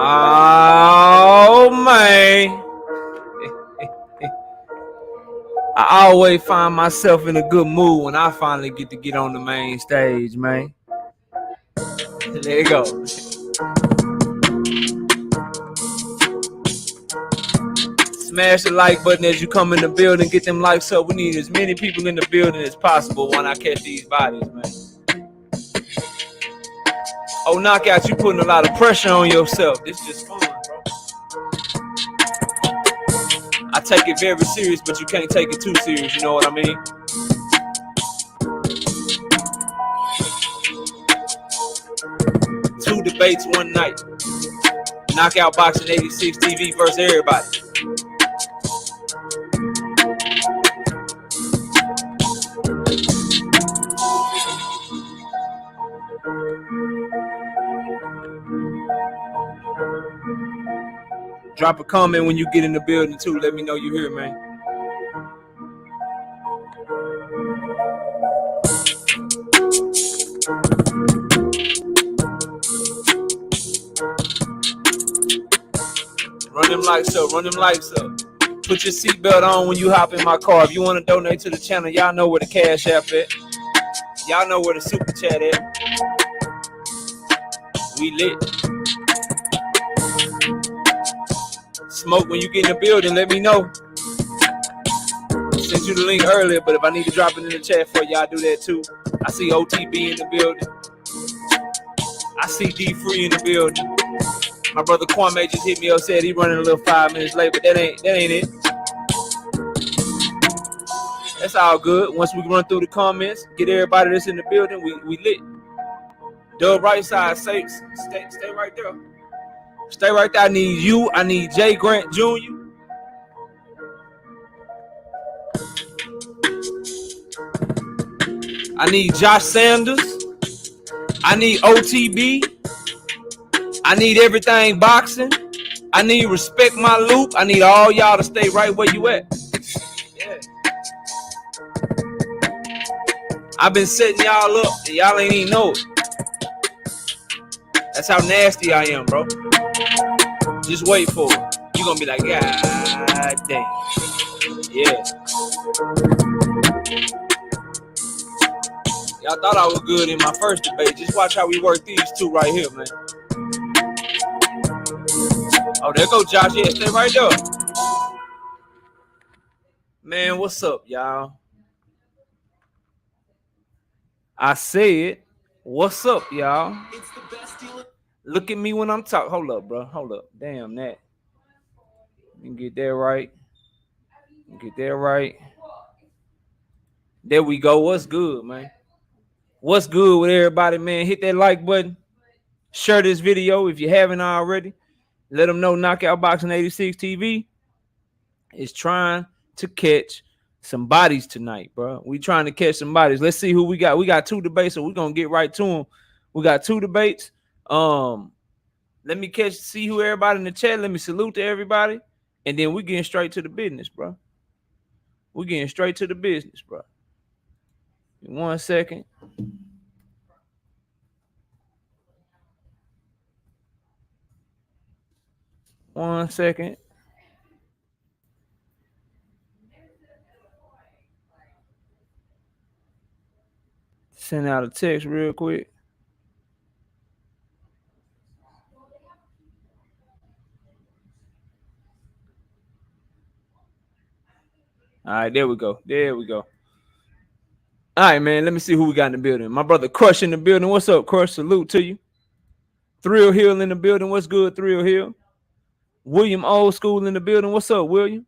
Oh, man. I always find myself in a good mood when I finally get on the main stage, man. There you go. Smash the like button as you come in the building. Get them likes up. We need as many people in the building as possible when I catch these bodies, man. Oh, Knockout, you putting a lot of pressure on yourself. This is just fun, bro. I take it very serious, but you can't take it too serious. You know what I mean? Two debates one night. Knockout Boxing 86 TV versus everybody. Drop a comment when you get in the building too. Let me know you here, man. Run them lights up. Run them lights up. Put your seatbelt on when you hop in my car. If you want to donate to the channel, y'all know where the Cash App at. Y'all know where the Super Chat at. We lit. Smoke when you get in the building, let me know. Sent you the link earlier, but if I need to drop it in the chat for y'all, do that too. I see OTB in the building. I see D Free in the building. My brother Kwame just hit me up, said he running a little 5 minutes late, but that ain't it. That's all good. Once we run through the comments, get everybody that's in the building, we lit. Dub right side, stay right there. Stay right there. I need you. I need Jay Grant Jr. I need Josh Sanders. I need OTB. I need everything boxing. I need Respect My Loop. I need all y'all to stay right where you at. Yeah. I've been setting y'all up and y'all ain't even know it. That's how nasty I am, bro. Just wait for it. You're gonna be like, God damn. Yeah. Y'all thought I was good in my first debate. Just watch how we work these two right here, man. Oh, there go Josh. Yeah, stay right there. Man, what's up, y'all? I said, what's up, y'all? Look at me when I'm talking. Hold up, bro. Hold up. Damn that. Let me get that right. Get that right. There we go. What's good, man? What's good with everybody, man? Hit that like button. Share this video if you haven't already. Let them know Knockout Boxing 86 TV is trying to catch some bodies tonight, bro. We trying to catch some bodies. Let's see who we got. We got two debates, so we're gonna get right to them. We got two debates. Let me see who everybody in the chat. Let me salute to everybody, and then we getting straight to the business, bro. We getting straight to the business, bro. 1 second. One second. Send out a text real quick. All right, there we go. There we go. All right, man. Let me see who we got in the building. My brother Crush in the building. What's up, Crush? Salute to you. Thrill Hill in the building. What's good, Thrill Hill? William Old School in the building. What's up, William?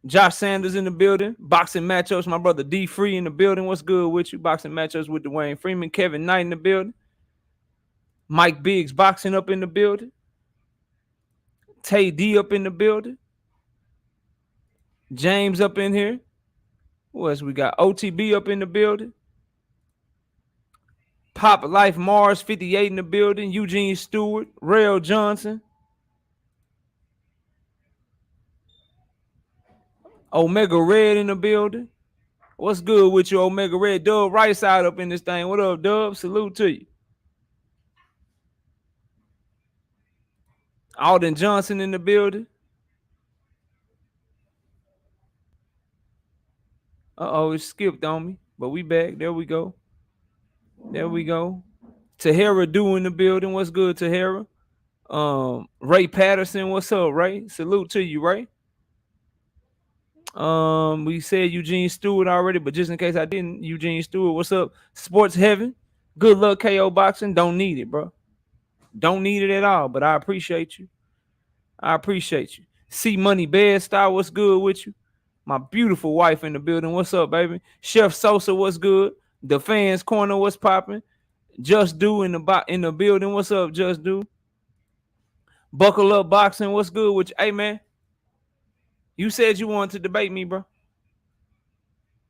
Josh Sanders in the building. Boxing matchups. My brother D Free in the building. What's good with you? Boxing matchups with Dwayne Freeman. Kevin Knight in the building. Mike Biggs boxing up in the building. Tay D up in the building. James up in here. Who else we got? OTB up in the building. Pop Life Mars 58 in the building. Eugene Stewart. Rail Johnson. Omega Red in the building. What's good with you, Omega Red? Dub right side up in this thing. What up, Dub? Salute to you. Alden Johnson in the building. Uh-oh, it skipped on me, but we back. There we go. There we go. Tahara Do in the building. What's good, Tahara? Ray Patterson, what's up, Ray? Salute to you, Ray. We said Eugene Stewart already, but just in case I didn't, Eugene Stewart, what's up? Sports Heaven. Good luck, KO Boxing. Don't need it, bro. Don't need it at all, but I appreciate you. I appreciate you. See Money Bed Style, what's good with you? My beautiful wife in the building. What's up, baby? Chef Sosa, what's good? The Fans Corner, what's popping? Just Do in the building. What's up, Just Do? Buckle Up Boxing, what's good with you? Hey, man, you said you wanted to debate me, bro.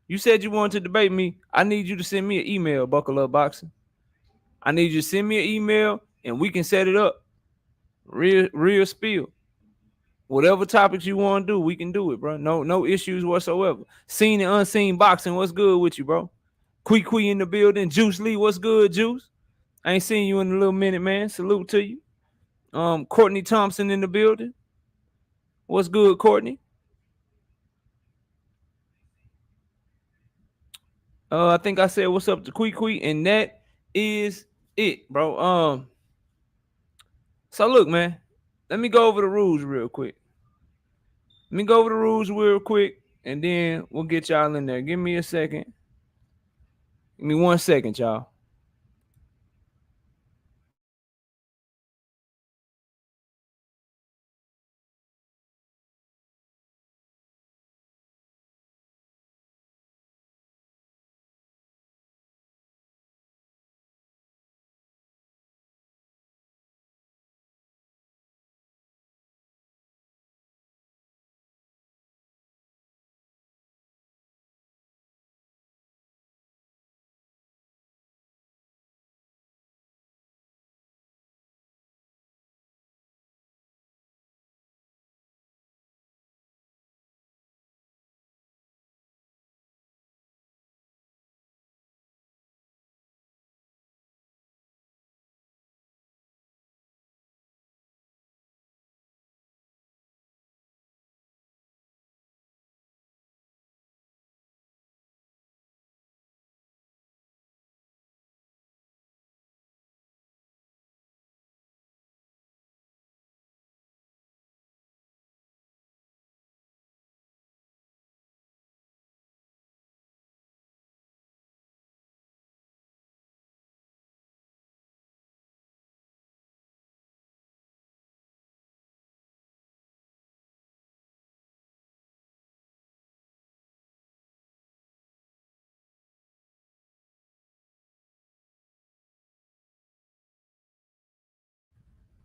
You said you wanted to debate me. I need you to send me an email, Buckle Up Boxing. I need you to send me an email and we can set it up. Real spill. Whatever topics you want to do, we can do it, bro. No issues whatsoever. Seen and unseen boxing, what's good with you, bro? Quee in the building. Juice Lee, what's good, Juice? I ain't seen you in a little minute, man. Salute to you. Courtney Thompson in the building. What's good, Courtney? I think I said what's up to Quee, and that is it, bro. So look, man, let me go over the rules real quick. And then we'll get y'all in there. Give me a second. Give me 1 second, y'all.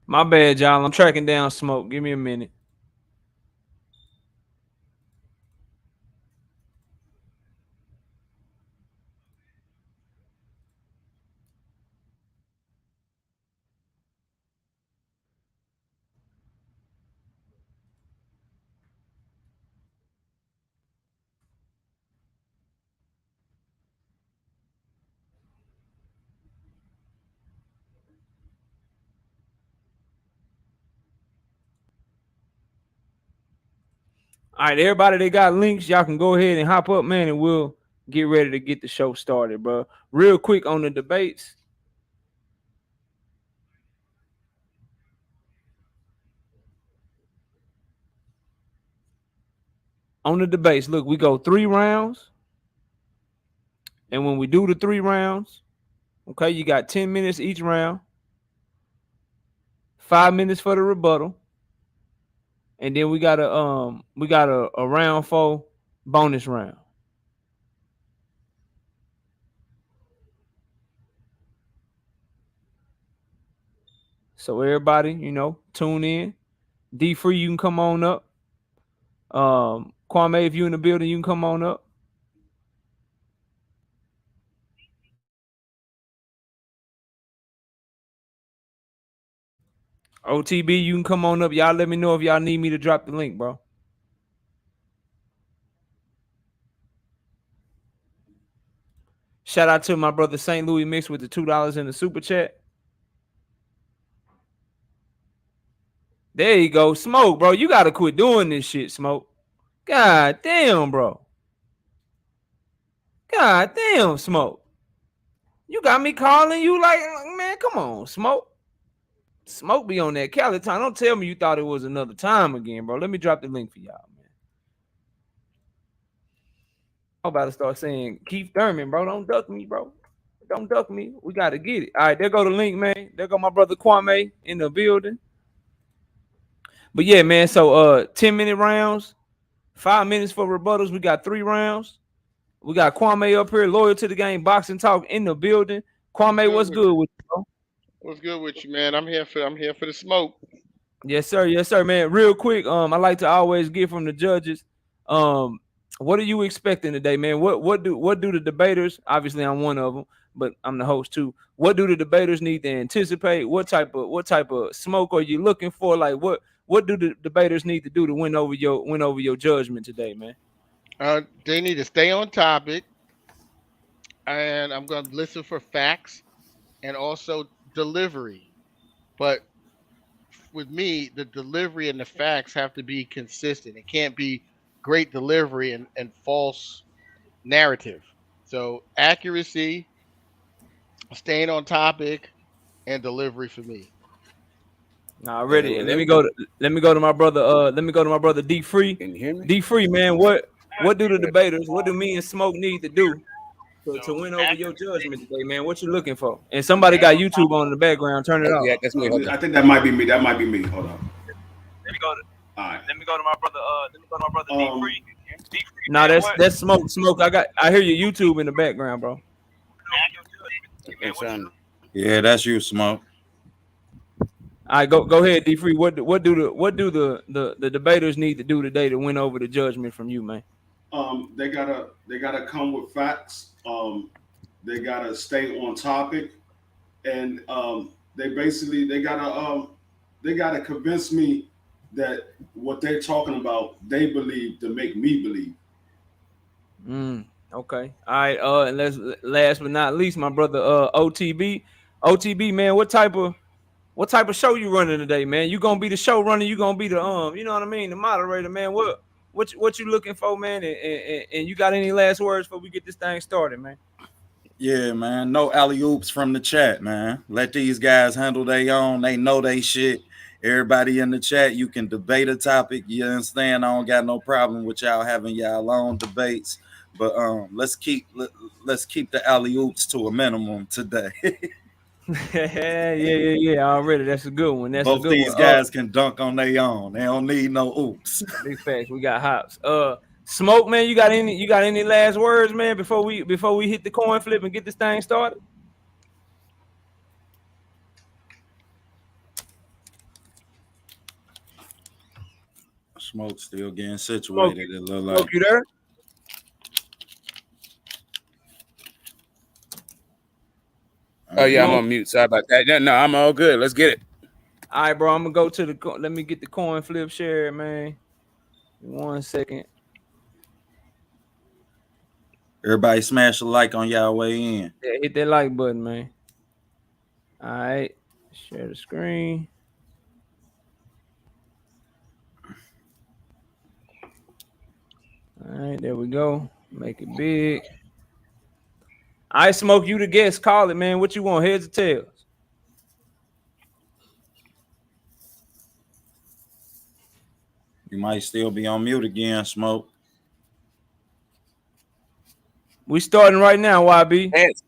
My bad, y'all. I'm tracking down Smoke. Give me a minute. All right, everybody that got links, y'all can go ahead and hop up, man, and we'll get ready to get the show started, bro. Real quick on the debates. Look, we go 3 rounds. And when we do the 3 rounds, okay, you got 10 minutes each round, 5 minutes for the rebuttal. And then we got a round 4 bonus round. So everybody, tune in. D Free, you can come on up. Kwame, if you in the building, you can come on up. OTB, you can come on up. Y'all let me know if y'all need me to drop the link, bro. Shout out to my brother St. Louis Mix with the $2 in the super chat. There you go. Smoke, bro. You gotta quit doing this shit, Smoke. God damn, bro. God damn, Smoke. You got me calling you like, man, come on, Smoke. Smoke be on that Cali time. Don't tell me you thought it was another time again, bro. Let me drop the link for y'all, man. I'm about to start saying Keith Thurman, bro. Don't duck me, bro. Don't duck me. We got to get it. All right, there go the link, man. There go my brother Kwame in the building. But yeah, man, so 10-minute rounds, 5 minutes for rebuttals. We got 3 rounds. We got Kwame up here, loyal to the game, boxing talk in the building. Kwame, what's good with you, bro? What's good with you, man? I'm here for the smoke. Yes, sir, man. Real quick, I like to always get from the judges. What are you expecting today, man? What do the debaters? Obviously, I'm one of them, but I'm the host too. What do the debaters need to anticipate? What type of smoke are you looking for? Like what do the debaters need to do to win over your judgment today, man? They need to stay on topic, and I'm going to listen for facts and also delivery. But with me, the delivery and the facts have to be consistent. It can't be great delivery and false narrative. So accuracy, staying on topic, and delivery for me. Already, and let me go to my brother. Let me go to my brother D Free. Can you hear me? D Free, man. What do the debaters? What do me and Smoke need to do to win over your judgment today, man? What you looking for? And somebody got YouTube on in the background. Turn it off. Yeah, that's me. I think that might be me. That might be me. Hold on. Let me go to. All right. Let me go to my brother. Let me go to my brother D Free. Nah, that's Smoke. Smoke. I hear your YouTube in the background, bro. Yeah, that's you, Smoke. All right, go ahead, D Free. What do the debaters need to do today to win over the judgment from you, man? They gotta come with facts. They gotta stay on topic, and they gotta convince me that what they're talking about they believe to make me believe. Okay. All right. And last but not least, my brother OTB. OTB, man, what type of show you running today, man? You gonna be the showrunner? You gonna be the you know what I mean, the moderator, man? What you looking for, man? And you got any last words before we get this thing started, man? Yeah, man. No alley-oops from the chat, man. Let these guys handle their own. They know they shit. Everybody in the chat, you can debate a topic. You understand? I don't got no problem with y'all having y'all own debates. But let's keep the alley-oops to a minimum today. yeah. Already, that's a good one. That's both a good these one. guys can dunk on their own. They don't need no oops. Big facts. We got hops. Smoke, man. You got any last words, man? Before we hit the coin flip and get this thing started. Smoke still getting situated. It look like. Smoke, you there? Oh yeah, I'm on mute. Sorry about that. No, I'm all good. Let's get it. All right, bro. I'm gonna go to let me get the coin flip share, man. 1 second. Everybody smash a like on y'all way in. Yeah, hit that like button, man. All right. Share the screen. All right, there we go. Make it big. I Smoke, you the guest. Call it, man. What you want? Heads or tails? You might still be on mute again, Smoke. We starting right now, YB. Heads.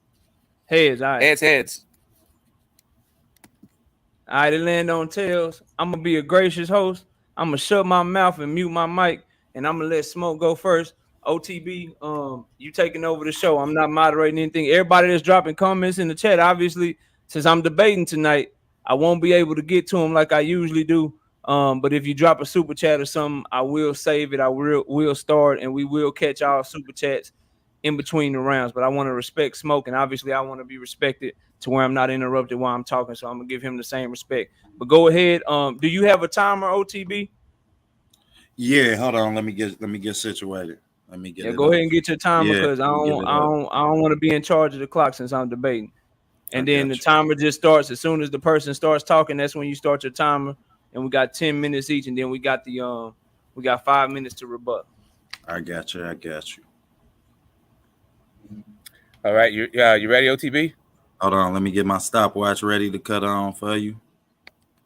All right. Heads. All right, it land on tails. I'm gonna be a gracious host. I'm gonna shut my mouth and mute my mic, and I'm gonna let Smoke go first. OTB, you taking over the show. I'm not moderating anything. Everybody that's dropping comments in the chat, obviously, since I'm debating tonight, I won't be able to get to them like I usually do. But if you drop a super chat or something, I will save it. I will start, and we will catch all super chats in between the rounds. But I want to respect Smoke, and obviously I want to be respected to where I'm not interrupted while I'm talking. So I'm gonna give him the same respect. But go ahead. Do you have a timer, OTB? Yeah, hold on. Let me get situated. Let me get. Go ahead and get your timer because I don't want to be in charge of the clock since I'm debating. And then the timer just starts as soon as the person starts talking. That's when you start your timer. and we got 10 minutes each, and then we got 5 minutes to rebut. I got you. All right, you ready, OTB? Hold on, let me get my stopwatch ready to cut on for you.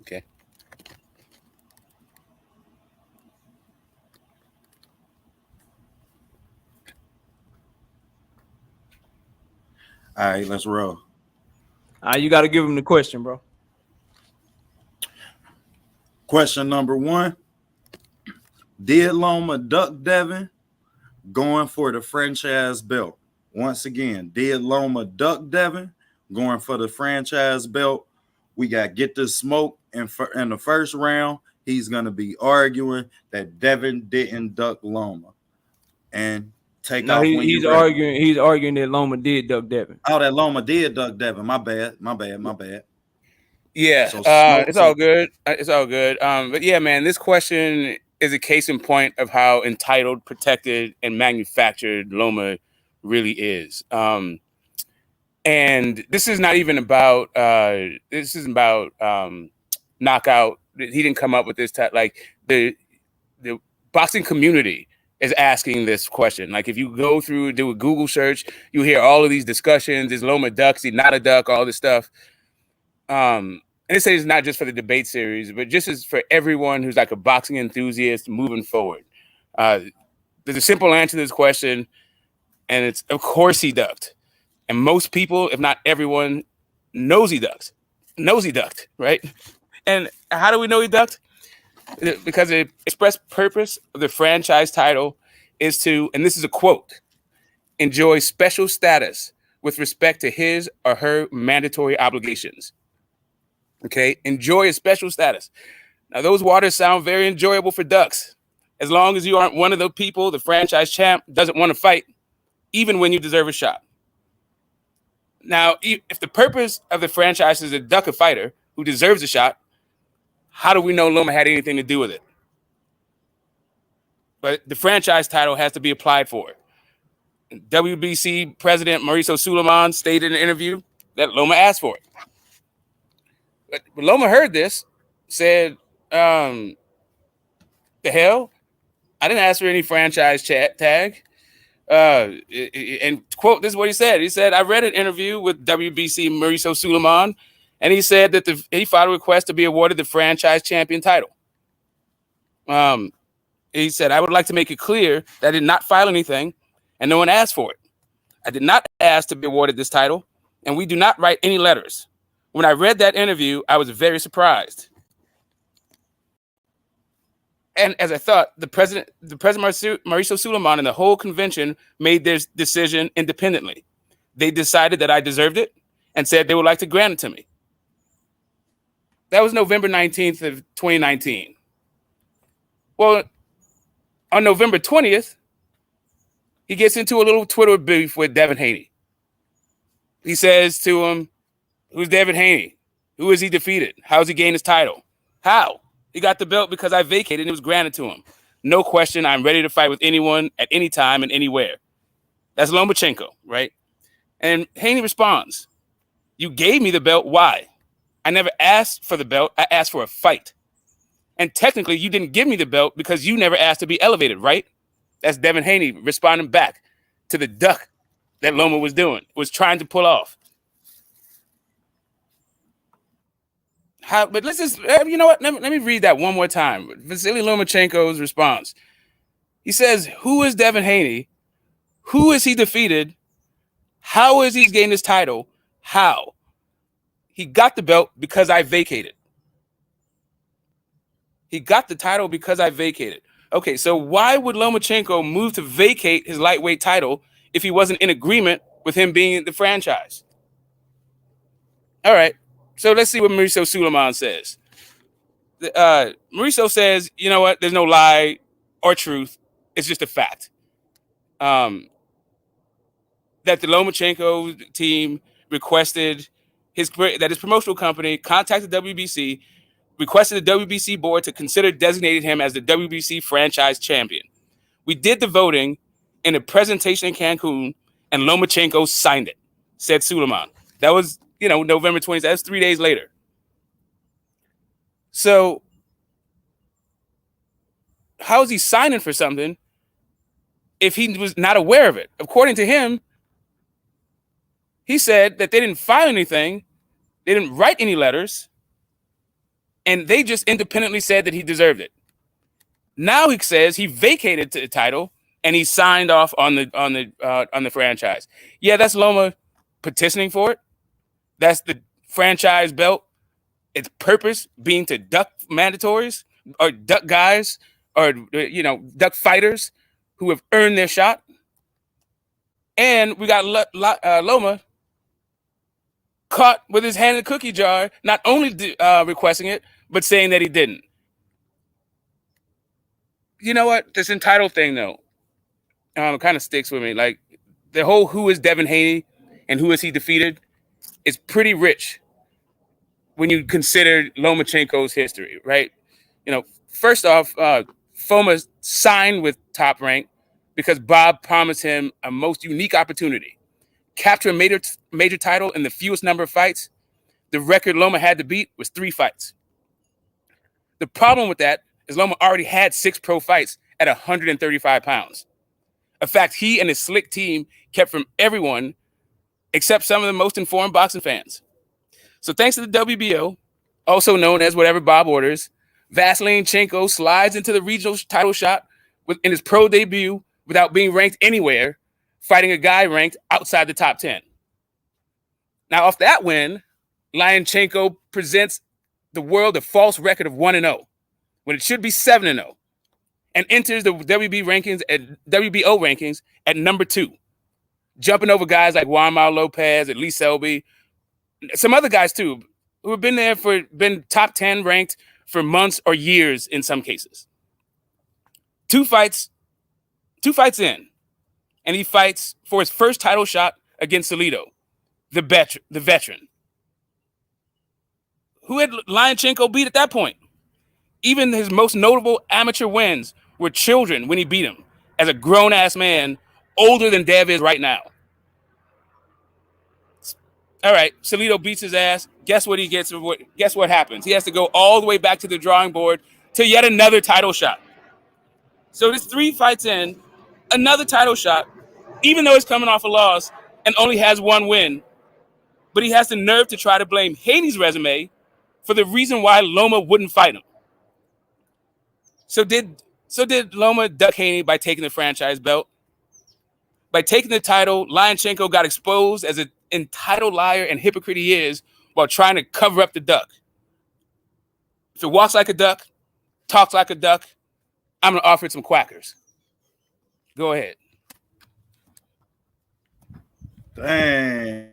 Okay. All right, let's roll. You got to give him the question, bro. Question number 1. Did Loma duck Devin going for the franchise belt? Once again, did Loma duck Devin going for the franchise belt? We got Get the Smoke in the first round. He's going to be arguing that Devin didn't duck Loma. And take off when he's arguing. He's arguing that Loma did duck Devin. Oh, that Loma did duck Devin. My bad. Yeah, So it's all good. But yeah, man, this question is a case in point of how entitled, protected, and manufactured Loma really is. And this is not even about. This isn't about knockout. He didn't come up with this. Like the boxing community is asking this question. Like if you go through, do a Google search, you hear all of these discussions. Is Loma duck? Is he not a duck? All this stuff. And it says it's not just for the debate series, but just as for everyone who's like a boxing enthusiast moving forward. There's a simple answer to this question, and it's of course he ducked. And most people, if not everyone, knows he ducked, right? And how do we know he ducked? Because the express purpose of the franchise title is to, and this is a quote, enjoy special status with respect to his or her mandatory obligations. Okay, enjoy a special status. Now, those waters sound very enjoyable for ducks, as long as you aren't one of the people the franchise champ doesn't want to fight, even when you deserve a shot. Now, if the purpose of the franchise is to duck a fighter who deserves a shot, how do we know Loma had anything to do with it? But the franchise title has to be applied for. WBC President Mauricio Suleiman stated in an interview that Loma asked for it. But Loma heard this, said, the hell? I didn't ask for any franchise tag. And quote, this is what he said. He said, I read an interview with WBC Mauricio Suleiman, and he said that he filed a request to be awarded the franchise champion title. He said, I would like to make it clear that I did not file anything, and no one asked for it. I did not ask to be awarded this title, and we do not write any letters. When I read that interview, I was very surprised. And as I thought, the president Mauricio Suleiman and the whole convention made their decision independently. They decided that I deserved it and said they would like to grant it to me. That was November 19th of 2019. Well, on November 20th, he gets into a little Twitter beef with Devin Haney. He says to him, who's Devin Haney? Who has he defeated? How has he gained his title? How? He got the belt because I vacated and it was granted to him. No question, I'm ready to fight with anyone at any time and anywhere. That's Lomachenko, right? And Haney responds, you gave me the belt, why? I never asked for the belt, I asked for a fight. And technically, you didn't give me the belt because you never asked to be elevated, right? That's Devin Haney responding back to the duck that Loma was trying to pull off. But let's just, you know what? Let me read that one more time. Vasily Lomachenko's response. He says, who is Devin Haney? Who is he defeated? How is he gained his title? How? He got the belt because I vacated. He got the title because I vacated. Okay, so why would Lomachenko move to vacate his lightweight title if he wasn't in agreement with him being in the franchise? All right. So let's see what Mauricio Suleiman says. Mauricio says, you know what? There's no lie or truth. It's just a fact. That the Lomachenko team requested that his promotional company contacted WBC, requested the WBC board to consider designating him as the WBC franchise champion. We did the voting in a presentation in Cancun, and Lomachenko signed it, said Suleiman. That was, November 20th. That's 3 days later. So how is he signing for something if he was not aware of it? According to him, he said that they didn't file anything, they didn't write any letters, and they just independently said that he deserved it. Now he says he vacated the title and he signed off on the franchise. Yeah, that's Loma petitioning for it. That's the franchise belt. Its purpose being to duck mandatories or duck guys or duck fighters who have earned their shot. And we got Loma caught with his hand in the cookie jar, not only requesting it, but saying that he didn't. You know what? This entitled thing, though, kind of sticks with me. Like, the whole who is Devin Haney and who is he defeated is pretty rich when you consider Lomachenko's history, right? First off, Foma signed with Top Rank because Bob promised him a most unique opportunity. Capture a major title in the fewest number of fights. The record Loma had to beat was 3 fights. The problem with that is Loma already had 6 pro fights at 135 pounds. A fact he and his slick team kept from everyone except some of the most informed boxing fans. So thanks to the WBO, also known as whatever Bob orders, Vasilychenko slides into the regional title shot in his pro debut without being ranked anywhere, fighting a guy ranked outside the top 10. Now, off that win, Lomachenko presents the world a false record of 1-0, when it should be 7-0, and enters the WBO rankings at number 2, jumping over guys like Juan Manuel Lopez, Lee Selby, some other guys too, who have been top 10 ranked for months or years in some cases. 2 fights in, and he fights for his first title shot against Salido, the veteran. Who had Lomachenko beat at that point? Even his most notable amateur wins were children when he beat him, as a grown-ass man older than Dev is right now. All right, Salido beats his ass. Guess what he gets? Guess what happens? He has to go all the way back to the drawing board to yet another title shot. So this 3 fights in, another title shot, even though he's coming off a loss and only has 1 win. But he has the nerve to try to blame Haney's resume for the reason why Loma wouldn't fight him. So did Loma duck Haney by taking the franchise belt? By taking the title, Lomachenko got exposed as an entitled liar and hypocrite he is while trying to cover up the duck. If it walks like a duck, talks like a duck, I'm going to offer it some quackers. Go ahead. Dang.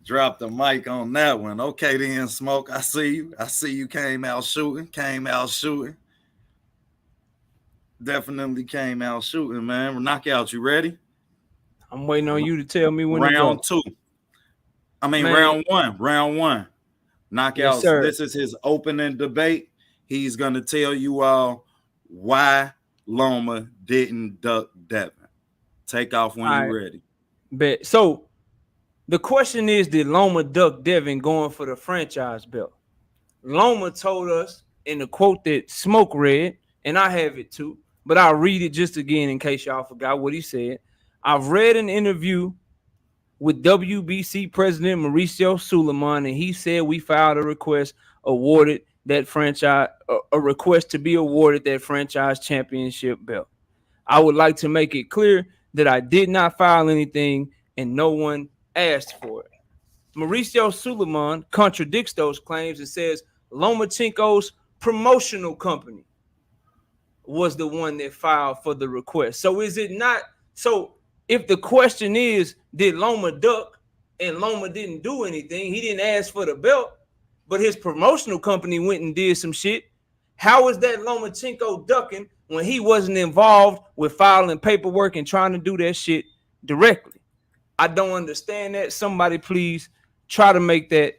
Drop the mic on that one. Okay, then, Smoke. I see you. Came out shooting. Definitely came out shooting, man. Knockout, you ready? I'm waiting on you to tell me when round to go. 2. I mean, man. Round one. Knockouts. Yes, sir. This is his opening debate. He's going to tell you all why Loma didn't duck Devin. Take off when you're ready. Bet. So the question is, did Loma duck Devin going for the franchise belt? Loma told us in the quote that Smoke read, and I have it too, but I'll read it just again in case y'all forgot what he said. I've read an interview with WBC President Mauricio Suleiman, and he said we filed a request to be awarded that franchise championship belt. I would like to make it clear that I did not file anything and no one asked for it. Mauricio Suleiman contradicts those claims and says Lomachenko's promotional company was the one that filed for the request. So is it not? So if the question is, did Loma duck and Loma didn't do anything, he didn't ask for the belt, but his promotional company went and did some shit, how is that Lomachenko ducking when he wasn't involved with filing paperwork and trying to do that shit directly? I don't understand that. Somebody please try to make that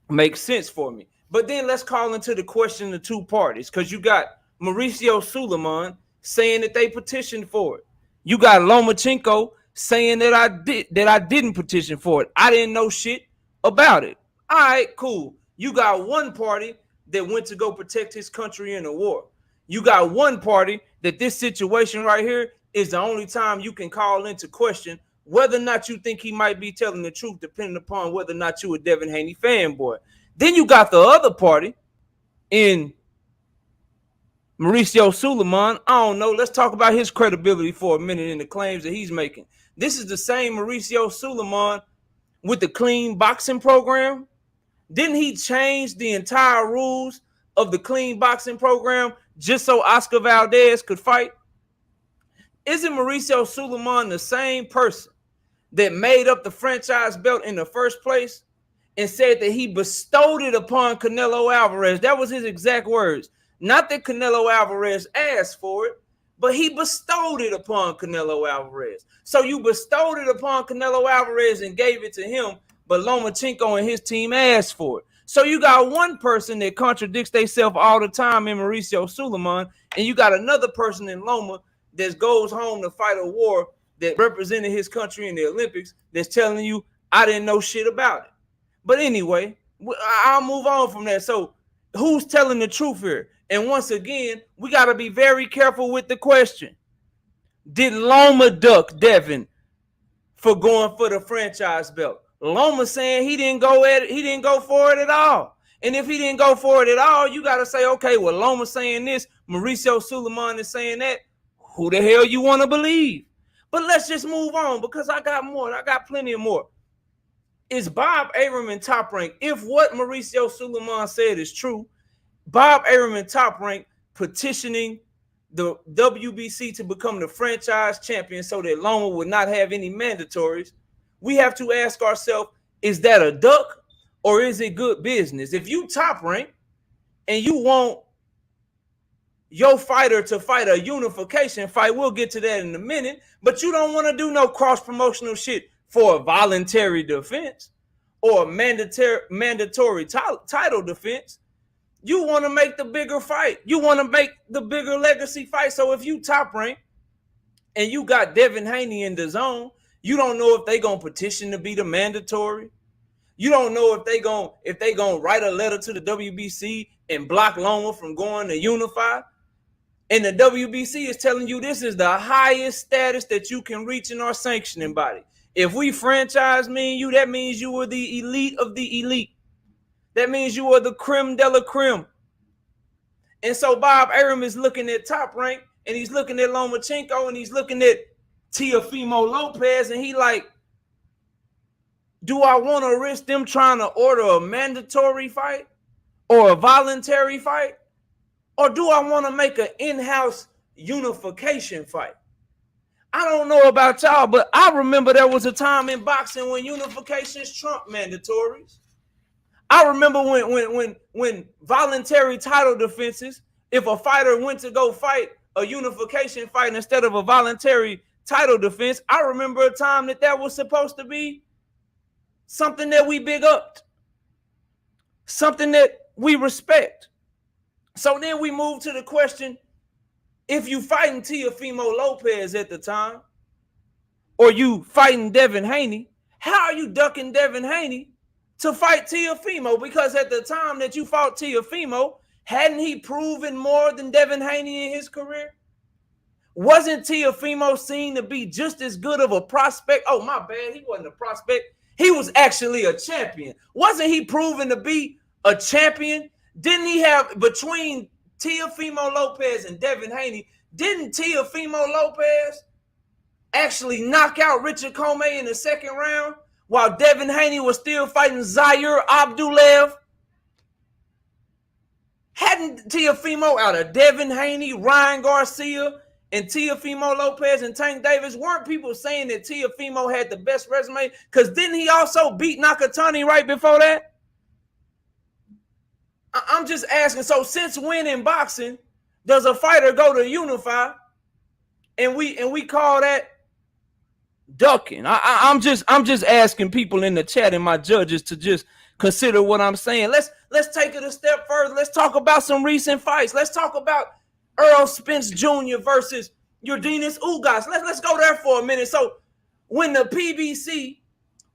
make sense for me. But then let's call into the question the 2 parties, because you got Mauricio Suleiman saying that they petitioned for it. You got Lomachenko saying that I didn't petition for it. I didn't know shit about it. All right, cool. You got one party that went to go protect his country in a war. You got one party that this situation right here is the only time you can call into question whether or not you think he might be telling the truth, depending upon whether or not you a Devin Haney fanboy. Then you got the other party in Mauricio Suleiman. I don't know. Let's talk about his credibility for a minute in the claims that he's making. This is the same Mauricio Suleiman with the clean boxing program. Didn't he change the entire rules of the clean boxing program just so Oscar Valdez could fight? Isn't Mauricio Suleiman the same person that made up the franchise belt in the first place and said that he bestowed it upon Canelo Alvarez? That was his exact words. Not that Canelo Alvarez asked for it, but he bestowed it upon Canelo Alvarez. So you bestowed it upon Canelo Alvarez and gave it to him, but Lomachenko and his team asked for it. So you got one person that contradicts themselves all the time in Mauricio Suleiman, and you got another person in Loma that goes home to fight a war that represented his country in the Olympics that's telling you, I didn't know shit about it. But anyway, I'll move on from that. So who's telling the truth here? And once again, we got to be very careful with the question. Did Loma duck Devin for going for the franchise belt? Loma saying he didn't go for it at all. And if he didn't go for it at all, you got to say, okay, well, Loma saying this, Mauricio Suleiman is saying that. Who the hell you want to believe? But let's just move on because I got more. I got plenty of more. Is Bob Arum in Top Rank? If what Mauricio Suleiman said is true, Bob Arum in Top Rank petitioning the WBC to become the franchise champion so that Loma would not have any mandatories, we have to ask ourselves, is that a duck or is it good business? If you Top Rank and you want your fighter to fight a unification fight, we'll get to that in a minute, but you don't want to do no cross-promotional shit for a voluntary defense or a mandatory title defense. You want to make the bigger fight. You want to make the bigger legacy fight. So if you Top Rank and you got Devin Haney in the zone, you don't know if they gonna petition to be the mandatory. You don't know if they gonna write a letter to the WBC and block Loma from going to unify. And the WBC is telling you this is the highest status that you can reach in our sanctioning body. If we franchise you, that means you are the elite of the elite. That means you are the creme de la creme. And so Bob Arum is looking at Top Rank, and he's looking at Lomachenko, and he's looking at Teofimo Lopez, and he like, do I want to risk them trying to order a mandatory fight or a voluntary fight? Or do I want to make an in-house unification fight? I don't know about y'all, but I remember there was a time in boxing when unifications trumped mandatories. I remember when voluntary title defenses, if a fighter went to go fight a unification fight instead of a voluntary title defense, I remember a time that was supposed to be something that we big up, something that we respect. So then we move to the question, if you fighting Teofimo Lopez at the time, or you fighting Devin Haney, how are you ducking Devin Haney to fight Teofimo? Because at the time that you fought Teofimo, hadn't he proven more than Devin Haney in his career? Wasn't Teofimo seen to be just as good of a prospect? Oh, my bad, he wasn't a prospect. He was actually a champion. Wasn't he proven to be a champion? Didn't he have, between Teofimo Lopez and Devin Haney, didn't Teofimo Lopez actually knock out Richard Comey in the second round while Devin Haney was still fighting Zaire Abdullaev? Hadn't Teofimo out of Devin Haney, Ryan Garcia, and Teofimo Lopez and Tank Davis, weren't people saying that Teofimo had the best resume? Because didn't he also beat Nakatani right before that? I'm just asking. So since when in boxing does a fighter go to unify and we call that ducking? I'm just asking people in the chat and my judges to just consider what I'm saying. Let's take it a step further. Let's talk about some recent fights. Let's talk about Earl Spence Jr. versus Yordenis Ugas. Let's go there for a minute. So when the PBC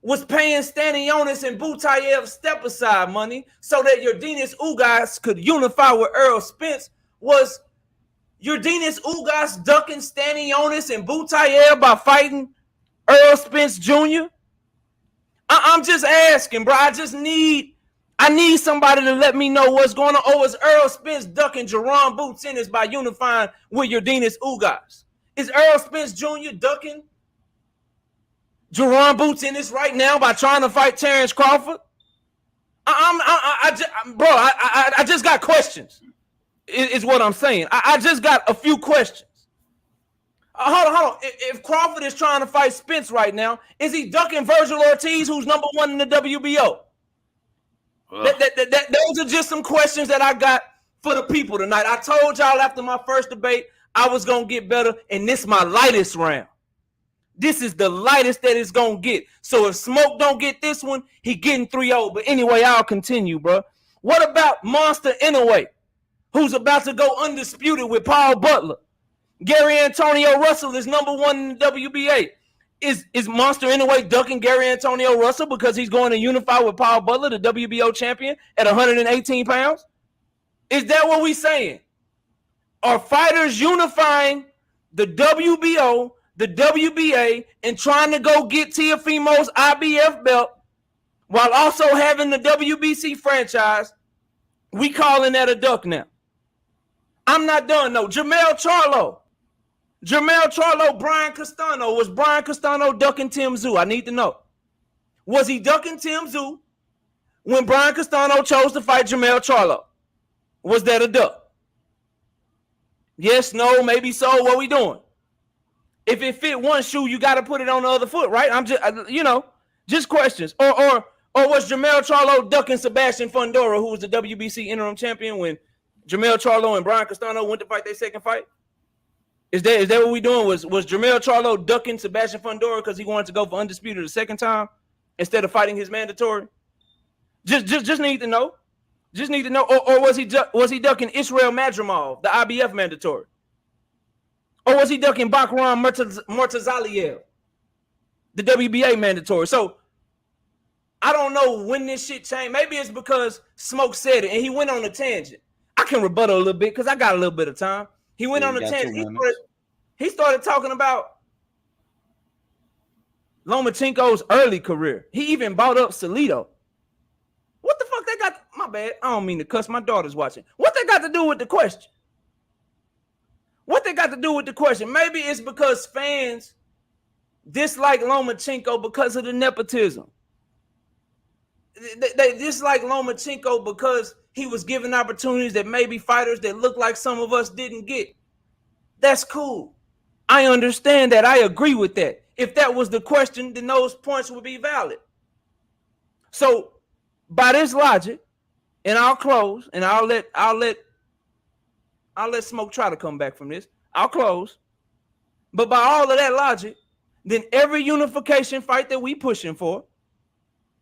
was paying Stanionis and Butayev step-aside money so that Yordenis Ugas could unify with Earl Spence, was Urdinas Ugas ducking Stanionis and Butayer by fighting Earl Spence Jr.? I'm just asking, bro. I need somebody to let me know what's going on. Oh, is Earl Spence ducking Jerron Boots Ennis by unifying with Urdinas Ugas? Is Earl Spence Jr. ducking Jerron Boots Ennis right now by trying to fight Terrence Crawford? I just got questions. Is what I'm saying. I just got a few questions. Hold on. If Crawford is trying to fight Spence right now, is he ducking Virgil Ortiz, who's number 1 in the WBO? Those are just some questions that I got for the people tonight. I told y'all after my first debate I was going to get better, and this is my lightest round. This is the lightest that it's going to get. So if Smoke don't get this one, he getting 3-0. But anyway, I'll continue, bro. What about Monster Inoue, who's about to go undisputed with Paul Butler? Gary Antonio Russell is number 1 in the WBA. Is Monster Inoue ducking Gary Antonio Russell because he's going to unify with Paul Butler, the WBO champion, at 118 pounds? Is that what we saying? Are fighters unifying the WBO, the WBA, and trying to go get Teofimo's IBF belt while also having the WBC franchise? We calling that a duck now. I'm not done, though. Jermell Charlo, Brian Castano. Was Brian Castano ducking Tim Tszyu? I need to know. Was he ducking Tim Tszyu when Brian Castano chose to fight Jermell Charlo? Was that a duck? Yes, no, maybe so. What we doing? If it fit one shoe, you got to put it on the other foot, right? I'm just, just questions. Or was Jermell Charlo ducking Sebastian Fundora, who was the WBC interim champion when Jermell Charlo and Brian Castano went to fight their second fight? Is that what we doing? Was Jermell Charlo ducking Sebastian Fundora because he wanted to go for undisputed a second time instead of fighting his mandatory? Just need to know. Just need to know. Or was he ducking Israel Madrimov, the IBF mandatory? Or was he ducking Bakram Murtazaliev, the WBA mandatory? So I don't know when this shit changed. Maybe it's because Smoke said it and he went on a tangent. I can rebuttal a little bit because I got a little bit of time. He went on a tangent. He started talking about Lomachenko's early career. He even brought up Salido. What the fuck they got? My bad. I don't mean to cuss. My daughter's watching. What they got to do with the question? Maybe it's because fans dislike Lomachenko because of the nepotism. They dislike Lomachenko because he was given opportunities that maybe fighters that look like some of us didn't get. That's cool. I understand that. I agree with that. If that was the question, then those points would be valid. So by this logic, and I'll close, and I'll let Smoke try to come back from this. I'll close. But by all of that logic, then every unification fight that we pushing for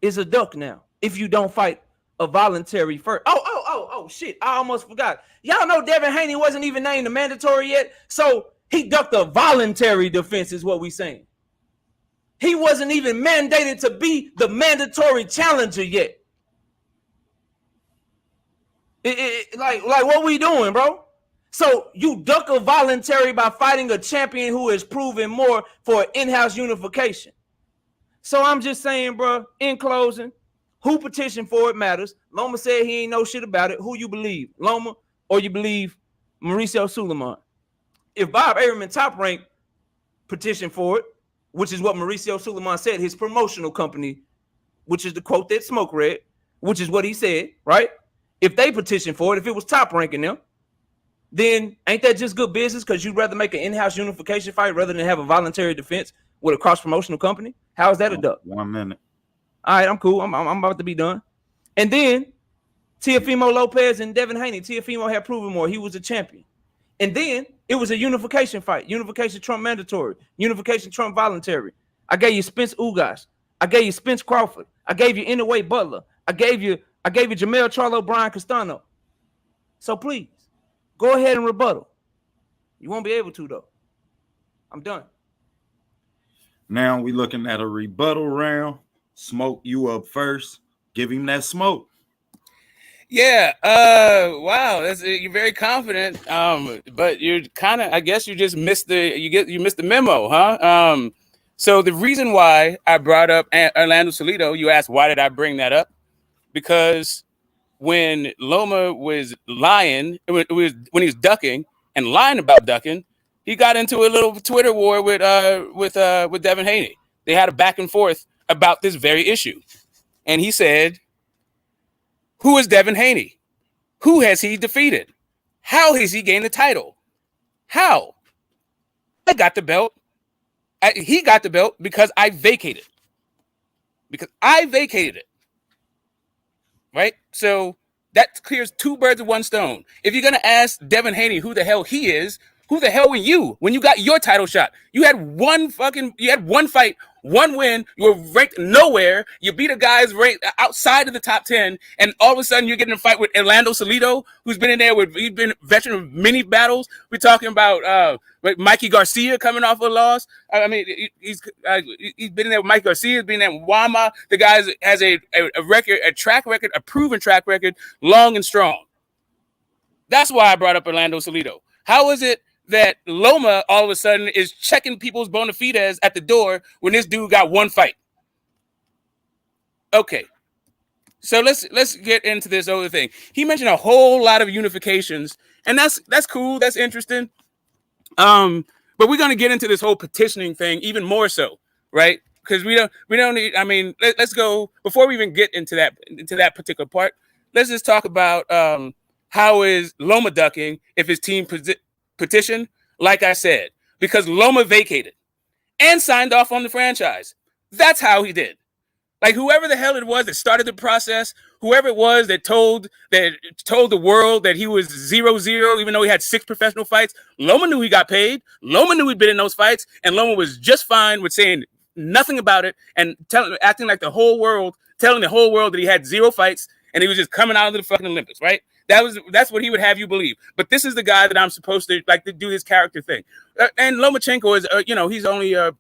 is a duck now. If you don't fight a voluntary first. Oh, shit. I almost forgot. Y'all know Devin Haney wasn't even named the mandatory yet. So he ducked a voluntary defense is what we saying. He wasn't even mandated to be the mandatory challenger yet. Like what we doing, bro? So you duck a voluntary by fighting a champion who has proven more for in-house unification. So I'm just saying, bro, in closing, who petitioned for it matters. Loma said he ain't know shit about it. Who you believe, Loma, or you believe Mauricio Suleiman? If Bob Averman Top Rank petitioned for it, which is what Mauricio Suleiman said, his promotional company, which is the quote that Smoke read, which is what he said, right? If they petitioned for it, if it was Top Ranking them, then ain't that just good business because you'd rather make an in-house unification fight rather than have a voluntary defense with a cross-promotional company? How is that a duck? 1 minute. All right, I'm cool. I'm about to be done. And then Teofimo Lopez and Devin Haney. Teofimo had proven more. He was a champion. And then it was a unification fight. Unification Trump mandatory. Unification Trump voluntary. I gave you Spence Ugas. I gave you Spence Crawford. I gave you Inoue Butler. I gave you Jermell Charlo, Brian Castano. So please, go ahead and rebuttal. You won't be able to, though. I'm done. Now we looking at a rebuttal round. Smoke, you up first. Give him that smoke. Yeah. Wow. You're very confident. But you're kind of. I guess you just missed you missed the memo, huh? So the reason why I brought up Orlando Salido, you asked why did I bring that up? Because when Loma was lying, when he was ducking and lying about ducking, he got into a little Twitter war with Devin Haney. They had a back and forth about this very issue, and he said, "Who is Devin Haney? Who has he defeated? How has he gained the title? How? I got the belt. He got the belt because I vacated. Because I vacated it. Right? So that clears two birds with one stone. If you're gonna ask Devin Haney who the hell he is, who the hell were you when you got your title shot? You had one fight, one win. You were ranked nowhere. You beat a guy's ranked outside of the top 10, and all of a sudden you're getting a fight with Orlando Salido, who's been in there he's been a veteran of many battles. We're talking about Mikey Garcia coming off a loss. I mean, he's been in there with Mike Garcia. He's been in there with Wama. The guy has a record, a track record, a proven track record, long and strong. That's why I brought up Orlando Salido. How is it that Loma all of a sudden is checking people's bona fides at the door when this dude got one fight? Okay, so let's get into this other thing. He mentioned a whole lot of unifications, and that's cool. That's interesting. But we're gonna get into this whole petitioning thing even more so, right? Because we don't need. I mean, let's go before we even get into that particular part. Let's just talk about how is Loma ducking if his team petition, like I said, because Loma vacated and signed off on the franchise. That's how he did. Like whoever the hell it was that started the process, whoever it was that told the world that he was 0-0, even though he had 6 professional fights, Loma knew he got paid. Loma knew he'd been in those fights, and Loma was just fine with saying nothing about it and acting like telling the whole world that he had 0 fights and he was just coming out of the fucking Olympics, right? That's what he would have you believe. But this is the guy that I'm supposed to like to do his character thing. And Lomachenko is, he's only a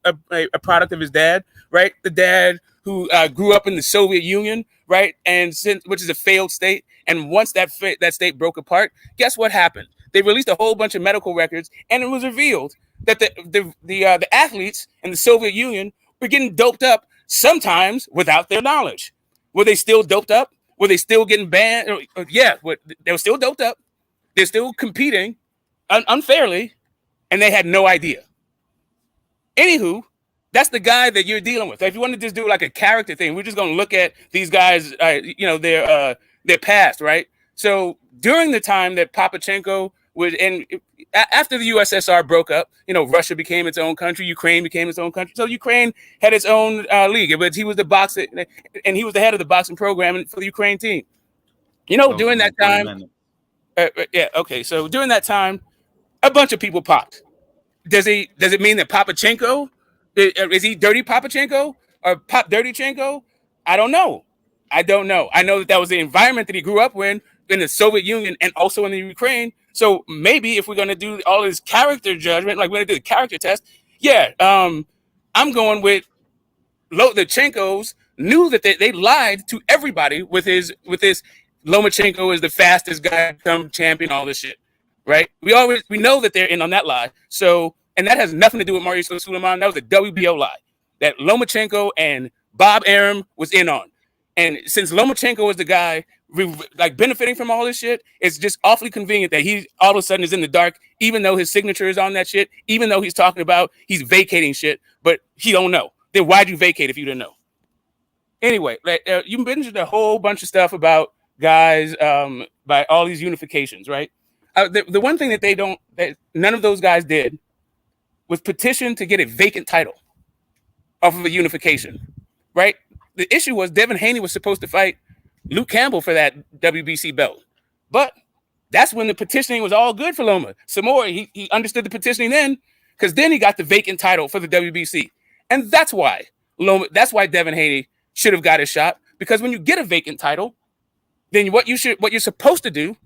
product of his dad, right? The dad who grew up in the Soviet Union, right? And which is a failed state. And once that state broke apart, guess what happened? They released a whole bunch of medical records, and it was revealed that the athletes in the Soviet Union were getting doped up sometimes without their knowledge. Were they still doped up? Were they still getting banned? Yeah, they were still doped up. They're still competing unfairly, and they had no idea. Anywho, that's the guy that you're dealing with. If you want to just do like a character thing, we're just going to look at these guys, their past, right? So during the time that Papachenko was after the USSR broke up, Russia became its own country, Ukraine became its own country. So Ukraine had its own league, but he was the boxer, and he was the head of the boxing program for the Ukraine team. During that time, so during that time, a bunch of people popped. Does it mean that Papachenko is he Dirty Papachenko or Pop Dirtychenko? I don't know. I know that was the environment that he grew up in the Soviet Union and also in the Ukraine. So maybe if we're going to do all this character judgment, like we're going to do the character test, I'm going with the Chenkos knew that they lied to everybody with this Lomachenko is the fastest guy to become champion, all this shit, right? We know that they're in on that lie. So, and that has nothing to do with Mauricio Suleiman. That was a WBO lie that Lomachenko and Bob Arum was in on. And since Lomachenko is the guy benefiting from all this shit, it's just awfully convenient that he all of a sudden is in the dark, even though his signature is on that shit, even though he's talking about he's vacating shit, but he don't know. Then why'd you vacate if you didn't know? Anyway, you mentioned a whole bunch of stuff about guys by all these unifications, right? The one thing that none of those guys did was petition to get a vacant title off of a unification, right? The issue was Devin Haney was supposed to fight Luke Campbell for that WBC belt. But that's when the petitioning was all good for Loma. Some more, he understood the petitioning then, because then he got the vacant title for the WBC. And that's why Devin Haney should have got his shot, because when you get a vacant title, then what you're supposed to do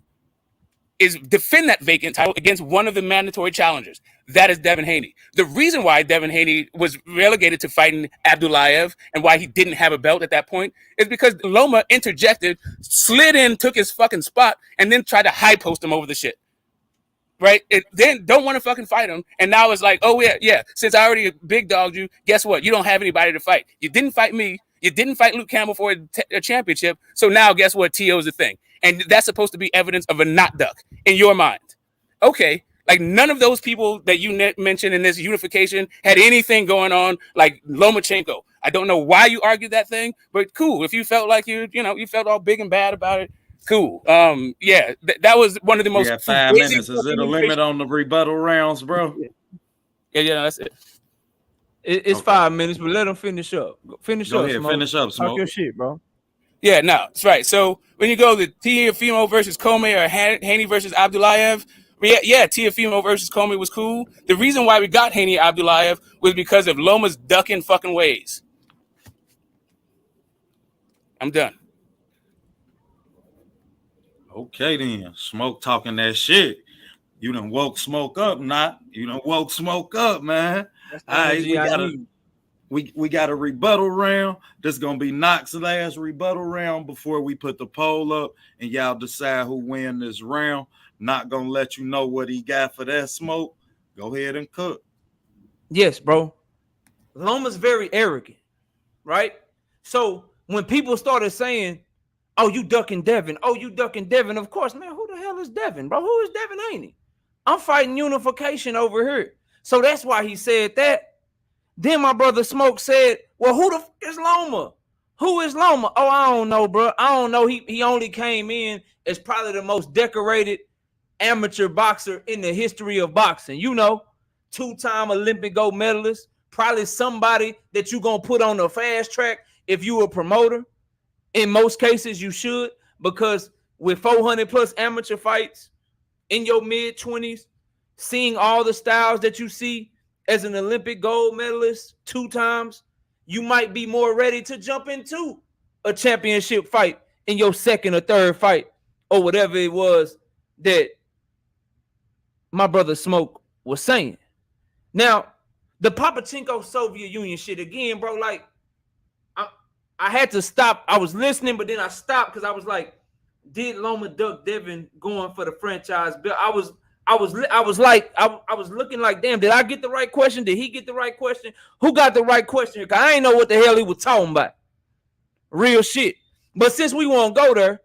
is defend that vacant title against one of the mandatory challengers. That is Devin Haney. The reason why Devin Haney was relegated to fighting Abdullayev and why he didn't have a belt at that point is because Loma interjected, slid in, took his fucking spot, and then tried to high post him over the shit. Right? Then don't want to fucking fight him. And now it's like, oh, yeah, since I already big dogged you, guess what? You don't have anybody to fight. You didn't fight me. You didn't fight Luke Campbell for a championship. So now guess what? TO's a thing. And that's supposed to be evidence of a not duck in your mind. Okay. Like none of those people that you mentioned in this unification had anything going on like Lomachenko. I don't know why you argued that thing, but cool. If you felt like you felt all big and bad about it, cool. Yeah, that was one of the most. Yeah, 5 minutes. Is it a limit on the rebuttal rounds, bro? Yeah, that's it. It's Okay. 5 minutes, but let them finish up. Go ahead, Smoke. finish up, Talk Smoke. your shit, bro. Yeah, no, that's right. So when you go to Teofimo versus Comey or Haney versus Abdullayev, yeah, Teofimo versus Comey was cool. The reason why we got Haney Abdullayev was because of Loma's ducking fucking ways. I'm done. Okay, then. Smoke talking that shit. You done woke Smoke up, not. You done woke Smoke up, man. That's the All right, energy I need. we got a rebuttal round. This is gonna be Knox's last rebuttal round before we put the poll up and y'all decide who win this round. Not gonna let you know what he got for that, Smoke. Go ahead and cook. Yes, bro. Loma's very arrogant, right? So when people started saying, "Oh, you ducking Devin. Oh, you ducking Devin." Of course, man, who the hell is Devin, bro? Who is Devin Haney? I'm fighting unification over here. So that's why he said that. Then my brother Smoke said, well, who the fuck is Loma? Who is Loma? Oh, I don't know, bro. I don't know. He only came in as probably the most decorated amateur boxer in the history of boxing. You know, 2-time Olympic gold medalist, probably somebody that you're going to put on the fast track if you a promoter. In most cases, you should, because with 400 plus amateur fights in your mid-20s, seeing all the styles that you see as an Olympic gold medalist 2 times, you might be more ready to jump into a championship fight in your second or third fight or whatever it was that my brother Smoke was saying. Now, the Papachenko Soviet Union shit again, bro, like, I had to stop. I was listening, but then I stopped because I was like, did Loma duck Devin going for the franchise bill? I was looking like, damn, did I get the right question? Did he get the right question? Who got the right question? Because I ain't know what the hell he was talking about. Real shit. But since we won't go there,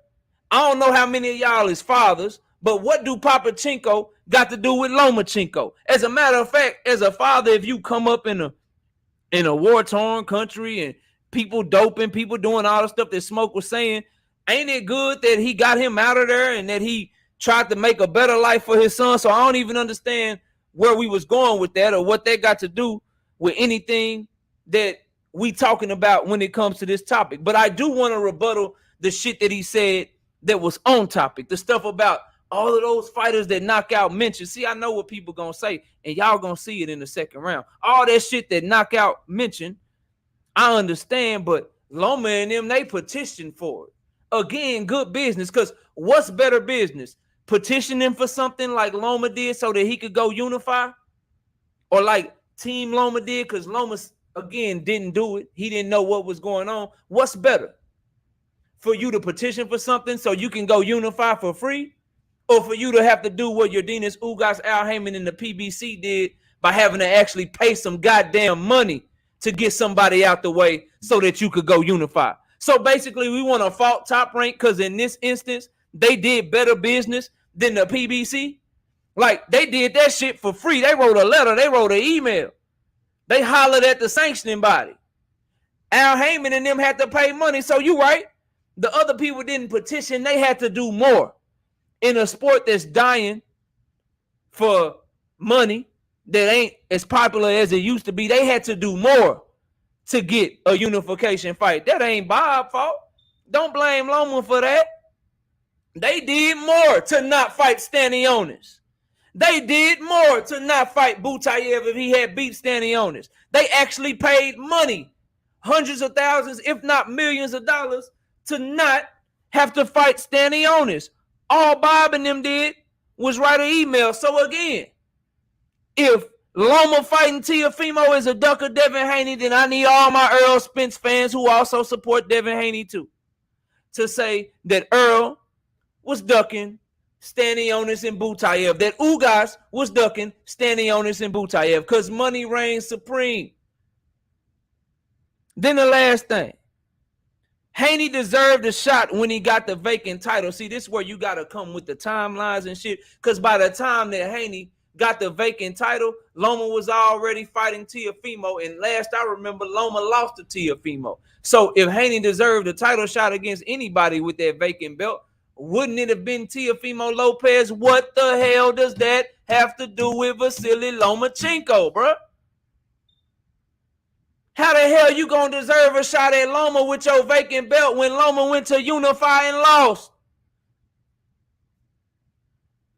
I don't know how many of y'all is fathers, but what do Papachenko got to do with Lomachenko? As a matter of fact, as a father, if you come up in a war-torn country and people doping, people doing all the stuff that Smoke was saying, ain't it good that he got him out of there and that he tried to make a better life for his son? So I don't even understand where we was going with that or what that got to do with anything that we talking about when it comes to this topic. But I do want to rebuttal the shit that he said that was on topic, the stuff about all of those fighters that knockout mentioned. See, I know what people gonna say, and y'all gonna see it in the second round. All that shit that knockout mentioned, I understand, but Loma and them, they petitioned for it. Again, good business, because what's better business? Petitioning for something like Loma did so that he could go unify? Or like Team Loma did, because Loma, again, didn't do it. He didn't know what was going on. What's better? For you to petition for something so you can go unify for free? Or for you to have to do what Yordenis Ugas, Al Heyman, and the PBC did by having to actually pay some goddamn money to get somebody out the way so that you could go unify? So basically, we want to fault Top Rank because in this instance, they did better business than the PBC. Like, they did that shit for free. They wrote a letter. They wrote an email. They hollered at the sanctioning body. Al Heyman and them had to pay money. So you right. The other people didn't petition. They had to do more. In a sport that's dying for money, that ain't as popular as it used to be, they had to do more to get a unification fight. That ain't Bob's fault. Don't blame Loma for that. They did more to not fight Stanionis. They did more to not fight Butayev if he had beat Stanionis. They actually paid money, hundreds of thousands, if not millions of dollars, to not have to fight Stanionis. All Bob and them did was write an email. So again, if Loma fighting Teofimo is a duck of Devin Haney, then I need all my Earl Spence fans who also support Devin Haney too to say that Earl was ducking Stanionis and Butayev, that Ugas was ducking Stanionis and Butayev, because money reigns supreme. Then the last thing, Haney deserved a shot when he got the vacant title. See, this is where you got to come with the timelines and shit, because by the time that Haney got the vacant title, Loma was already fighting Teofimo, and last I remember, Loma lost to Teofimo. So if Haney deserved a title shot against anybody with that vacant belt, wouldn't it have been Teofimo Lopez? What the hell does that have to do with Vasily Lomachenko, bro? How the hell you gonna deserve a shot at Loma with your vacant belt when Loma went to Unify and lost?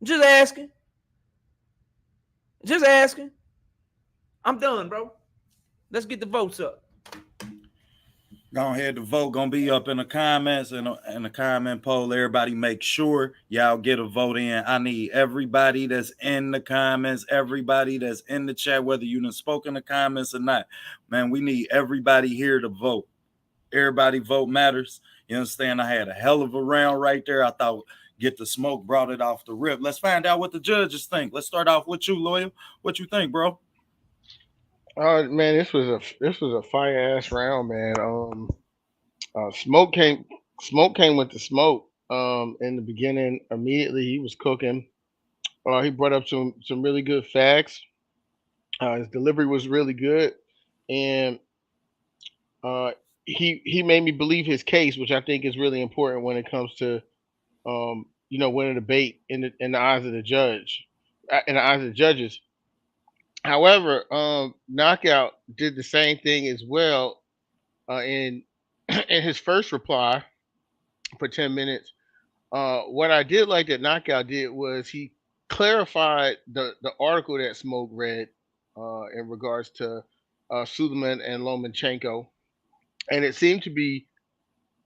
Just asking. Just asking. I'm done, bro. Let's get the votes up. Go ahead, the vote gonna be up in the comments and in the comment poll. Everybody make sure y'all get a vote in. I need everybody that's in the comments, everybody that's in the chat, whether you done spoke in the comments or not. Man, we need everybody here to vote. Everybody vote matters. You understand? I had a hell of a round right there. I thought Get the Smoke brought it off the rip. Let's find out what the judges think. Let's start off with you, Loyal. What you think, bro? Man, this was a fire ass round, man. Smoke came with the smoke. In the beginning, immediately he was cooking. He brought up some really good facts. His delivery was really good, and he made me believe his case, which I think is really important when it comes to winning a debate in the eyes of the judge, in the eyes of the judges. However, Knockout did the same thing as well in in his first reply for 10 minutes. What I did like that Knockout did was he clarified the article that Smoke read in regards to Suleiman and Lomachenko, and it seemed to me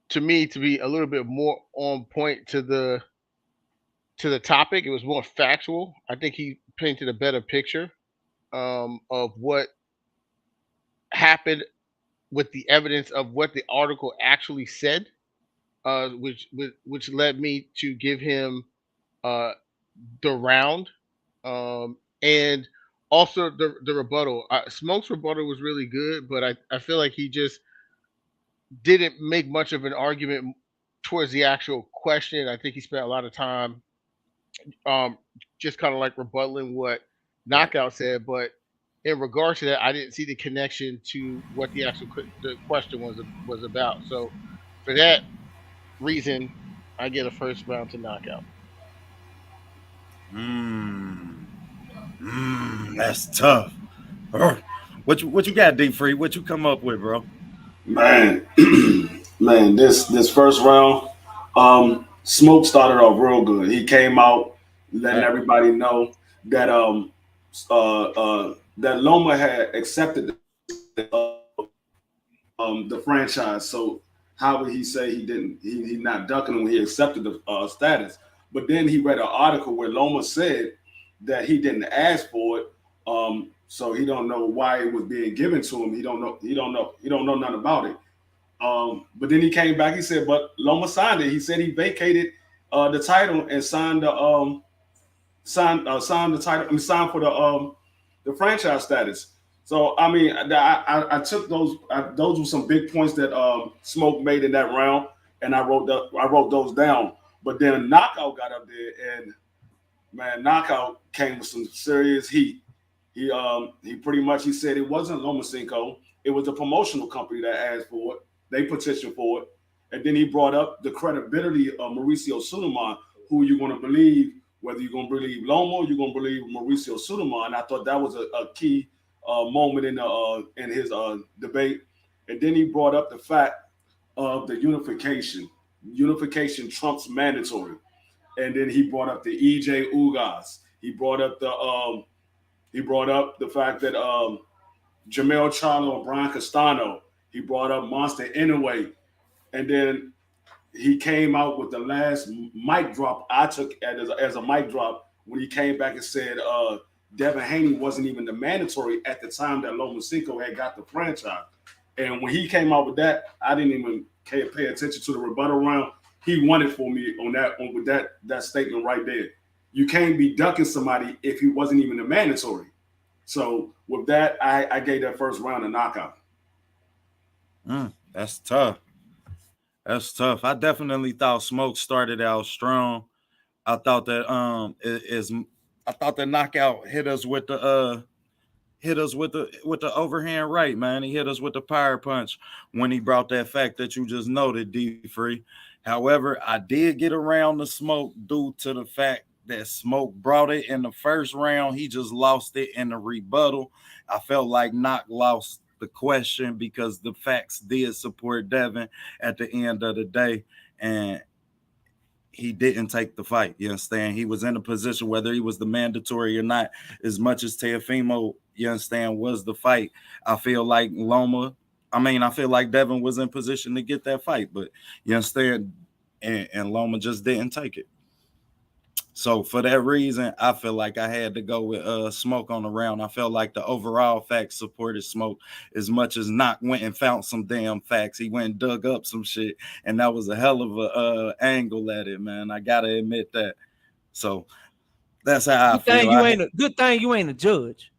to be a little bit more on point to the topic. It was more factual. I think he painted a better picture of what happened with the evidence of what the article actually said, which led me to give him the round, and also the rebuttal. Smoke's rebuttal was really good, but I feel like he just didn't make much of an argument towards the actual question. I think he spent a lot of time just kind of like rebuttaling what Knockout said, but in regards to that, I didn't see the connection to what the actual the question was about. So for that reason, I get a first round to Knockout. That's tough. What you got, D Free? What you come up with, bro? Man, man, this first round, Smoke started off real good. He came out letting everybody know that that Loma had accepted the franchise. So how would he say he didn't? He not ducking him when he accepted the status? But then he read an article where Loma said that he didn't ask for it. So he don't know why it was being given to him. He don't know nothing about it. But then he came back. He said, but Loma signed it. He said he vacated the title and signed the signed the title and signed for the franchise status. So I mean, I took those. Those were some big points that Smoke made in that round, and I wrote those down. But then Knockout got up there, and man, Knockout came with some serious heat. He pretty much he said it wasn't Lomachenko. It was a promotional company that asked for it. They petitioned for it. And then he brought up the credibility of Mauricio Suleiman, who you're going to believe, whether you're going to believe Loma or you're going to believe Mauricio Suleiman. I thought that was a key moment in his debate. And then he brought up the fact of the unification. Unification trumps mandatory. And then he brought up the EJ Ugas. He brought up the fact that Jamel Charlo and Brian Castano. He brought up Monster Inoue. And then he came out with the last mic drop I took as a mic drop when he came back and said Devin Haney wasn't even the mandatory at the time that Loma had got the franchise. And when he came out with that, I didn't even pay attention to the rebuttal round. He won it for me with that statement right there. You can't be ducking somebody if he wasn't even a mandatory. So with that, I gave that first round a knockout. That's tough. That's tough. I definitely thought Smoke started out strong. I thought that I thought the knockout hit us with the overhand right, man. He hit us with the power punch when he brought that fact that you just noted, D-Free. However, I did get around the Smoke due to the fact that Smoke brought it in the first round. He just lost it in the rebuttal. I felt like Knock lost the question because the facts did support Devin at the end of the day, and he didn't take the fight. You understand? He was in a position, whether he was the mandatory or not, as much as Teofimo, you understand, was the fight. I feel like Devin was in position to get that fight, but you understand, and Loma just didn't take it. So for that reason, I feel like I had to go with Smoke on the round. I felt like the overall facts supported Smoke as much as Knock went and found some damn facts. He went and dug up some shit, and that was a hell of a angle at it, man. I gotta admit that. So that's how I feel. Good thing you ain't a judge.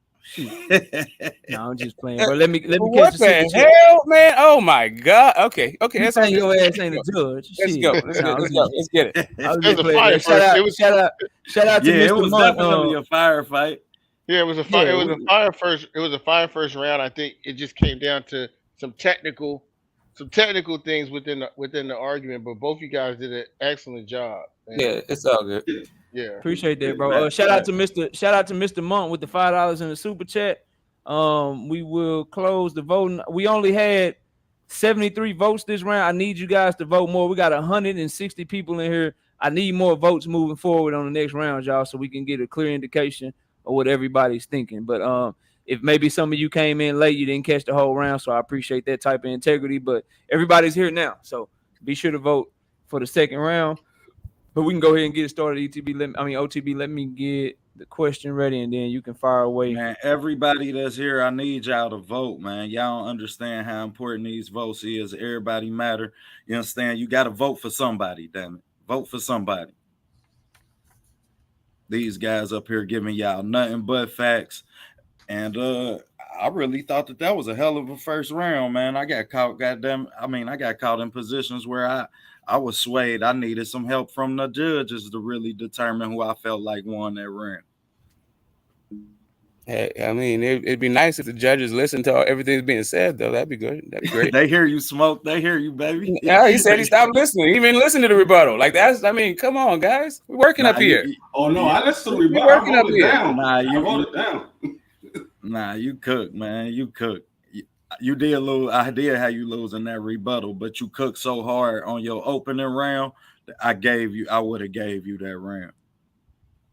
No, I'm just playing, bro. Let me what catch the hell, man? Oh my god. Okay. That's how your ass ain't a judge. Let's go. Let's get it. It was a firefight. Shout out to Mr. It was definitely a firefight. Yeah, it was a fire. It was a fire first. It was a fire first round. I think it just came down to some technical things within the argument. But both you guys did an excellent job. Man. Yeah, it's all good. Yeah, appreciate that, bro. Shout out to Mr. Monk with the $5 in the super chat. We will close the voting. We only had 73 votes this round. I need you guys to vote more. We got 160 people in here. I need more votes moving forward on the next round, y'all, so we can get a clear indication of what everybody's thinking. But if maybe some of you came in late, you didn't catch the whole round, so I appreciate that type of integrity. But everybody's here now, so be sure to vote for the second round. But we can go ahead and get it started. OTB, let me get the question ready, and then you can fire away. Man, everybody that's here, I need y'all to vote, man. Y'all don't understand how important these votes is. Everybody matter. You understand? You got to vote for somebody, damn it. Vote for somebody. These guys up here giving y'all nothing but facts. And I really thought that was a hell of a first round, man. I got caught, I got caught in positions where I was swayed. I needed some help from the judges to really determine who I felt like won that round. Hey, I mean, it'd be nice if the judges listen to everything that's being said, though. That'd be good. That'd be great. They hear you, Smoke. They hear you, baby. Yeah, he said he stopped listening. He even listened to the rebuttal. Like come on, guys. We're working up here. I listened to the rebuttal. We're working up here. I wrote it down. Nah, you cook, man. You cook. You did lose. I did have you lose in that rebuttal, but you cooked so hard on your opening round that I would have gave you that round.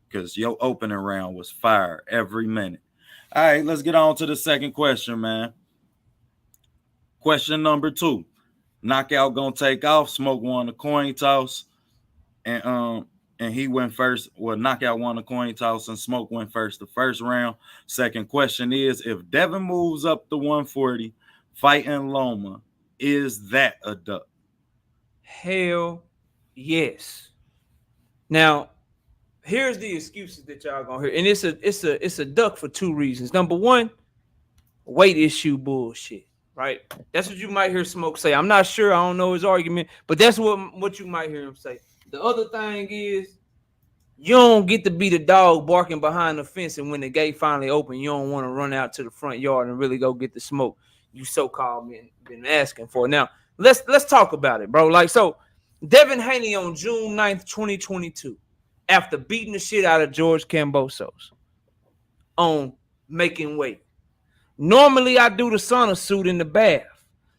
Because your opening round was fire every minute. All right, let's get on to the second question, man. Question number 2. Knockout gonna take off. Smoke won the coin toss. And he went first. Well, Knockout won the coin toss and Smoke went first the first round. Second question is, if Devin moves up to 140, fighting Loma, is that a duck? Hell yes. Now, here's the excuses that y'all gonna hear, and it's a duck for 2 reasons. Number 1, weight issue bullshit, right? That's what you might hear Smoke say. I'm not sure. I don't know his argument, but that's what you might hear him say. The other thing is, you don't get to be the dog barking behind the fence, and when the gate finally open, you don't want to run out to the front yard and really go get the smoke you so-called been asking for. Now, let's talk about it, bro. Like, so Devin Haney on June 9th, 2022, after beating the shit out of George Kambosos on making weight. Normally, I do the sauna suit in the bath,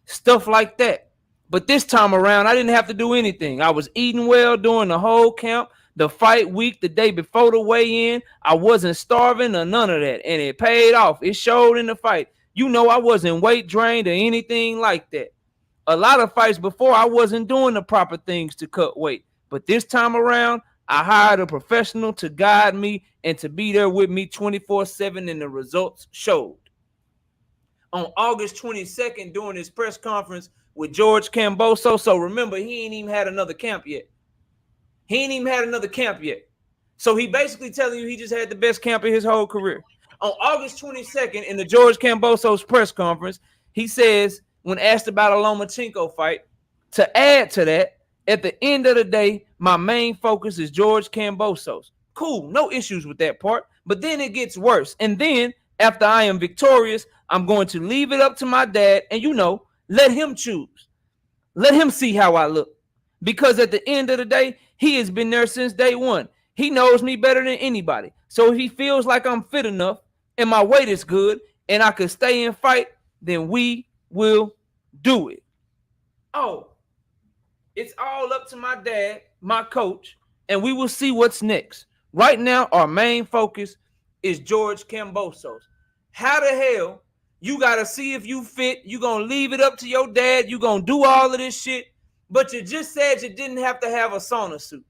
stuff like that. But this time around, I didn't have to do anything. I was eating well during the whole camp, the fight week, the day before the weigh-in. I wasn't starving or none of that, and it paid off. It showed in the fight. You know, I wasn't weight drained or anything like that. A lot of fights before, I wasn't doing the proper things to cut weight. But this time around, I hired a professional to guide me and to be there with me 24/7, and the results showed. On August 22nd, during his press conference with George Camboso, so remember, he ain't even had another camp yet. So he basically telling you he just had the best camp of his whole career. On August 22nd, in the George Camboso's press conference, he says, when asked about a Lomachenko fight, to add to that, at the end of the day, my main focus is George Camboso's. Cool, no issues with that part. But then it gets worse. And then, after I am victorious, I'm going to leave it up to my dad and, let him choose. Let him see how I look. Because at the end of the day, he has been there since day one. He knows me better than anybody. So if he feels like I'm fit enough and my weight is good and I can stay and fight, then we will do it. Oh, it's all up to my dad, my coach, and we will see what's next. Right now, our main focus is George Camboso's. How the hell you got to see if you fit? You're going to leave it up to your dad. You're going to do all of this shit. But you just said you didn't have to have a sauna suit.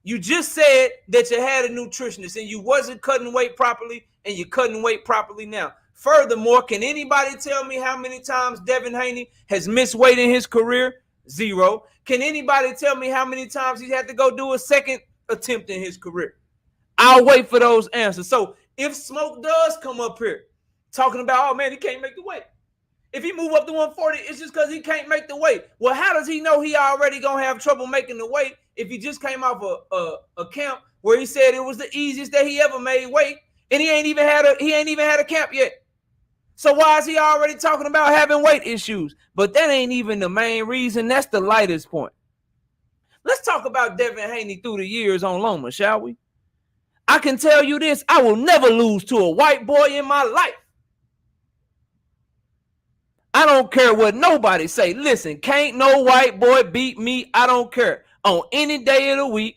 You just said that you had a nutritionist and you wasn't cutting weight properly, and you're cutting weight properly now. Furthermore, can anybody tell me how many times Devin Haney has missed weight in his career? 0. Can anybody tell me how many times he's had to go do a second attempt in his career? I'll wait for those answers. So if Smoke does come up here talking about, oh man, he can't make the weight. If he move up to 140, it's just because he can't make the weight. Well, how does he know he already gonna have trouble making the weight if he just came off a camp where he said it was the easiest that he ever made weight, and he ain't even had a camp yet? So why is he already talking about having weight issues? But that ain't even the main reason. That's the lightest point. Let's talk about Devin Haney through the years on Loma, shall we? I can tell you this, I will never lose to a white boy in my life. I don't care what nobody say. Listen, can't no white boy beat me. I don't care. On any day of the week,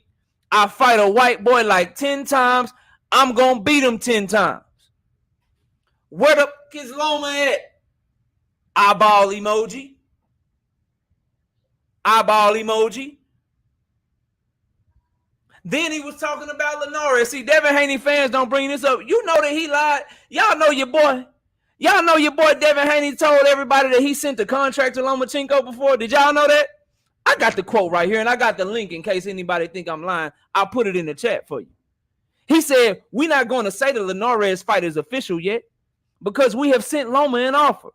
I fight a white boy like 10 times. I'm going to beat him 10 times. Where the fuck is Loma at? Eyeball emoji. Eyeball emoji. Then he was talking about Linares. See, Devin Haney fans don't bring this up. You know that he lied. Y'all know your boy Devin Haney told everybody that he sent the contract to Lomachenko before. Did y'all know that? I got the quote right here, and I got the link in case anybody think I'm lying. I'll put it in the chat for you. He said, we're not going to say the Linares fight is official yet because we have sent Loma an offer.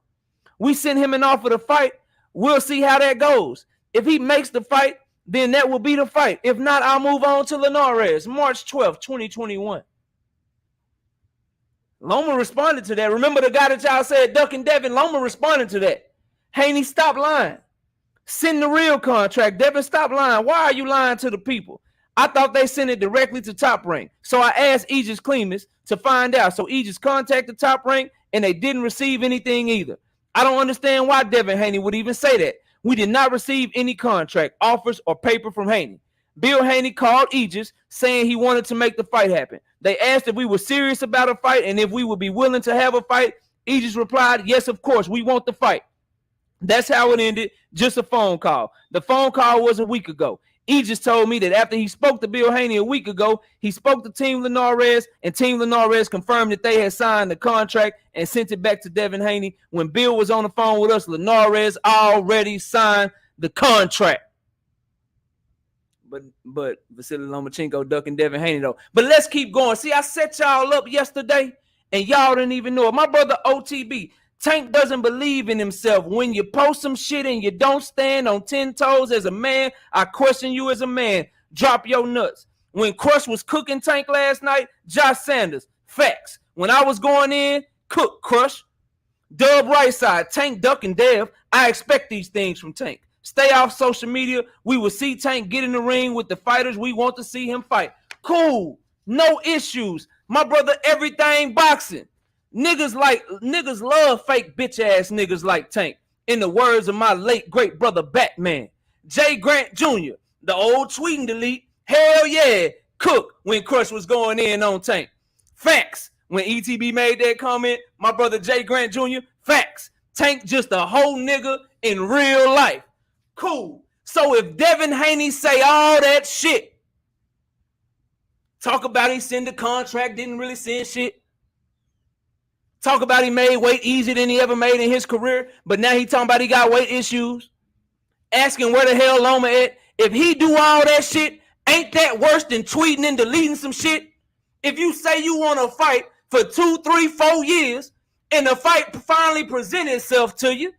We sent him an offer to fight. We'll see how that goes. If he makes the fight, then that will be the fight. If not, I'll move on to Linares, March 12th, 2021. Loma responded to that. Remember the guy that y'all said Duck and Devin? Loma responded to that. Haney, stop lying. Send the real contract. Devin, stop lying. Why are you lying to the people? I thought they sent it directly to Top Rank. So I asked Aegis Clemus to find out. So Aegis contacted Top Rank, and they didn't receive anything either. I don't understand why Devin Haney would even say that. We did not receive any contract, offers, or paper from Haney. Bill Haney called Aegis saying he wanted to make the fight happen. They asked if we were serious about a fight and if we would be willing to have a fight. Aegis replied, yes, of course, we want the fight. That's how it ended, just a phone call. The phone call was a week ago. Aegis told me that after he spoke to Bill Haney a week ago, he spoke to Team Linares, and Team Linares confirmed that they had signed the contract and sent it back to Devin Haney. When Bill was on the phone with us, Linares already signed the contract. But Vasily Lomachenko ducking Devin Haney, though. But let's keep going. See, I set y'all up yesterday, and y'all didn't even know it. My brother OTB, Tank doesn't believe in himself. When you post some shit and you don't stand on 10 toes as a man, I question you as a man. Drop your nuts. When Crush was cooking Tank last night, Josh Sanders, facts. When I was going in, cook Crush. Dub right side, Tank, Duck, and Dev. I expect these things from Tank. Stay off social media. We will see Tank get in the ring with the fighters we want to see him fight. Cool. No issues. My brother, everything boxing. Niggas love fake bitch ass niggas like Tank. In the words of my late great brother Batman. Jay Grant Jr., the old tweet and delete. Hell yeah. Cook when Crush was going in on Tank. Facts. When ETB made that comment, my brother Jay Grant Jr., facts. Tank just a whole nigga in real life. Cool. So if Devin Haney say all that shit, Talk about he signed the contract, didn't really send shit. Talk about he made weight easier than he ever made in his career, but now he talking about he got weight issues. Asking where the hell Loma at. If he do all that shit, ain't that worse than tweeting and deleting some shit? If you say you want to fight for 2, 3, 4 years, and the fight finally present itself to you,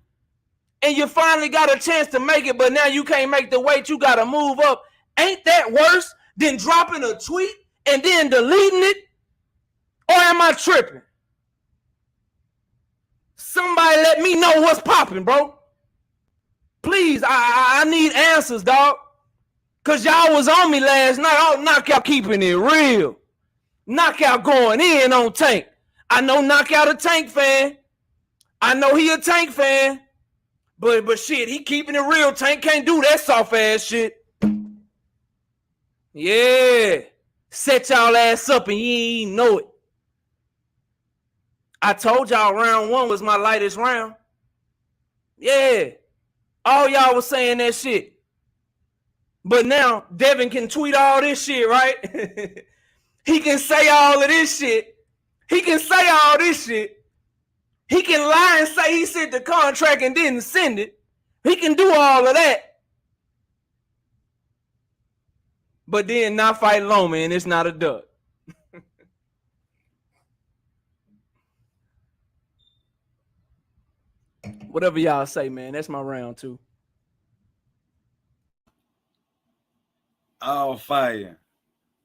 and you finally got a chance to make it, but now you can't make the weight, you got to move up, ain't that worse than dropping a tweet and then deleting it? Or am I tripping? Somebody let me know what's popping, bro. Please, I need answers, dog. Because y'all was on me last night. Oh, Knockout keeping it real. Knockout going in on Tank. I know Knockout a Tank fan. I know he a Tank fan. But shit, he keeping it real. Tank can't do that soft ass shit. Yeah. Set y'all ass up and you ain't even know it. I told y'all round 1 was my lightest round. Yeah. All y'all was saying that shit. But now Devin can tweet all this shit, right? He can say all of this shit. He can say all this shit. He can lie and say he sent the contract and didn't send it. He can do all of that. But then not fight Loma and it's not a dud. Whatever y'all say, man. That's my round 2. All fire.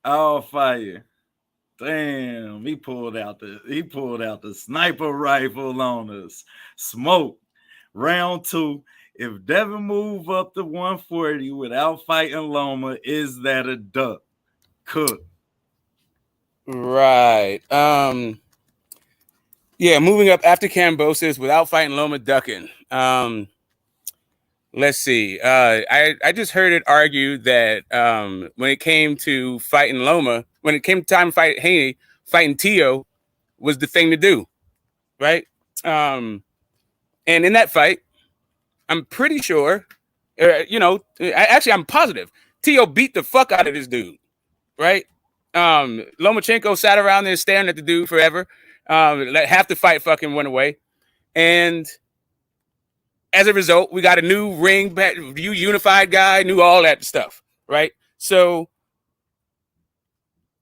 All fire. Damn, he pulled out the sniper rifle on us. Smoke. Round 2. If Devin move up to 140 without fighting Loma, is that a duck? Cook. Right. Yeah, moving up after Kambosos without fighting Loma, ducking. Let's see. I just heard it argued that when it came to fighting Loma, when it came time to fight Haney, fighting Tio was the thing to do, right? And in that fight, I'm pretty sure, I'm positive, Tio beat the fuck out of this dude, right? Lomachenko sat around there staring at the dude forever. Let half the fight fucking went away. And as a result, we got a new ring, new unified guy, new all that stuff, right? So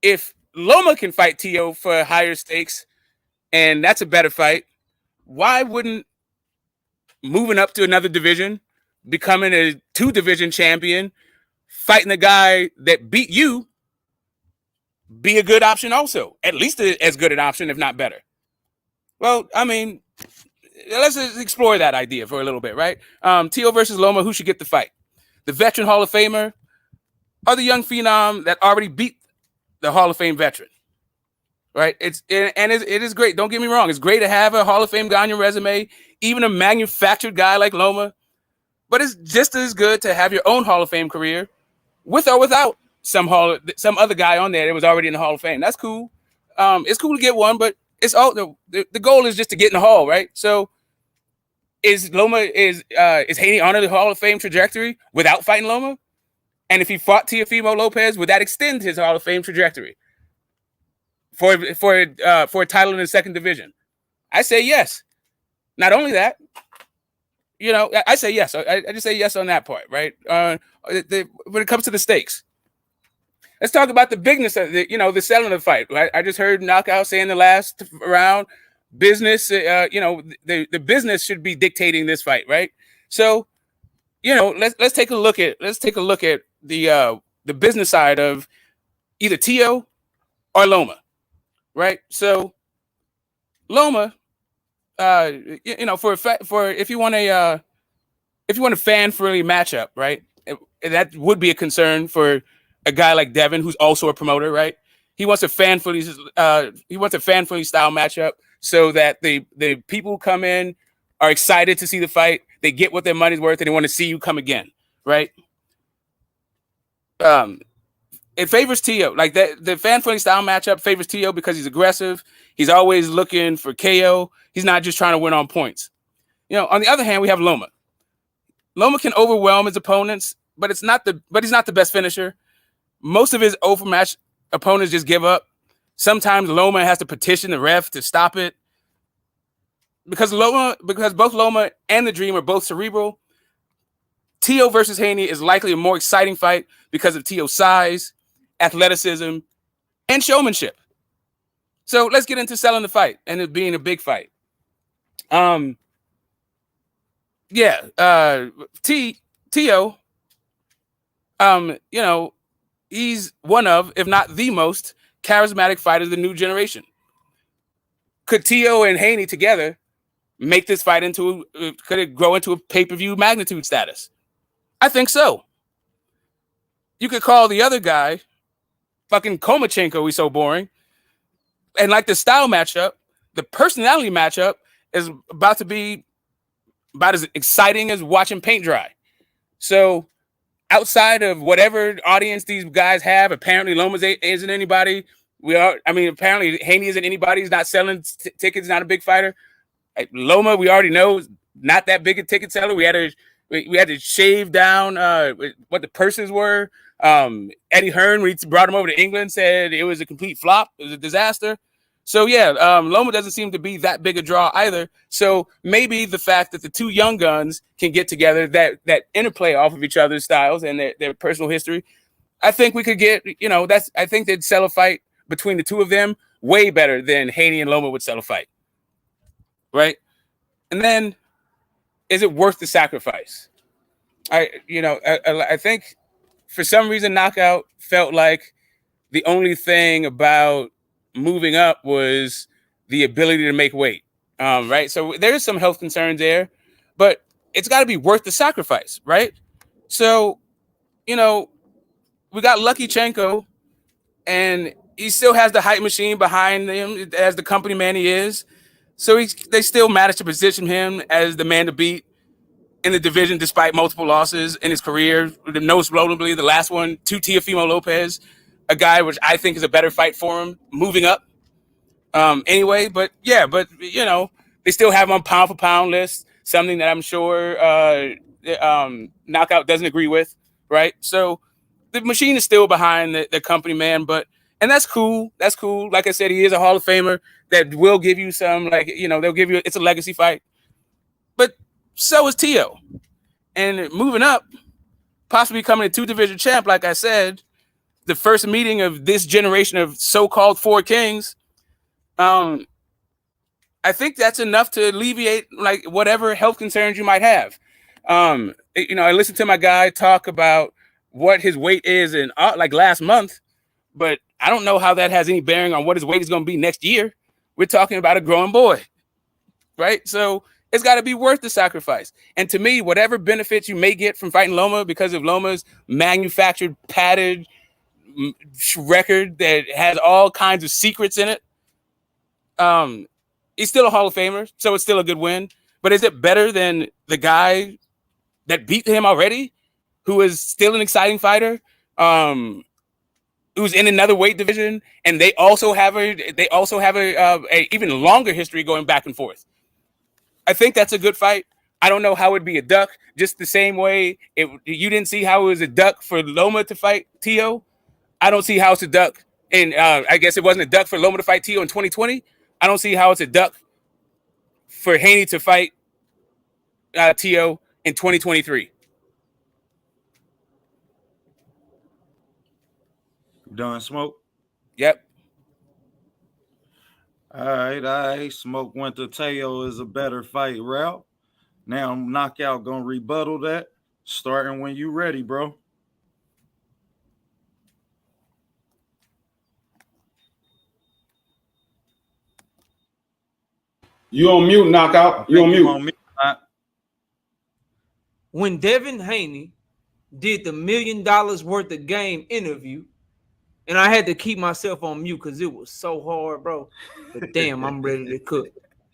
if Loma can fight Tio for higher stakes, and that's a better fight, why wouldn't moving up to another division, becoming a 2-division champion, fighting the guy that beat you, be a good option also? At least as good an option, if not better. Well, I mean, let's explore that idea for a little bit, right? Tio versus Loma, who should get the fight? The veteran Hall of Famer or the young phenom that already beat the Hall of Fame veteran, right? It is great. Don't get me wrong. It's great to have a Hall of Fame guy on your resume, even a manufactured guy like Loma. But it's just as good to have your own Hall of Fame career with or without some other guy on there that was already in the Hall of Fame. That's cool. It's cool to get one, but it's all the goal is just to get in the Hall, right? So is Haney on the Hall of Fame trajectory without fighting Loma? And if he fought Teofimo Lopez, would that extend his Hall of Fame trajectory for a title in the 2nd division? I say yes. Not only that, I say yes. I just say yes on that part, right? When it comes to the stakes, let's talk about the bigness of the selling of the fight. Right? I just heard Knockout saying the last round, business. The business should be dictating this fight, right? So, let's take a look at the business side of either Tio or Loma, right? So, Loma, if you want a fan-friendly matchup, right? That would be a concern for a guy like Devin, who's also a promoter, right? He wants a fan-friendly style matchup so that the people who come in are excited to see the fight. They get what their money's worth, and they want to see you come again, right? It favors Tio. Like that, the fan-friendly style matchup favors Tio because he's aggressive. He's always looking for KO. He's not just trying to win on points. On the other hand, we have Loma. Loma can overwhelm his opponents, but he's not the best finisher. Most of his overmatched opponents just give up. Sometimes Loma has to petition the ref to stop it. Because both Loma and the Dream are both cerebral, Tio versus Haney is likely a more exciting fight because of Tio's size, athleticism, and showmanship. So let's get into selling the fight and it being a big fight. Tio, he's one of, if not the most charismatic fighter of the new generation. Could Tio and Haney together make this fight could it grow into a pay-per-view magnitude status? I think so. You could call the other guy fucking Komachenko, he's so boring. And like the style matchup, the personality matchup is about to be about as exciting as watching paint dry. So outside of whatever audience these guys have, apparently Loma isn't anybody. Apparently Haney isn't anybody. He's not selling tickets, not a big fighter. Loma, we already know, is not that big a ticket seller. We had to shave down what the purses were. Eddie Hearn, when he brought him over to England, said it was a complete flop. It was a disaster. So yeah, Loma doesn't seem to be that big a draw either. So maybe the fact that the two young guns can get together, that interplay off of each other's styles and their personal history, I think we could get, I think they'd sell a fight between the two of them way better than Haney and Loma would sell a fight. Right? And then, is it worth the sacrifice? I think for some reason Knockout felt like the only thing about moving up was the ability to make weight. Right? So there's some health concerns there, but it's got to be worth the sacrifice, right? So, we got Luckichenko, and he still has the hype machine behind him as the company man he is. So they still managed to position him as the man to beat in the division despite multiple losses in his career. The most notably, the last one to Teofimo Lopez, a guy which I think is a better fight for him moving up. They still have him on pound for pound list, something that I'm sure Knockout doesn't agree with, right? So the machine is still behind the company man, and that's cool. That's cool. Like I said, he is a Hall of Famer that will give you some, they'll give you, it's a legacy fight. But so is Tio. And moving up, possibly becoming a 2-division champ, like I said, the first meeting of this generation of so-called 4 kings, I think that's enough to alleviate whatever health concerns you might have. I listened to my guy talk about what his weight is in last month, but I don't know how that has any bearing on what his weight is going to be next year. We're talking about a growing boy, right? So it's got to be worth the sacrifice. And to me, whatever benefits you may get from fighting Loma because of Loma's manufactured, padded record that has all kinds of secrets in it, he's still a Hall of Famer, so it's still a good win. But is it better than the guy that beat him already, who is still an exciting fighter, who's in another weight division, and they also have a even longer history going back and forth? I think that's a good fight. I don't know how it'd be a duck, just the same way you didn't see how it was a duck for Loma to fight Tio. I don't see how it's a duck, and I guess it wasn't a duck for Loma to fight Tio in 2020. I don't see how it's a duck for Haney to fight Tio in 2023. Done, Smoke? Yep. All right. Smoke went to Teo is a better fight route. Now Knockout gonna rebuttal that, starting when you ready, bro. You on mute, Knockout. You on mute. When Devin Haney did the $1 million worth of game interview, and I had to keep myself on mute because it was so hard, bro. But damn, I'm ready to cook.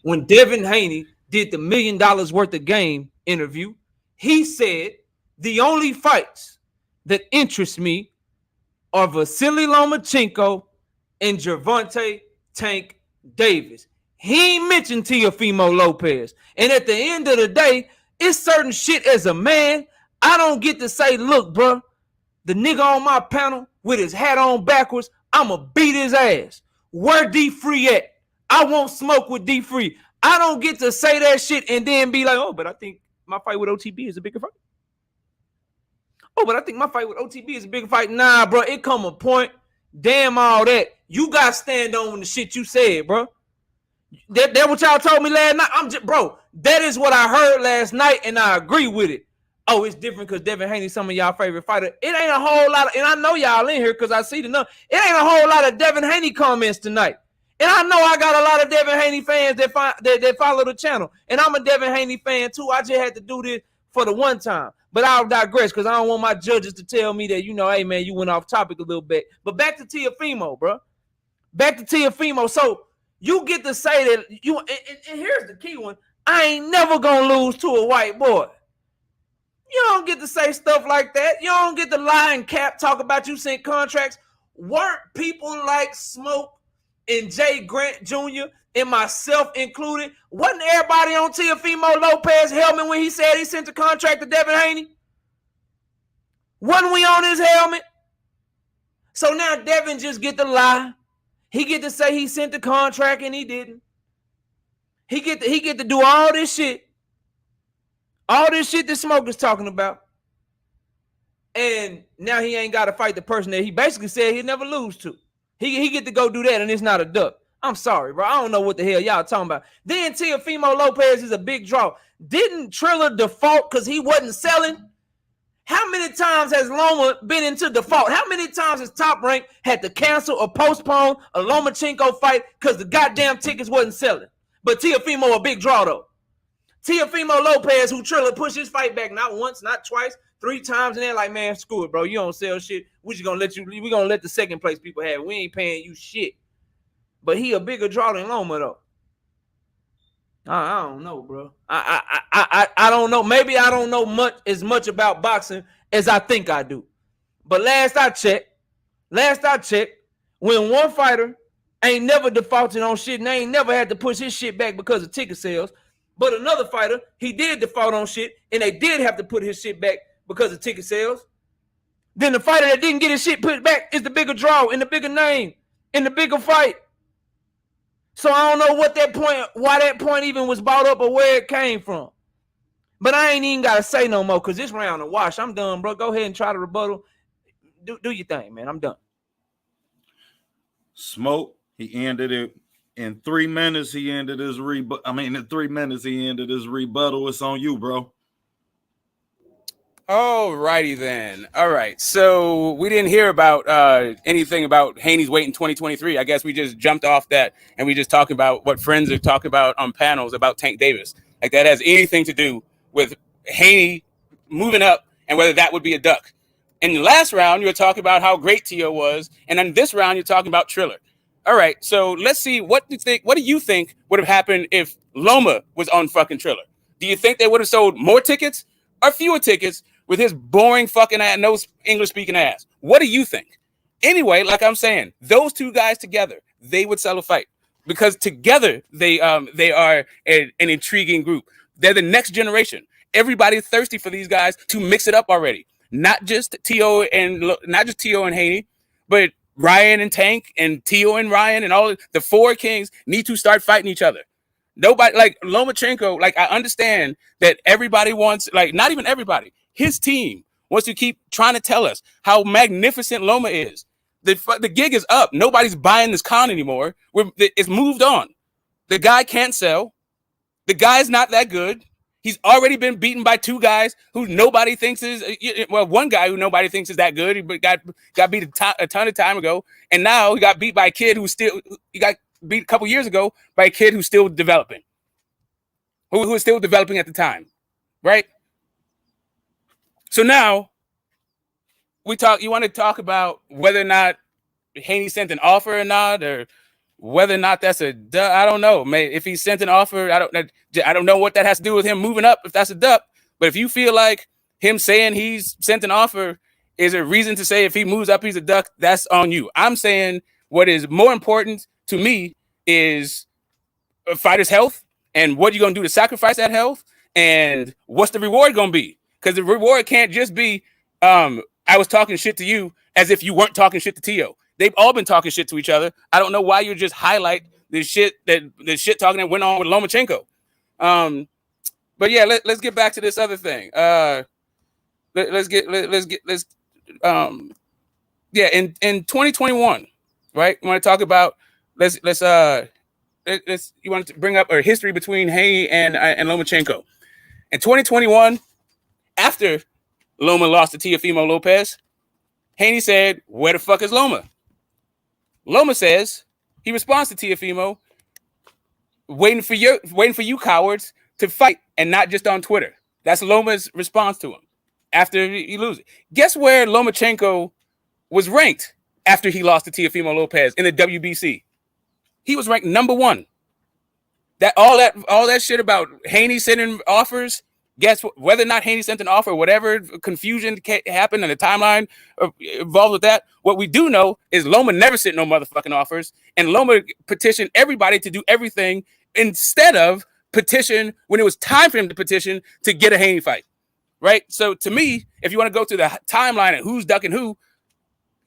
When Devin Haney did the $1 million worth of game interview, he said the only fights that interest me are Vasily Lomachenko and Gervonta Tank Davis. He ain't mentioned Teofimo Lopez. And at the end of the day, it's certain shit as a man, I don't get to say, look, bro, the nigga on my panel with his hat on backwards I'ma beat his ass. Where D-Free at? I won't smoke with D-Free. I don't get to say that shit and then be like, oh, but I think my fight with OTB is a bigger fight. Oh, but I think my fight with OTB is a bigger fight. Nah, bro, it come a point. Damn all that. You got to stand on the shit you said, bro. That what y'all told me last night? Bro, that is what I heard last night, and I agree with it. Oh, it's different because Devin Haney, some of y'all favorite fighter. It ain't a whole lot of, and I know y'all in here because I see the number. It ain't a whole lot of Devin Haney comments tonight. And I know I got a lot of Devin Haney fans that follow the channel. And I'm a Devin Haney fan too. I just had to do this for the one time. But I'll digress because I don't want my judges to tell me that, hey, man, you went off topic a little bit. But back to Teofimo, bro. Back to Teofimo. So you get to say that you, and here's the key one. I ain't never going to lose to a white boy. You don't get to say stuff like that. You don't get to lie and cap, talk about you sent contracts. Weren't people like Smoke and Jay Grant Jr. and myself included? Wasn't everybody on Teofimo Lopez helmet when he said he sent a contract to Devin Haney? Wasn't we on his helmet? So now Devin just get to lie. He get to say he sent the contract and he didn't. He get to do all this shit. All this shit that Smoke is talking about. And now he ain't got to fight the person that he basically said he'd never lose to. He get to go do that, and it's not a duck. I'm sorry, bro. I don't know what the hell y'all talking about. Then Teofimo Lopez is a big draw. Didn't Triller default because he wasn't selling? How many times has Loma been into default? How many times has Top Rank had to cancel or postpone a Lomachenko fight because the goddamn tickets wasn't selling? But Teofimo a big draw, though. Teofimo Lopez, who Triller pushed his fight back not once, not twice, 3 times, and they're like, man, screw it, bro. You don't sell shit. We're just gonna let the second place people have it. We ain't paying you shit. But he a bigger draw than Loma, though. I don't know, bro. I don't know. Maybe I don't know as much about boxing as I think I do. But last I checked, when one fighter ain't never defaulted on shit and they ain't never had to push his shit back because of ticket sales, but another fighter, he did default on shit and they did have to put his shit back because of ticket sales, then the fighter that didn't get his shit put back is the bigger draw and the bigger name and the bigger fight. So I don't know why that point even was brought up or where it came from. But I ain't even got to say no more because this round of wash. I'm done, bro. Go ahead and try to rebuttal. Do your thing, man. I'm done. Smoke, he ended it. In 3 minutes, he ended his rebuttal. In 3 minutes, he ended his rebuttal. It's on you, bro. All righty then. All right. So we didn't hear about anything about Haney's weight in 2023. I guess we just jumped off that and we just talking about what friends are talking about on panels about Tank Davis. Like that has anything to do with Haney moving up and whether that would be a duck. In the last round, you were talking about how great Tio was. And then this round, you're talking about Triller. All right. So let's see. What do you think would have happened if Loma was on fucking Triller? Do you think they would have sold more tickets or fewer tickets with his boring fucking ass, no English speaking ass? What do you think? Anyway, like I'm saying, those two guys together, they would sell a fight because together they are an intriguing group. They're the next generation. Everybody's thirsty for these guys to mix it up already. Not just Tio and Haney, but Ryan and Tank and Tio and Ryan and all the 4 kings need to start fighting each other. Nobody like Lomachenko. Like I understand that everybody wants, like not even everybody. His team wants to keep trying to tell us how magnificent Loma is. The gig is up. Nobody's buying this con anymore. It's moved on. The guy can't sell. The guy's not that good. He's already been beaten by 2 guys who nobody thinks is, well, one guy who nobody thinks is that good. He got beat a ton of time ago. And now he got beat by a kid he got beat a couple years ago by a kid who's still developing. Who was still developing at the time. Right? So now you want to talk about whether or not Haney sent an offer or not, or whether or not that's a duck. I don't know. If he sent an offer, I don't know what that has to do with him moving up, if that's a duck. But if you feel like him saying he's sent an offer is a reason to say if he moves up, he's a duck, that's on you. I'm saying what is more important to me is a fighter's health and what you're going to do to sacrifice that health and what's the reward going to be. Because the reward can't just be, I was talking shit to you as if you weren't talking shit to Tio. They've all been talking shit to each other. I don't know why you just highlight the shit talking that went on with Lomachenko. But yeah, let's get back to this other thing. In 2021, right? You want to talk about let's you want to bring up a history between Haney and Lomachenko. In 2021, after Loma lost to Teofimo Lopez, Haney said, "Where the fuck is Loma?" Loma says he responds to Teofimo, waiting for you cowards to fight, and not just on Twitter. That's Loma's response to him after he loses. Guess where Lomachenko was ranked after he lost to Teofimo Lopez in the WBC? He was ranked number 1. All that shit about Haney sending offers. Guess what? Whether or not Haney sent an offer, whatever confusion happened in the timeline involved with that, what we do know is Loma never sent no motherfucking offers, and Loma petitioned everybody to do everything instead of petition when it was time for him to petition to get a Haney fight, right? So to me, if you want to go to the timeline and who's ducking who,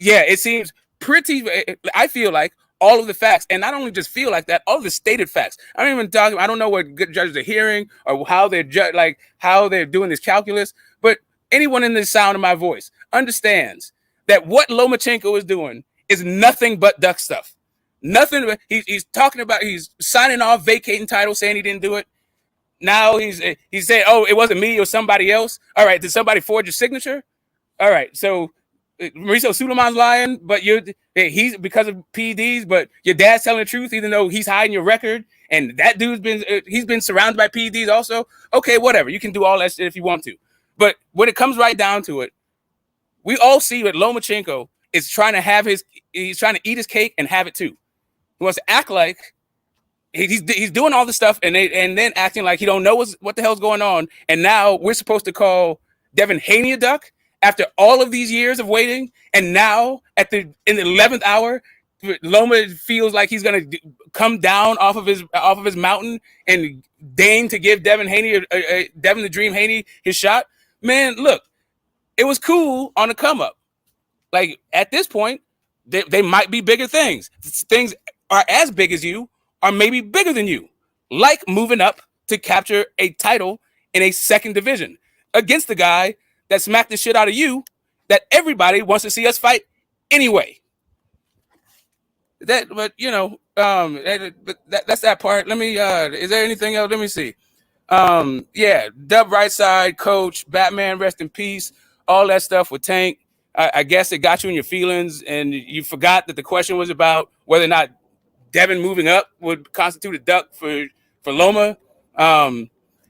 yeah, it seems pretty. I feel like all of the facts, and not only just feel like that, all of the stated facts. I don't know what good judges are hearing or how they're how they're doing this calculus, but anyone in the sound of my voice understands that what Lomachenko is doing is nothing but duck stuff. Nothing. He's talking about, he's signing off, vacating titles, saying he didn't do it. Now he's saying, "Oh, it wasn't me or somebody else." All right, did somebody forge your signature? All right, so Mauricio Suleiman's lying, but he's because of PEDs, but your dad's telling the truth, even though he's hiding your record, and that dude's been surrounded by PEDs also. Okay, whatever. You can do all that shit if you want to, but when it comes right down to it, we all see that Lomachenko is trying to he's trying to eat his cake and have it too. He wants to act like he's doing all this stuff and then acting like he don't know what the hell's going on, and now we're supposed to call Devin Haney a duck after all of these years of waiting, and now in the 11th hour, Loma feels like he's gonna come down off of his mountain and deign to give Devin Haney, Devin the Dream Haney, his shot. Man, look, it was cool on the come up. Like at this point, they might be bigger things. Things are as big as you, or maybe bigger than you, like moving up to capture a title in a second division against the guy that smacked the shit out of you, that everybody wants to see us fight anyway. That's that part. Let me. Is there anything else? Let me see. Yeah, Dub right side, Coach, Batman, rest in peace. All that stuff with Tank. I guess it got you in your feelings, and you forgot that the question was about whether or not Devin moving up would constitute a duck for Loma.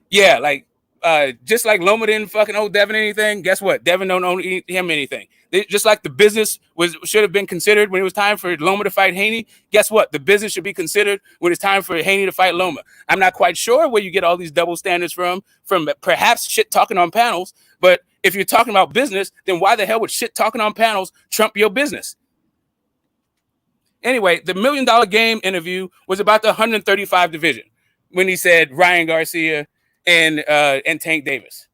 Yeah, like. Just like Loma didn't fucking owe Devin anything, guess what? Devin don't owe him anything. Just like the business should have been considered when it was time for Loma to fight Haney, guess what? The business should be considered when it's time for Haney to fight Loma. I'm not quite sure where you get all these double standards from perhaps shit talking on panels, but if you're talking about business, then why the hell would shit talking on panels trump your business? Anyway, the $1 Million Game interview was about the 135 division when he said Ryan Garcia and Tank Davis.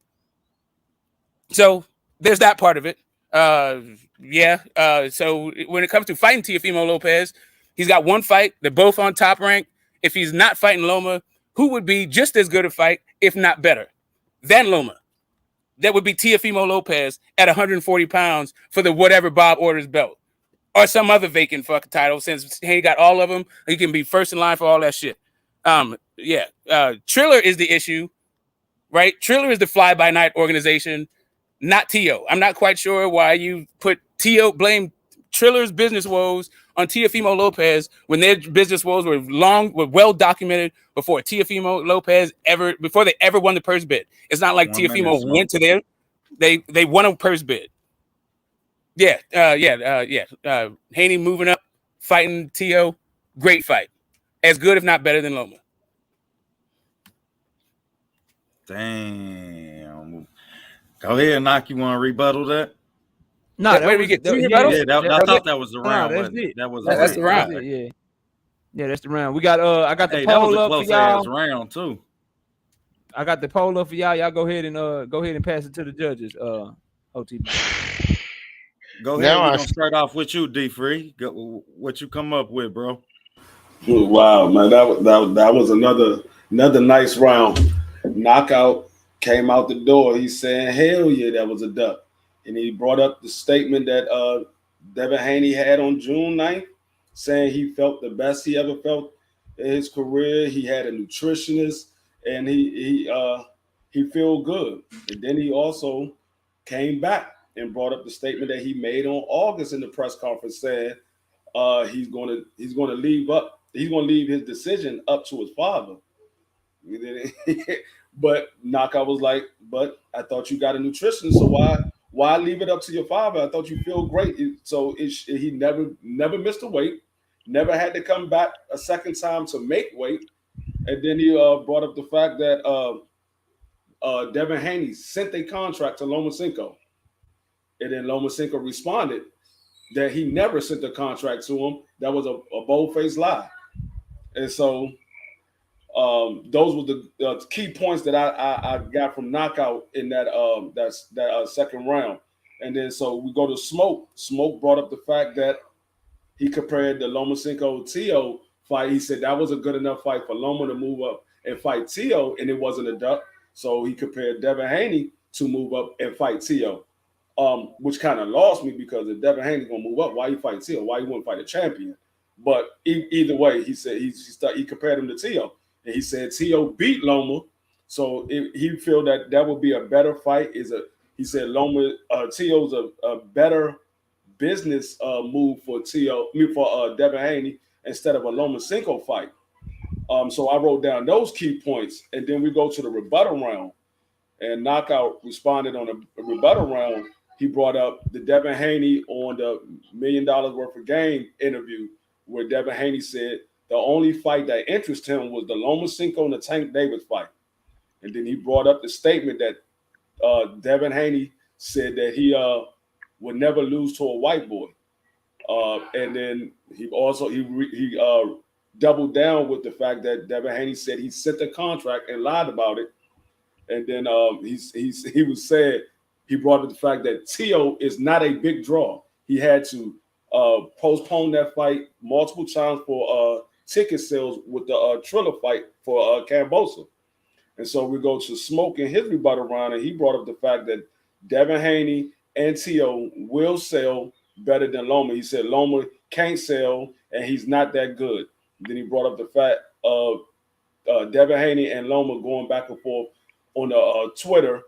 So there's that part of it. So when it comes to fighting Teofimo Lopez, he's got one fight. They're both on top rank. If he's not fighting Loma, who would be just as good a fight, if not better, than Loma? That would be Teofimo Lopez at 140 pounds for the whatever Bob orders belt, or some other vacant fucking title. Since he got all of them, he can be first in line for all that shit. Triller is the issue. Right? Triller is the fly-by-night organization, not Tio. I'm not quite sure why you blame Triller's business woes on Teofimo Lopez when their business woes were well documented before Teofimo Lopez before they ever won the purse bid. It's not like Teofimo went to they won a purse bid. Haney moving up, fighting Tio, great fight. As good, if not better than Loma. Damn. Go ahead, Knock. You want to rebuttal that? No, where we get two rebuttals? Yeah, I thought that was the round. That's it. That's the round. That's it, yeah, that's the round. We got I got the poll up for y'all. Round too. I got the poll up for y'all. Y'all go ahead and pass it to the judges. OTB. Go ahead. Now We're I gonna start off with you, D Free. What you come up with, bro? Wow, man, that was another nice round. Knockout came out the door. He's saying, "Hell yeah, that was a duck," and he brought up the statement that Devin Haney had on June 9th, saying he felt the best he ever felt in his career. He had a nutritionist, and he feel good. And then he also came back and brought up the statement that he made on August in the press conference, saying he's going to leave his decision up to his father. But Knockout was like, but I thought you got a nutritionist, so why leave it up to your father? I thought you feel great. He never missed a weight, never had to come back a second time to make weight, and then he brought up the fact that Devin Haney sent a contract to Loma, and then Loma responded that he never sent the contract to him. That was a bold-faced lie. And so those were the key points that I got from Knockout in that second round. And then so we go to Smoke. Smoke brought up the fact that he compared the Lomachenko Tio fight. He said that was a good enough fight for Loma to move up and fight Tio, and it wasn't a duck. So he compared Devin Haney to move up and fight Tio. Which kind of lost me, because if Devin Haney's gonna move up, why you fight Tio? Why you wouldn't fight a champion? But either way, he said he compared him to Tio, and he said Tio beat Loma, so he feel that would be a better fight. He said Loma Tio's a better business move for Devin Haney instead of a Lomachenko fight. So I wrote down those key points, and then we go to the rebuttal round, and Knockout responded on a rebuttal round. He brought up the Devin Haney on the $1 million worth of game interview, where Devin Haney said the only fight that interested him was the Lomachenko and the Tank Davis fight. And then he brought up the statement that Devin Haney said that he would never lose to a white boy. And then he also doubled down with the fact that Devin Haney said he sent the contract and lied about it. And then he brought up the fact that Tio is not a big draw. He had to postpone that fight multiple times for ticket sales with the Triller fight for Cambosa. And so we go to Smoke in his rebuttal round, and he brought up the fact that Devin Haney and Tio will sell better than Loma. He said Loma can't sell, and he's not that good. Then he brought up the fact of Devin Haney and Loma going back and forth on Twitter,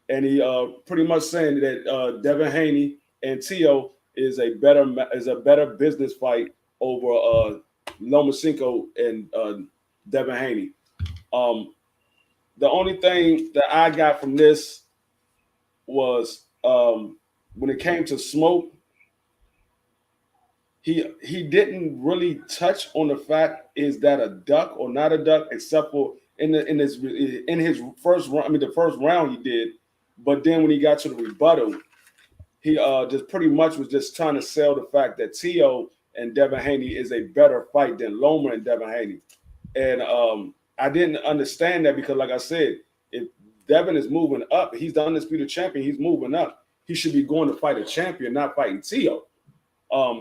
and he pretty much saying that Devin Haney and Tio is a better business fight over Lomachenko and Devin Haney. The only thing that I got from this was when it came to Smoke, he didn't really touch on the fact, is that a duck or not a duck, except for in his first round. I mean, the first round he did, but then when he got to the rebuttal, he just pretty much was just trying to sell the fact that Tio and Devin Haney is a better fight than Loma and Devin Haney. And I didn't understand that, because, like I said, if Devin is moving up, he's the undisputed champion, he's moving up, he should be going to fight a champion, not fighting Tio.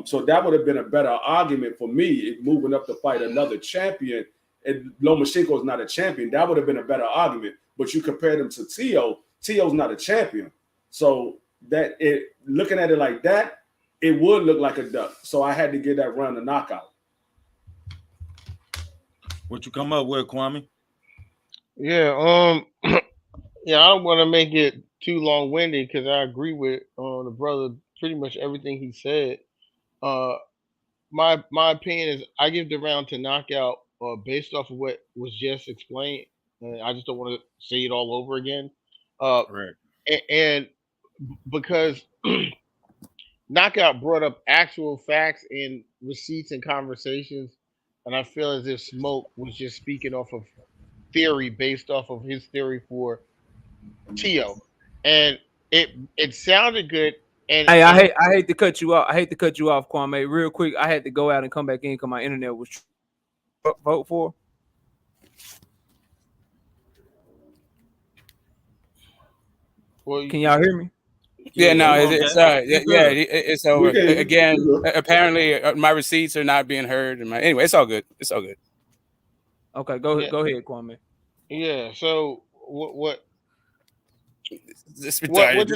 So that would have been a better argument for me, moving up to fight another champion. And Lomachenko is not a champion. That would have been a better argument. But you compared him to Tio. Tio's not a champion. So looking at it like that, it would look like a duck. So I had to give that round a knockout. What you come up with, Kwame? Yeah, yeah, I don't want to make it too long-winded, because I agree with the brother pretty much everything he said. My opinion is I give the round to Knockout based off of what was just explained. And I just don't want to say it all over again. Correct. And because Knockout brought up actual facts and receipts and conversations, and I feel as if Smoke was just speaking off of theory based off of his theory for Tio, and it sounded good. And Hey, I hate to cut you off. I hate to cut you off, Kwame. Real quick, I had to go out and come back in because my internet was vote for. Well, Can y'all hear me? Yeah, no, okay. it's over. We can- Again, we good. apparently my receipts are not being heard. Anyway, it's all good. It's all good. Okay, go Yeah, go ahead, Kwame. yeah. So It's what was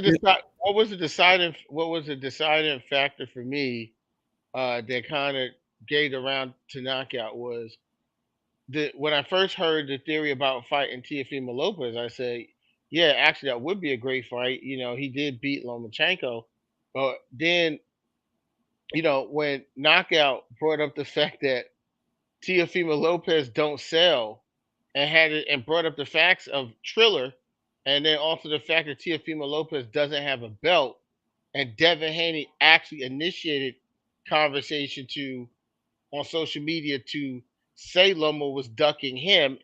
retarded. the deciding factor for me that kind of gave the round to knockout was when I first heard the theory about fighting Teofimo Lopez, I said, yeah, actually that would be a great fight. You know, he did beat Lomachenko, but then when knockout brought up the fact that Teofimo Lopez don't sell and brought up the facts of Triller, and then also the fact that Teofimo Lopez doesn't have a belt, and Devin Haney actually initiated conversation on social media to say Loma was ducking him.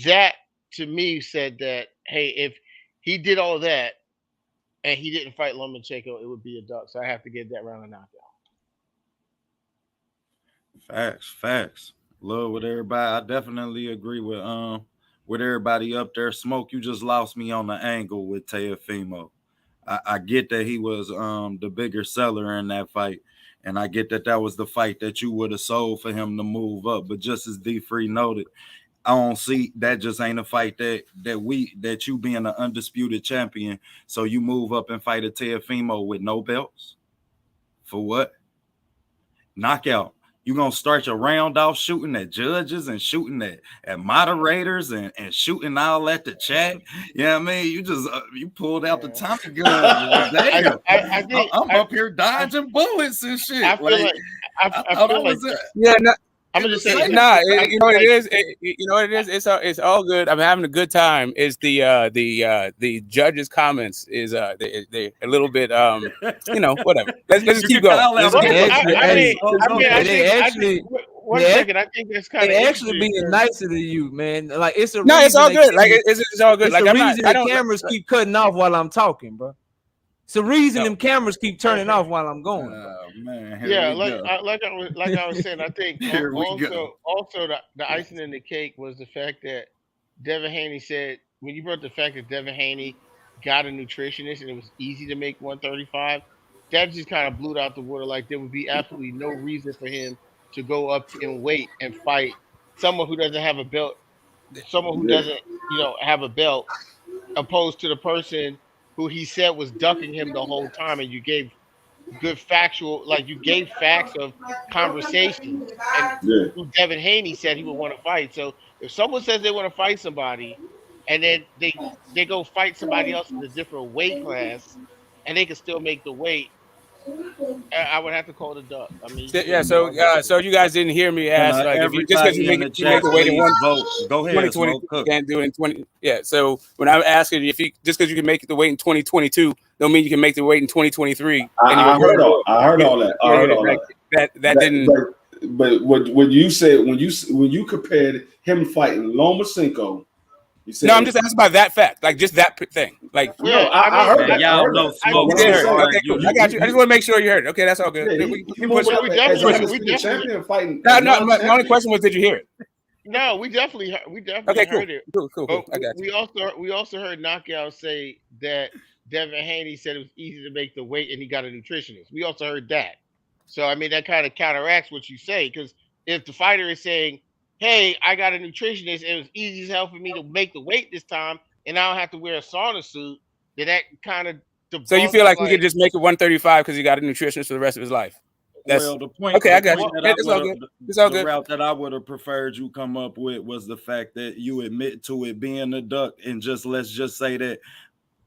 That to me said that, hey, if he did all that and he didn't fight Lomachenko, it would be a duck. So I have to get that round of knockout. Facts. Love with everybody. I definitely agree with everybody up there. Smoke, you just lost me on the angle with Teofimo. I get that he was the bigger seller in that fight, and I get that was the fight that you would have sold for him to move up. But just as D-Free noted, I don't see that just ain't a fight that you being an undisputed champion, so you move up and fight a Teofimo with no belts. For what? Knockout. You gonna start your round off shooting at judges and shooting at moderators and shooting all at the chat. Yeah, I mean, you just you pulled out the Tommy gun. Damn, I'm up here dodging bullets and shit. I feel like I feel like Yeah, no, I'm gonna just say you know what it is. You know what it is. It's all good. I'm having a good time. Is the judges' comments is they a little bit whatever. Let's just keep going. I think that's kind of actually being nicer to you, man. Like it's all good. Like it's all good. It's like the I'm reason not, the cameras keep cutting off while I'm talking, bro. It's the reason them cameras keep turning off while I'm going. Man, like I was saying, I think also the icing in the cake was the fact that Devin Haney said, when you brought the fact that Devin Haney got a nutritionist and it was easy to make 135, that just kind of blew it out the water. Like there would be absolutely no reason for him to go up in weight and fight someone who doesn't have a belt, someone who doesn't have a belt, opposed to the person who he said was ducking him the whole time, and you gave good factual, like you gave facts of conversations, and who Devin Haney said he would want to fight. So if someone says they want to fight somebody, and then they go fight somebody else in a different weight class, and they can still make the weight, I would have to call the duck. I mean, so you guys didn't hear me ask like if you just because you make the weight in go ahead, 2020 you can't do it in 20. Yeah, so when I'm asking if you just because you can make the weight in 2022, don't mean you can make the weight in 2023. I heard all that. That didn't. But what you said when you compared him fighting Lomachenko. No, I'm just asking about that fact, like just that thing. Like, I heard that. Y'all know Smoke. Okay, cool. I got you. I just want to make sure you heard it. Okay, that's all good. We definitely champion fighting. No, my only question was, did you hear it? No, we definitely heard it. Cool. I got you. We also heard Knockout say that Devin Haney said it was easy to make the weight and he got a nutritionist. We also heard that. So I mean that kind of counteracts what you say, because if the fighter is saying, hey, I got a nutritionist, it was easy as hell for me to make the weight this time, and I don't have to wear a sauna suit, then that kind of debunks. So you feel like he could just make it 135 because he got a nutritionist for the rest of his life? The point. Okay, I got you. It's all good. It's all good. The route that I would have preferred you come up with was the fact that you admit to it being a duck, and let's just say that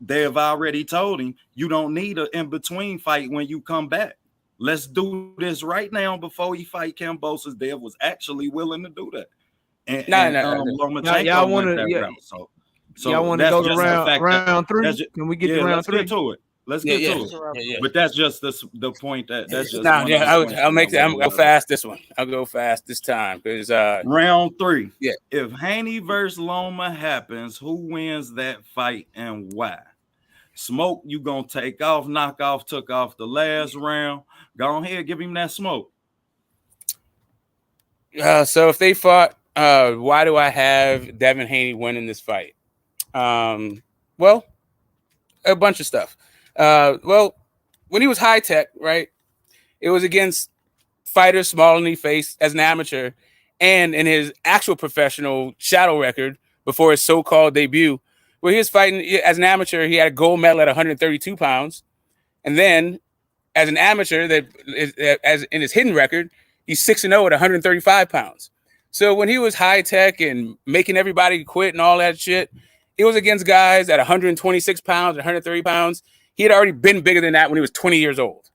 they have already told him you don't need an in-between fight when you come back. Let's do this right now before he fight Kambosos. Dev was actually willing to do that. Y'all want to go to round 3? Can we get to round 3? Let's get to it. But that's just the point that's just. I'll make that. I'll go fast this one. I'll go fast this time because round 3. Yeah. If Haney versus Loma happens, who wins that fight and why? Smoke, you gonna take off, knockoff, took off the last round. Go ahead, give him that smoke. So if they fought, why do I have Devin Haney winning this fight? Well, a bunch of stuff. Well, when he was high tech, right, it was against fighters smaller than he faced as an amateur, and in his actual professional shadow record before his so-called debut, where he was fighting as an amateur, he had a gold medal at 132 pounds, and then as an amateur, as in his hidden record, he's 6-0 at 135 pounds. So when he was high tech and making everybody quit and all that shit, it was against guys at 126 pounds, 130 pounds. He had already been bigger than that when he was 20 years old.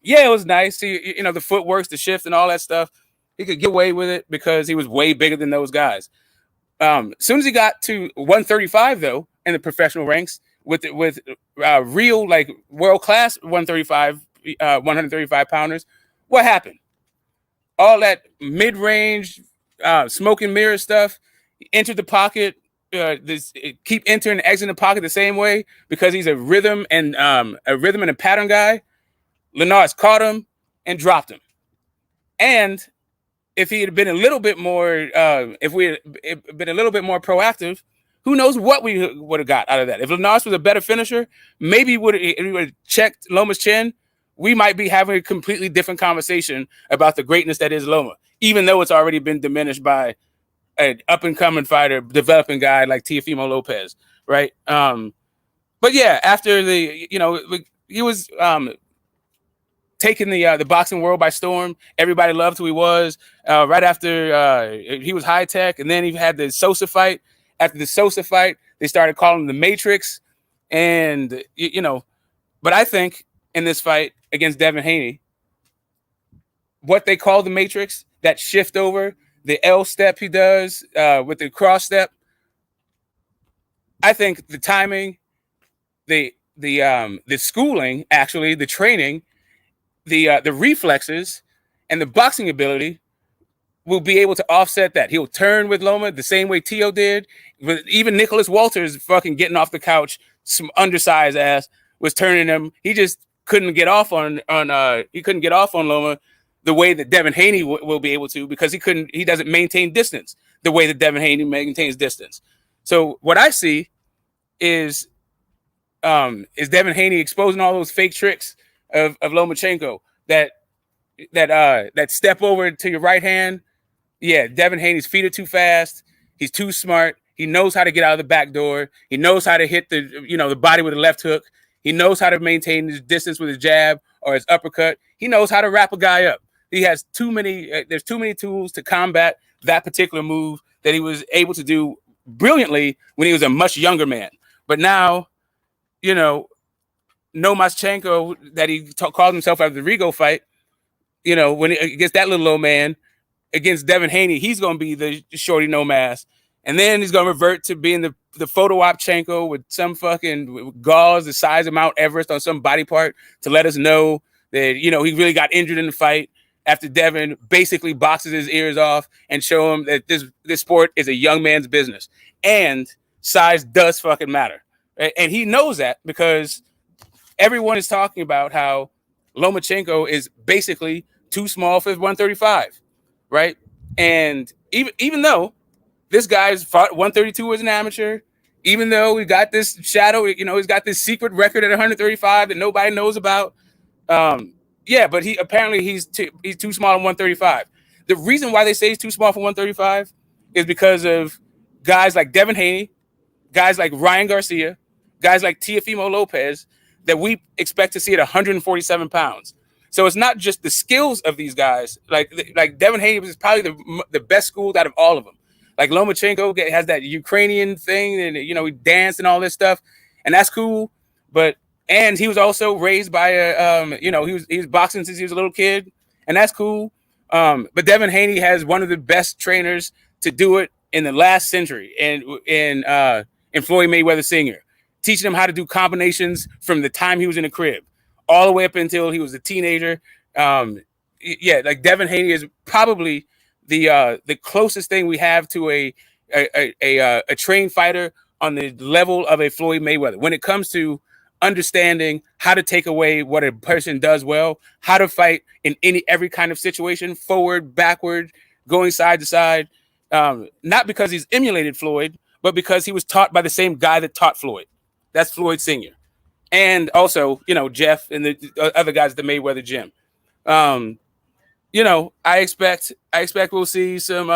Yeah, it was nice. The footworks, the shift, and all that stuff. He could get away with it because he was way bigger than those guys. As soon as he got to 135, though, in the professional ranks with real like world class 135 pounders, what happened? All that mid range smoke and mirror stuff. He entered the pocket. Keep entering and exiting the pocket the same way because he's a rhythm and a pattern guy. Linares caught him and dropped him. And if he had been a little bit more, if we had been a little bit more proactive, who knows what we would have got out of that? If Linares was a better finisher, maybe we would have checked Loma's chin. We might be having a completely different conversation about the greatness that is Loma, even though it's already been diminished by an up-and-coming fighter, developing guy like Teofimo Lopez, right? But yeah, after he was taking the boxing world by storm. Everybody loved who he was. Right after he was high tech, and then he had the Sosa fight. After the Sosa fight, they started calling him the Matrix, and But I think in this fight against Devin Haney, what they call the Matrix, that shift over, the L step he does with the cross step, I think the timing, the schooling, actually, the training, the reflexes, and the boxing ability will be able to offset that. He'll turn with Loma the same way Tio did. Even Nicholas Walters fucking getting off the couch, some undersized ass, was turning him. He just couldn't get off on Loma the way that Devin Haney will be able to, because he doesn't maintain distance the way that Devin Haney maintains distance. So what I see is Devin Haney exposing all those fake tricks of Lomachenko, that step over to your right hand. Yeah, Devin Haney's feet are too fast. He's too smart. He knows how to get out of the back door. He knows how to hit the body with a left hook. He knows how to maintain his distance with his jab or his uppercut. He knows how to wrap a guy up. He has there's too many tools to combat that particular move that he was able to do brilliantly when he was a much younger man. But now, Lomachenko, that he called himself after the Rigo fight, when against that little old man, against Devin Haney, he's going to be the shorty no mask. And then he's going to revert to being the photo op-Chenko with some fucking gauze the size of Mount Everest on some body part to let us know that, he really got injured in the fight after Devin basically boxes his ears off and show him that this sport is a young man's business. And size does fucking matter. Right? And he knows that because everyone is talking about how Lomachenko is basically too small for 135, right? And even though this guy's fought 132 as an amateur, even though we got this shadow, he's got this secret record at 135 that nobody knows about. But he's too small on 135. The reason why they say he's too small for 135 is because of guys like Devin Haney, guys like Ryan Garcia, guys like Teofimo Lopez that we expect to see at 147 pounds. So it's not just the skills of these guys. Like Devin Haney is probably the best schooled out of all of them. Like Lomachenko has that Ukrainian thing, and he danced and all this stuff, and that's cool. And he was also raised by he was boxing since he was a little kid, and that's cool. But Devin Haney has one of the best trainers to do it in the last century, and in Floyd Mayweather Sr., teaching him how to do combinations from the time he was in the crib all the way up until he was a teenager. Like Devin Haney is probably the closest thing we have to a trained fighter on the level of a Floyd Mayweather when it comes to understanding how to take away what a person does well, how to fight in every kind of situation, forward, backward, going side to side. Not because he's emulated Floyd, but because he was taught by the same guy that taught Floyd. That's Floyd Sr. and also, Jeff and the other guys at the Mayweather gym. I expect we'll see some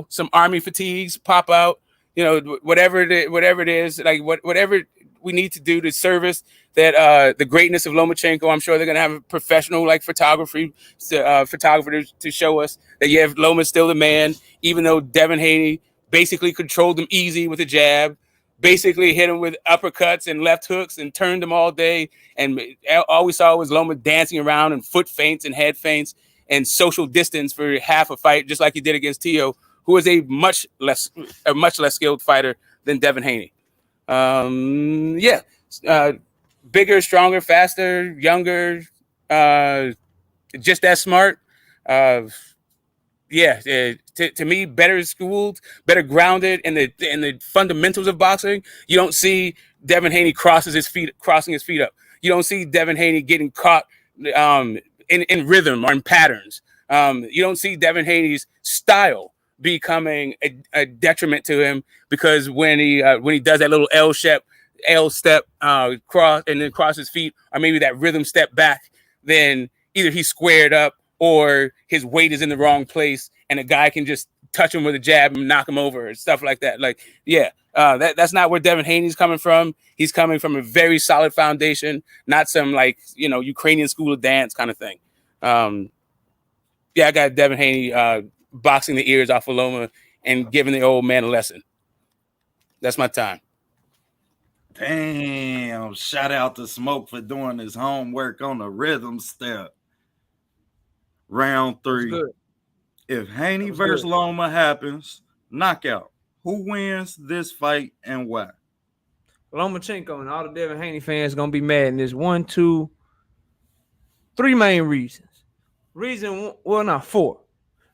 some Army fatigues pop out. Whatever it is, like whatever we need to do to service that the greatness of Lomachenko. I'm sure they're gonna have a professional photographer to show us that Loma's still the man, even though Devin Haney basically controlled him easy with a jab, basically hit him with uppercuts and left hooks and turned him all day, and all we saw was Loma dancing around and foot feints and head feints and social distance for half a fight, just like he did against Tio, who is a much less skilled fighter than Devin Haney. Bigger, stronger, faster, younger, just as smart. To me, better schooled, better grounded in the fundamentals of boxing. You don't see Devin Haney crossing his feet up. You don't see Devin Haney getting caught in rhythm or in patterns. You don't see Devin Haney's style becoming a detriment to him, because when he does that little L step cross and then cross his feet, or maybe that rhythm step back, then either he's squared up or his weight is in the wrong place and a guy can just touch him with a jab and knock him over and stuff like that. That's not where Devin Haney's coming from. He's coming from a very solid foundation, not some Ukrainian school of dance kind of thing. I got Devin Haney boxing the ears off of Loma and giving the old man a lesson. That's my time. Damn, shout out to Smoke for doing his homework on the rhythm step. Round 3. If Haney versus Loma happens, knockout, who wins this fight and why? Lomachenko, and all the Devin Haney fans gonna be mad. And there's 1, 2, 3 main reasons. Four.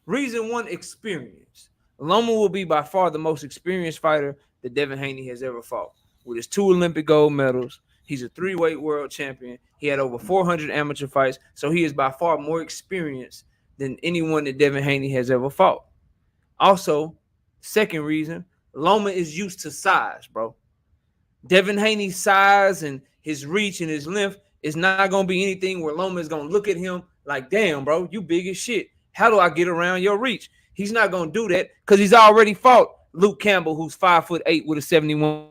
Reason 1, experience. Loma will be by far the most experienced fighter that Devin Haney has ever fought. With his 2 Olympic gold medals, he's a 3-weight world champion. He had over 400 amateur fights, so he is by far more experienced than anyone that Devin Haney has ever fought. Also, second reason, Loma is used to size, bro. Devin Haney's size and his reach and his length is not going to be anything where Loma is going to look at him like, damn, bro, you big as shit. How do I get around your reach? He's not going to do that because he's already fought Luke Campbell, who's 5'8" with a 71.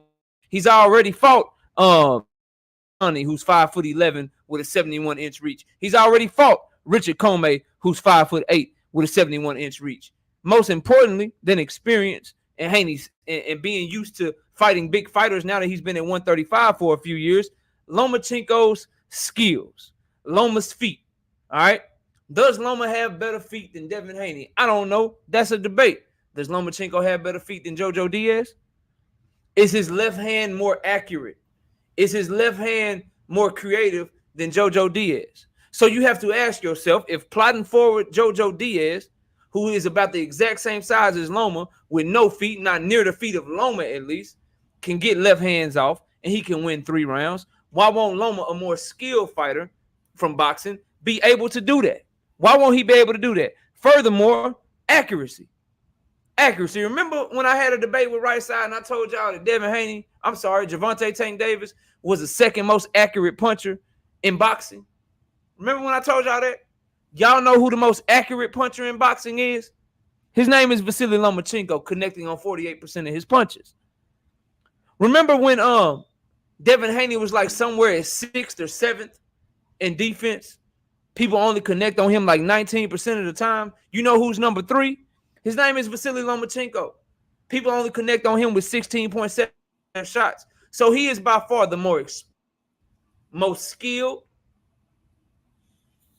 He's already fought Honey, who's 5'11" with a 71-inch reach. He's already fought Richard Comey, who's 5'8" with a 71-inch reach. Most importantly, than experience and Haney's and being used to fighting big fighters now that he's been at 135 for a few years, Lomachenko's skills, Loma's feet. All right. Does Loma have better feet than Devin Haney? I don't know. That's a debate. Does Lomachenko have better feet than Jojo Diaz? Is his left hand more accurate? Is his left hand more creative than Jojo Diaz? So you have to ask yourself, if plotting forward Jojo Diaz, who is about the exact same size as Loma, with no feet, not near the feet of Loma at least, can get left hands off and he can win 3 rounds, why won't Loma, a more skilled fighter from boxing, be able to do that? Why won't he be able to do that? Furthermore, accuracy. Remember when I had a debate with Right Side and I told y'all that Gervonta Tank Davis was the second most accurate puncher in boxing? Remember when I told y'all that? Y'all know who the most accurate puncher in boxing is? His name is Vasily Lomachenko, connecting on 48% of his punches. Remember when Devin Haney was like somewhere at 6th or 7th in defense? People only connect on him like 19% of the time. You know who's number 3? His name is Vasily Lomachenko. People only connect on him with 16.7 shots. So he is by far the most skilled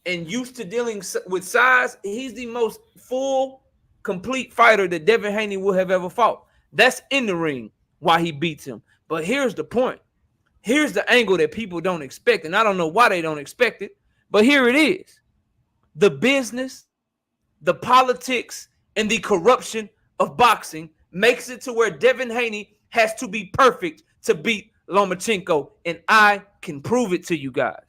and used to dealing with size. He's the most full, complete fighter that Devin Haney will have ever fought. That's in the ring why he beats him. But here's the point. Here's the angle that people don't expect, and I don't know why they don't expect it, but here it is. The business, the politics, and the corruption of boxing makes it to where Devin Haney has to be perfect to beat Lomachenko, and I can prove it to you guys.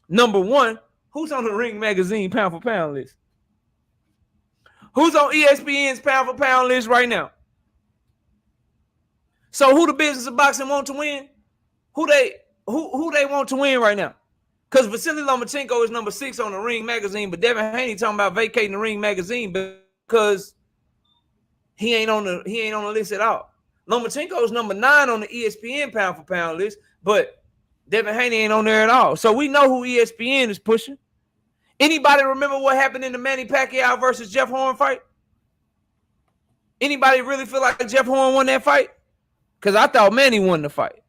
Number 1, who's on the Ring Magazine pound for pound list? Who's on ESPN's pound for pound list right now? So who the business of boxing want to win? Who they who they want to win right now? Because Vasily Lomachenko is number 6 on the Ring magazine, but Devin Haney talking about vacating the Ring magazine because he ain't on the list at all. Lomachenko is number 9 on the ESPN pound for pound list, but Devin Haney ain't on there at all. So we know who ESPN is pushing. Anybody remember what happened in the Manny Pacquiao versus Jeff Horn fight? Anybody really feel like Jeff Horn won that fight? Because I thought Manny won the fight.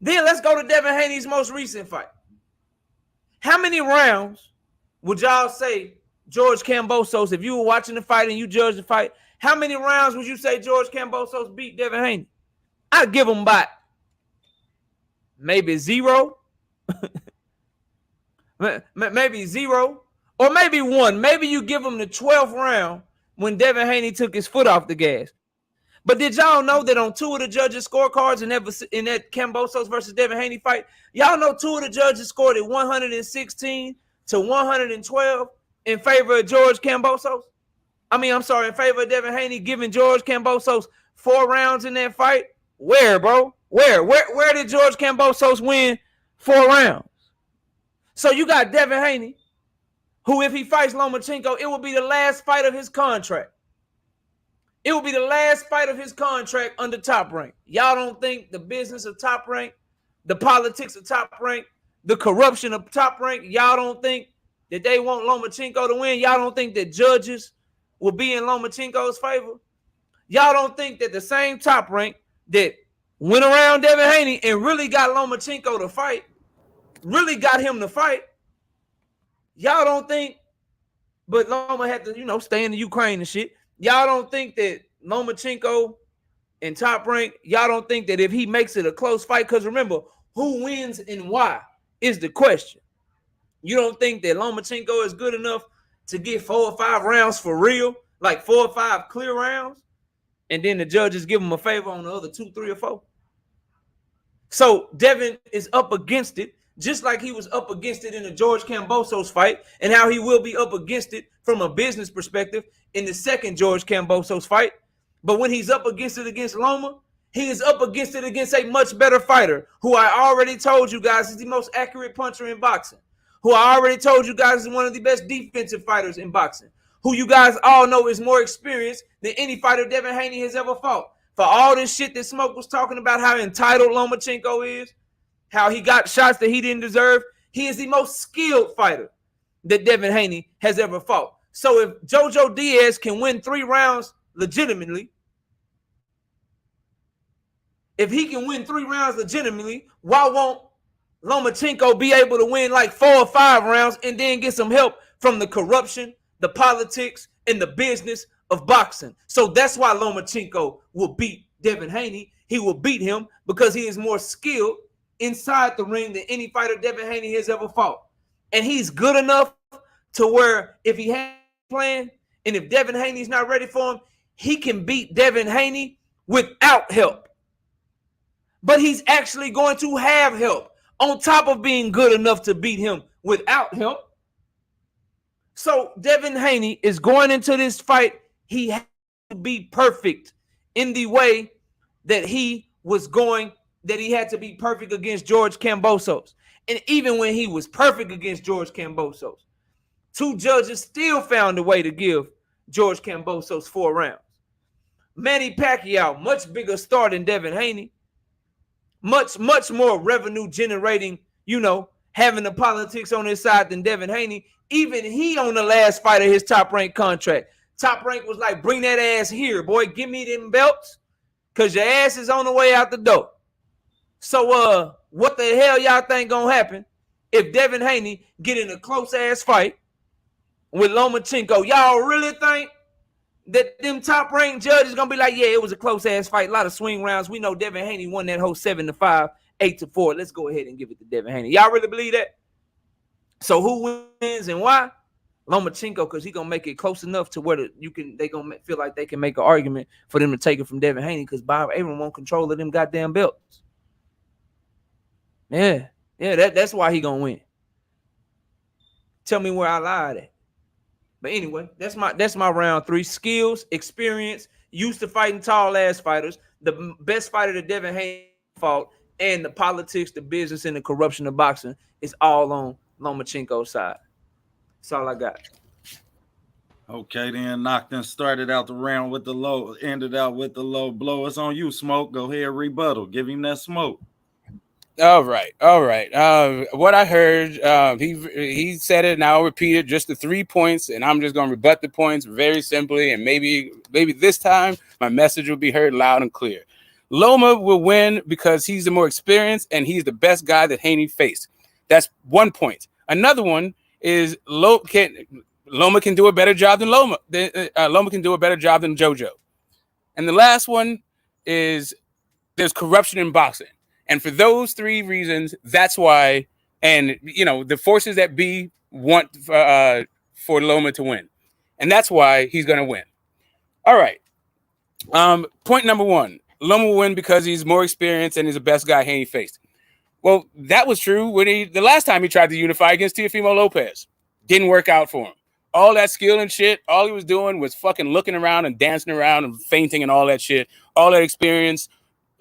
Then let's go to Devin Haney's most recent fight. How many rounds would y'all say George Kambosos, if you were watching the fight and you judged the fight, how many rounds would you say George Kambosos beat Devin Haney? I'd give him about maybe 0. Maybe 0. Or maybe 1. Maybe you give him the 12th round when Devin Haney took his foot off the gas. But did y'all know that on 2 of the judges' scorecards in that Kambosos versus Devin Haney fight, y'all know 2 of the judges scored at 116 to 112 in favor of George Kambosos? In favor of Devin Haney, giving George Kambosos 4 rounds in that fight? Where, bro? Where did George Kambosos win 4 rounds? So you got Devin Haney, who if he fights Lomachenko, it will be the last fight of his contract. It will be the last fight of his contract under Top Rank. Y'all don't think the business of Top Rank, the politics of Top Rank, the corruption of Top Rank, y'all don't think that they want Lomachenko to win? Y'all don't think that judges will be in Lomachenko's favor? Y'all don't think that the same Top Rank that went around Devin Haney and really got Lomachenko to fight, really got him to fight, y'all don't think, but Loma had to, stay in the Ukraine and shit. Y'all don't think that Lomachenko and Top Rank, y'all don't think that if he makes it a close fight, because remember, who wins and why is the question. You don't think that Lomachenko is good enough to get 4 or 5 rounds for real, like 4 or 5 clear rounds, and then the judges give him a favor on the other 2, 3, or 4? So Devin is up against it, just like he was up against it in the George Kambosos fight, and how he will be up against it from a business perspective in the second George Kambosos fight. But when he's up against it against Loma, he is up against it against a much better fighter, who I already told you guys is the most accurate puncher in boxing, who I already told you guys is one of the best defensive fighters in boxing, who you guys all know is more experienced than any fighter Devin Haney has ever fought. For all this shit that Smoke was talking about, how entitled Lomachenko is, how he got shots that he didn't deserve, he is the most skilled fighter that Devin Haney has ever fought. So if Jojo Diaz can win 3 rounds legitimately, if he can win 3 rounds legitimately, why won't Lomachenko be able to win like 4 or 5 rounds and then get some help from the corruption, the politics, and the business of boxing? So that's why Lomachenko will beat Devin Haney. He will beat him because he is more skilled inside the ring than any fighter Devin Haney has ever fought. And he's good enough to where if he has a plan and if Devin Haney's not ready for him, he can beat Devin Haney without help. But he's actually going to have help on top of being good enough to beat him without help. So Devin Haney is going into this fight. He has to be perfect in the way that he was going, that he had to be perfect against George Kambosos. And even when he was perfect against George Kambosos, 2 judges still found a way to give George Kambosos 4 rounds. Manny Pacquiao, much bigger star than Devin Haney, much more revenue generating, having the politics on his side than Devin Haney. Even he on the last fight of his Top Rank contract, Top Rank was like, bring that ass here, boy. Give me them belts because your ass is on the way out the door. So what the hell y'all think gonna happen if Devin Haney get in a close-ass fight with Lomachenko? Y'all really think that them top-ranked judges gonna be like, yeah, it was a close-ass fight, a lot of swing rounds. We know Devin Haney won that whole 7-5, 8-4. Let's go ahead and give it to Devin Haney. Y'all really believe that? So who wins and why? Lomachenko, because he gonna make it close enough to where they gonna feel like they can make an argument for them to take it from Devin Haney, because Bob Arum won't control of them goddamn belts. Yeah, that's why he gonna win. Tell me where I lied at. But anyway, that's my round 3. Skills, experience, used to fighting tall ass fighters. The best fighter that Devin Haney fought and the politics, the business, and the corruption of boxing is all on Lomachenko's side. That's all I got. Okay, then knocked and started out the round with the low, ended out with the low blow. It's on you, Smoke. Go ahead, rebuttal. Give him that smoke. All right. What I heard, he said it, and I'll repeat it. Just the 3 points, and I'm just gonna rebut the points very simply, and maybe this time my message will be heard loud and clear. Loma will win because he's the more experienced and he's the best guy that Haney faced. That's 1 point. Another one is Loma can do a better job than Loma. Loma can do a better job than JoJo. And the last one is there's corruption in boxing. And for those 3 reasons, that's why, and the forces that be want for Loma to win. And that's why he's going to win. All right. Point number 1, Loma will win because he's more experienced and he's the best guy Haney faced. Well, that was true when the last time he tried to unify against Teofimo Lopez. Didn't work out for him. All that skill and shit, all he was doing was fucking looking around and dancing around and fainting and all that shit. All that experience.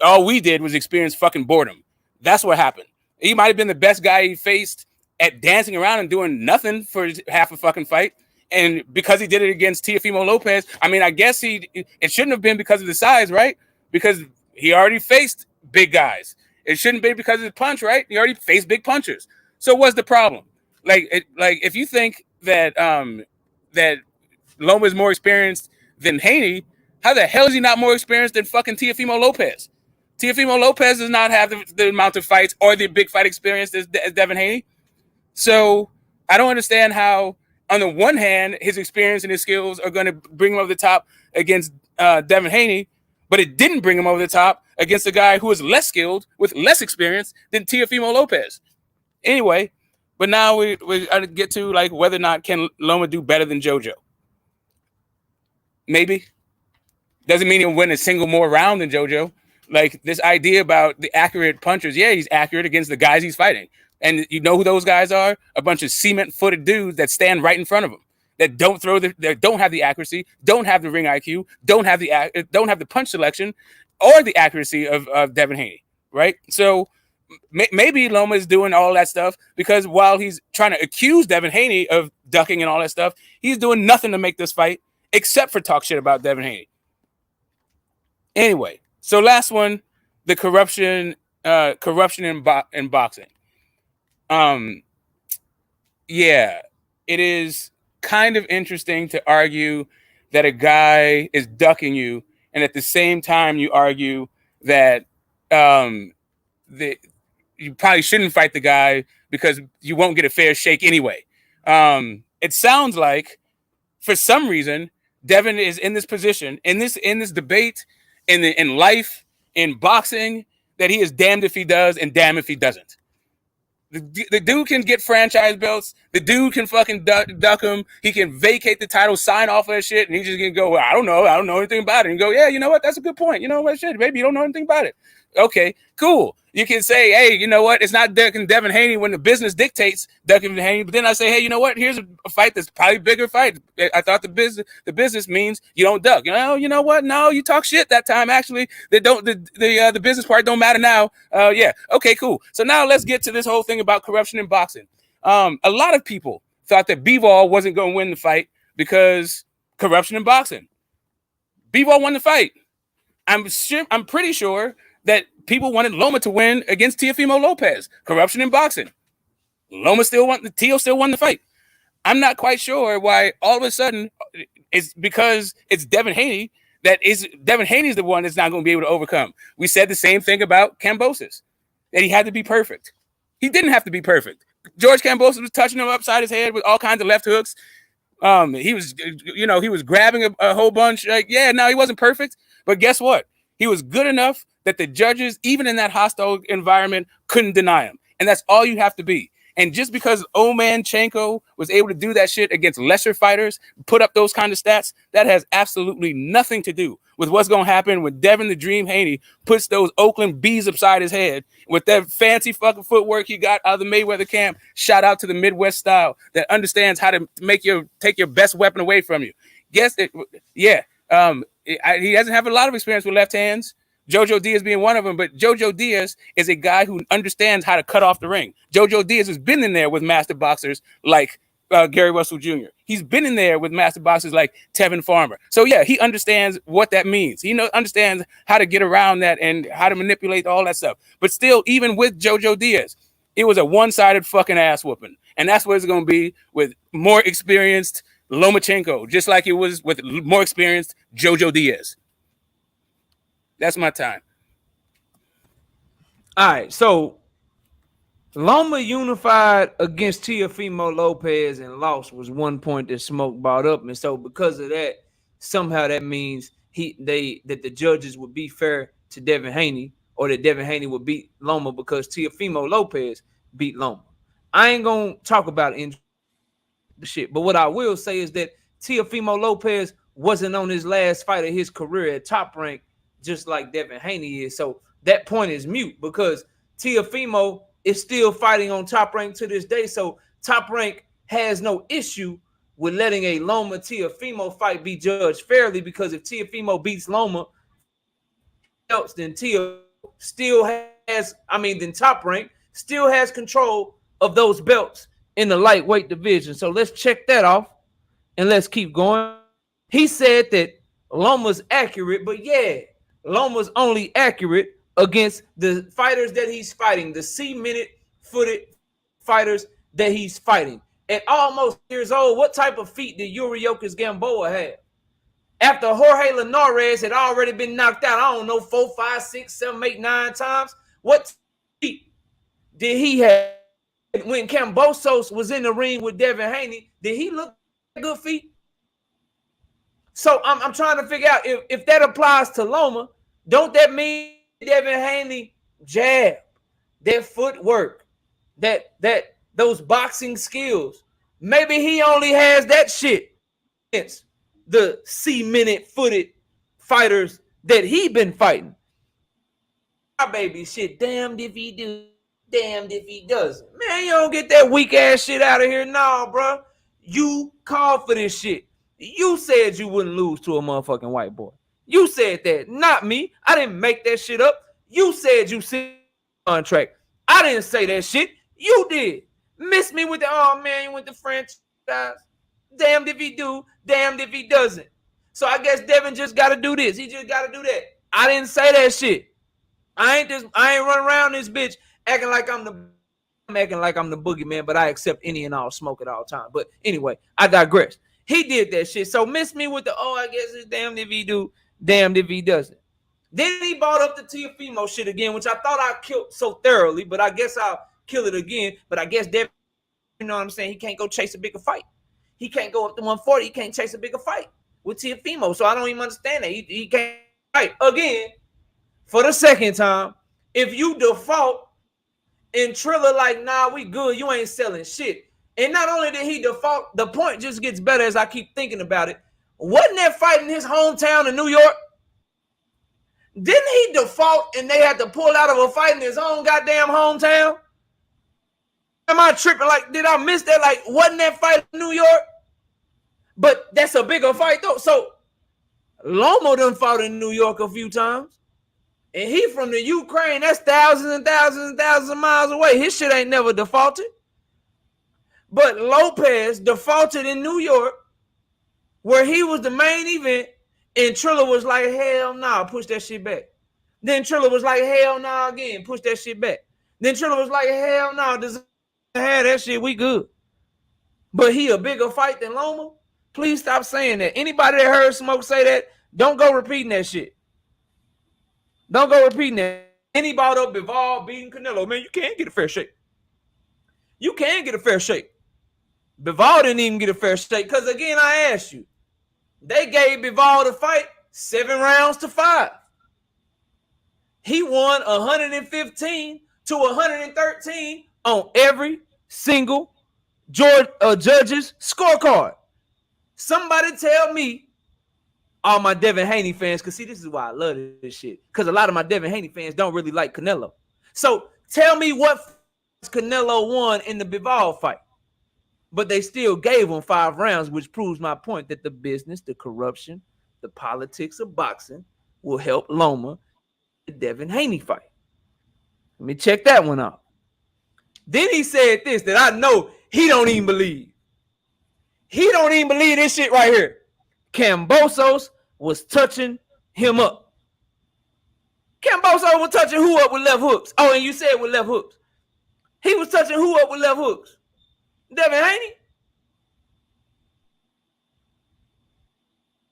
All we did was experience fucking boredom. That's what happened. He might have been the best guy he faced at dancing around and doing nothing for half a fucking fight. And because he did it against Teofimo Lopez, I mean, I guess it shouldn't have been because of the size, right? Because he already faced big guys. It shouldn't be because of the punch, right? He already faced big punchers. So what's the problem? Like if you think that that Loma is more experienced than Haney, how the hell is he not more experienced than fucking Teofimo Lopez? Teofimo Lopez does not have the amount of fights or the big fight experience as Devin Haney. So I don't understand how, on the one hand, his experience and his skills are going to bring him over the top against Devin Haney, but it didn't bring him over the top against a guy who is less skilled with less experience than Teofimo Lopez. Anyway, but now we get to like whether or not can Loma do better than JoJo. Maybe. Doesn't mean he'll win a single more round than JoJo. Like this idea about the accurate punchers. Yeah, he's accurate against the guys he's fighting. And you know who those guys are? A bunch of cement-footed dudes that stand right in front of him, that don't that don't have the accuracy, don't have the ring IQ, don't have the punch selection, or the accuracy of Devin Haney, right? So maybe Loma is doing all that stuff because while he's trying to accuse Devin Haney of ducking and all that stuff, he's doing nothing to make this fight except for talk shit about Devin Haney. Anyway, so last one, the corruption in boxing. Yeah, it is kind of interesting to argue that a guy is ducking you, and at the same time you argue that you probably shouldn't fight the guy because you won't get a fair shake anyway. It sounds like for some reason Devin is in this position, in this debate, in life, in boxing, that he is damned if he does and damned if he doesn't. The dude can get franchise belts. The dude can fucking duck him. He can vacate the title, sign off that shit, and he's just gonna go, well, I don't know anything about it. And go, yeah, you know what? That's a good point. You know what, shit, maybe you don't know anything about it. Okay, cool. You can say, hey, you know what? It's not ducking Devin Haney when the business dictates ducking Haney. But then I say, hey, you know what? Here's a fight that's probably a bigger fight. I thought the business means you don't duck. You know what? No, you talk shit that time. Actually, the business part don't matter now. Yeah. Okay, cool. So now let's get to this whole thing about corruption in boxing. A lot of people thought that Bivol wasn't going to win the fight because corruption in boxing. Bivol won the fight. I'm pretty sure that people wanted Loma to win against Teofimo Lopez. Corruption in boxing. Teo still won the fight. I'm not quite sure why all of a sudden it's because it's Devin Haney Devin Haney's the one that's not going to be able to overcome. We said the same thing about Kambosos, that he had to be perfect. He didn't have to be perfect. George Kambosos was touching him upside his head with all kinds of left hooks. He was grabbing a whole bunch. Like, yeah, no, he wasn't perfect, but guess what? He was good enough that the judges, even in that hostile environment, couldn't deny him. And that's all you have to be. And just because Omanchenko was able to do that shit against lesser fighters, put up those kind of stats, that has absolutely nothing to do with what's going to happen when Devin the Dream Haney puts those Oakland B's upside his head with that fancy fucking footwork he got out of the Mayweather camp. Shout out to the Midwest style that understands how to take your best weapon away from you. He doesn't have a lot of experience with left hands, Jojo Diaz being one of them, but Jojo Diaz is a guy who understands how to cut off the ring. Jojo Diaz has been in there with master boxers like Gary Russell Jr. He's been in there with master boxers like Tevin Farmer. So yeah, he understands what that means. He understands how to get around that and how to manipulate all that stuff. But still, even with Jojo Diaz, it was a one-sided fucking ass whooping. And that's what it's going to be with more experienced Lomachenko, just like it was with more experienced Jojo Diaz. That's my time. All right, so Loma unified against Teofimo Lopez and lost was 1 point that Smoke brought up. And so because of that, somehow that means that the judges would be fair to Devin Haney, or that Devin Haney would beat Loma because Teofimo Lopez beat Loma. I ain't gonna talk about the shit, but what I will say is that Teofimo Lopez wasn't on his last fight of his career at Top Rank, just like Devin Haney is. So that point is mute because Teofimo is still fighting on Top Rank to this day. So Top Rank has no issue with letting a Loma Teofimo fight be judged fairly, because if Teofimo beats Loma else, then Teofimo still has, then Top Rank still has control of those belts in the lightweight division. So let's check that off and let's keep going. He said that Loma's accurate, but yeah, Loma's only accurate against the fighters that he's fighting, the cement-footed fighters that he's fighting. At almost years old, what type of feet did Yuriorkis Gamboa have? After Jorge Linares had already been knocked out, I don't know, 4, 5, 6, 7, 8, 9 times. What feet did he have? When Kambosos was in the ring with Devin Haney, did he look good feet? So I'm trying to figure out if that applies to Loma, don't that mean Devin Haney jab, that footwork, that those boxing skills, maybe he only has that shit against the cement-footed fighters that he been fighting. My baby shit, damned if he do, damned if he doesn't. Man, you don't get that weak ass shit out of here. No, bro. You called for this shit. You said you wouldn't lose to a motherfucking white boy. You said that, not me. I didn't make that shit up. You said you signed a contract. I didn't say that shit. You did. Miss me with the, oh man, you went to franchise. Damned if he do, damned if he doesn't. So I guess Devin just got to do this. He just got to do that. I didn't say that shit. I ain't run around this bitch acting like I'm the boogeyman, but I accept any and all smoke at all time. But anyway, I digress. He did that shit. So miss me with the, oh, I guess it's damned if he do, damned if he doesn't. Then he brought up the Teofimo shit again, which I thought I killed so thoroughly, but I guess I'll kill it again. But I guess Devin, you know what I'm saying, he can't go chase a bigger fight. He can't go up to 140. He can't chase a bigger fight with Teofimo. So I don't even understand that. He can't fight again for the second time. If you default and Triller like, nah, we good, you ain't selling shit. And not only did he default, the point just gets better as I keep thinking about it. Wasn't that fight in his hometown in New York? Didn't he default and they had to pull out of a fight in his own goddamn hometown? Am I tripping? Like, did I miss that? Like, wasn't that fight in New York? But that's a bigger fight, though. So, Loma done fought in New York a few times. And he from the Ukraine. That's thousands and thousands and thousands of miles away. His shit ain't never defaulted. But Lopez defaulted in New York, where he was the main event, and Triller was like, hell nah, push that shit back. Then Triller was like, hell nah again, push that shit back. Then Triller was like, hell nah, does have that shit, we good. But he a bigger fight than Loma? Please stop saying that. Anybody that heard Smoke say that, don't go repeating that shit. Don't go repeating that. Anybody up Bivol beating Canelo, man, you can't get a fair shake. You can get a fair shake. Bivol didn't even get a fair shake because, again, I asked you. They gave Bivol the fight 7 rounds to 5. He won 115 to 113 on every single judge's scorecard. Somebody tell me, all my Devin Haney fans, because see, this is why I love this shit, because a lot of my Devin Haney fans don't really like Canelo. So tell me what Canelo won in the Bivol fight. But they still gave him 5 rounds, which proves my point that the business, the corruption, the politics of boxing will help Loma the Devin Haney fight. Let me check that one out. Then he said this that I know he don't even believe. He don't even believe this shit right here. Kambosos was touching him up. Kambosos was touching who up with left hooks? Oh, and you said with left hooks. He was touching who up with left hooks? Devin Haney?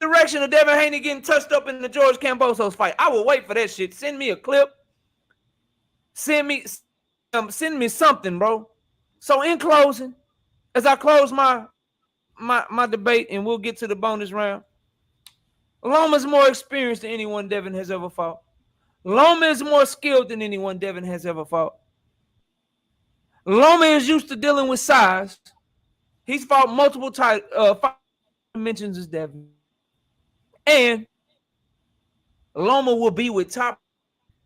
Direction of Devin Haney getting touched up in the George Kambosos fight. I will wait for that shit. Send me a clip. Send me something, bro. So in closing, as I close my debate, and we'll get to the bonus round, Loma's more experienced than anyone Devin has ever fought. Loma is more skilled than anyone Devin has ever fought. Loma is used to dealing with size. He's fought multiple dimensions as Devin. And Loma will be with top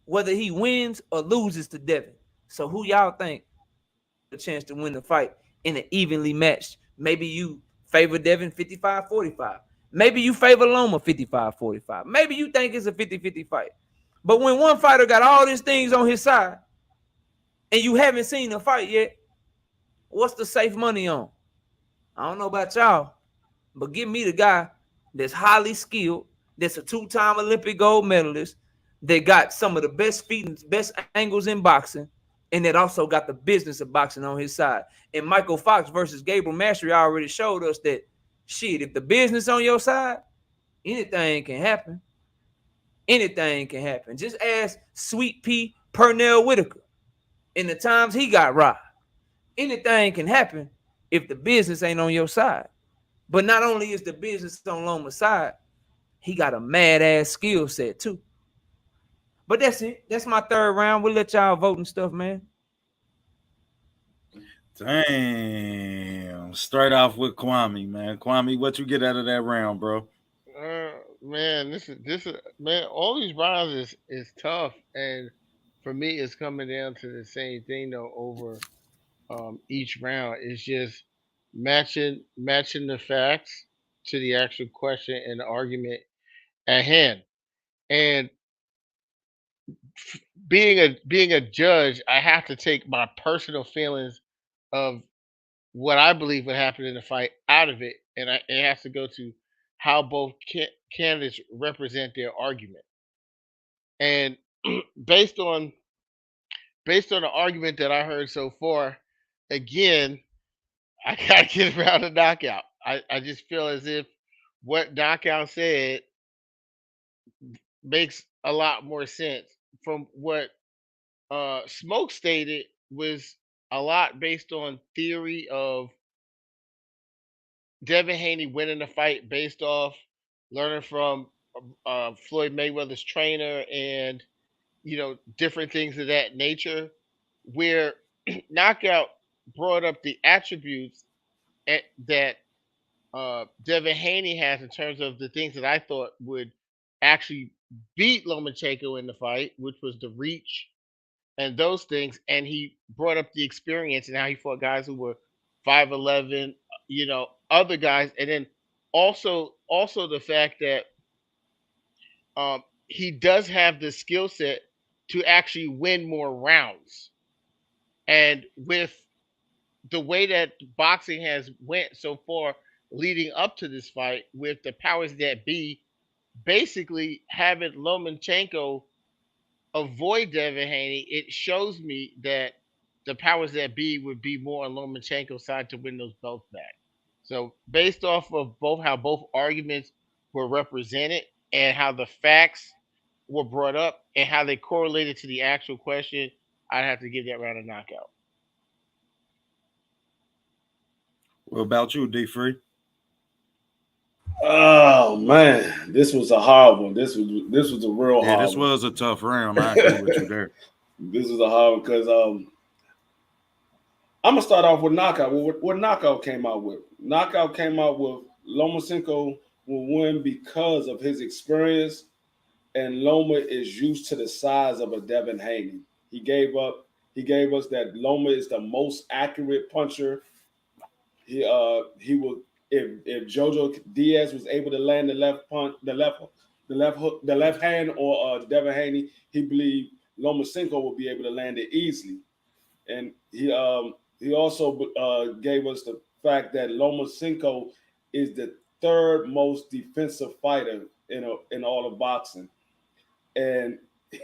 whether he wins or loses to Devin. So who y'all think a chance to win the fight in an evenly matched? Maybe you favor Devin 55-45. Maybe you favor Loma 55-45. Maybe you think it's a 50-50 fight. But when one fighter got all these things on his side and you haven't seen a fight yet, what's the safe money on? I don't know about y'all, but give me the guy that's highly skilled, that's a two-time Olympic gold medalist, that got some of the best feet and best angles in boxing, and that also got the business of boxing on his side. And Michael Fox versus Gabriel Mastery already showed us that, shit, if the business on your side, anything can happen. Anything can happen. Just ask Sweet Pea Pernell Whitaker in the times he got robbed. Anything can happen if the business ain't on your side. But not only is the business on Loma's side, he got a mad-ass skill set too. But that's it. That's my third round. We'll let y'all vote and stuff, man. Damn. Straight off with Kwame, man. Kwame, what you get out of that round, bro? Man, this is man. All these rounds is tough, and for me, it's coming down to the same thing though. Over each round, it's just matching the facts to the actual question and the argument at hand. And being a judge, I have to take my personal feelings of what I believe would happen in the fight out of it, and it has to go to how both candidates represent their argument. And based on the argument that I heard so far, again, I gotta get around a knockout. I just feel as if what knockout said makes a lot more sense from what Smoke stated was a lot based on theory of Devin Haney winning the fight based off learning from Floyd Mayweather's trainer and different things of that nature. Where Knockout brought up the attributes that Devin Haney has in terms of the things that I thought would actually beat Lomachenko in the fight, which was the reach and those things. And he brought up the experience and how he fought guys who were 5'11", other guys, and then also the fact that he does have the skill set to actually win more rounds. And with the way that boxing has went so far leading up to this fight, with the powers that be basically having Lomachenko avoid Devin Haney, it shows me that the powers that be would be more on Lomachenko's side to win those belts back. So based off of how both arguments were represented and how the facts were brought up and how they correlated to the actual question, I'd have to give that round a knockout. What about you, D-Free? Oh man, this was a hard one. This was a real hard. This was a tough round. I agree with you there. This is a hard one because I'm gonna start off with Knockout. What Knockout came out with? Knockout came out with Lomachenko will win because of his experience, and Loma is used to the size of a Devin Haney. He gave us that Loma is the most accurate puncher. He will if Jojo Diaz was able to land the left the left hook, the left hand, or Devin Haney, he believed Lomachenko would be able to land it easily, and he also gave us the fact that Lomachenko is the third most defensive fighter in all of boxing, and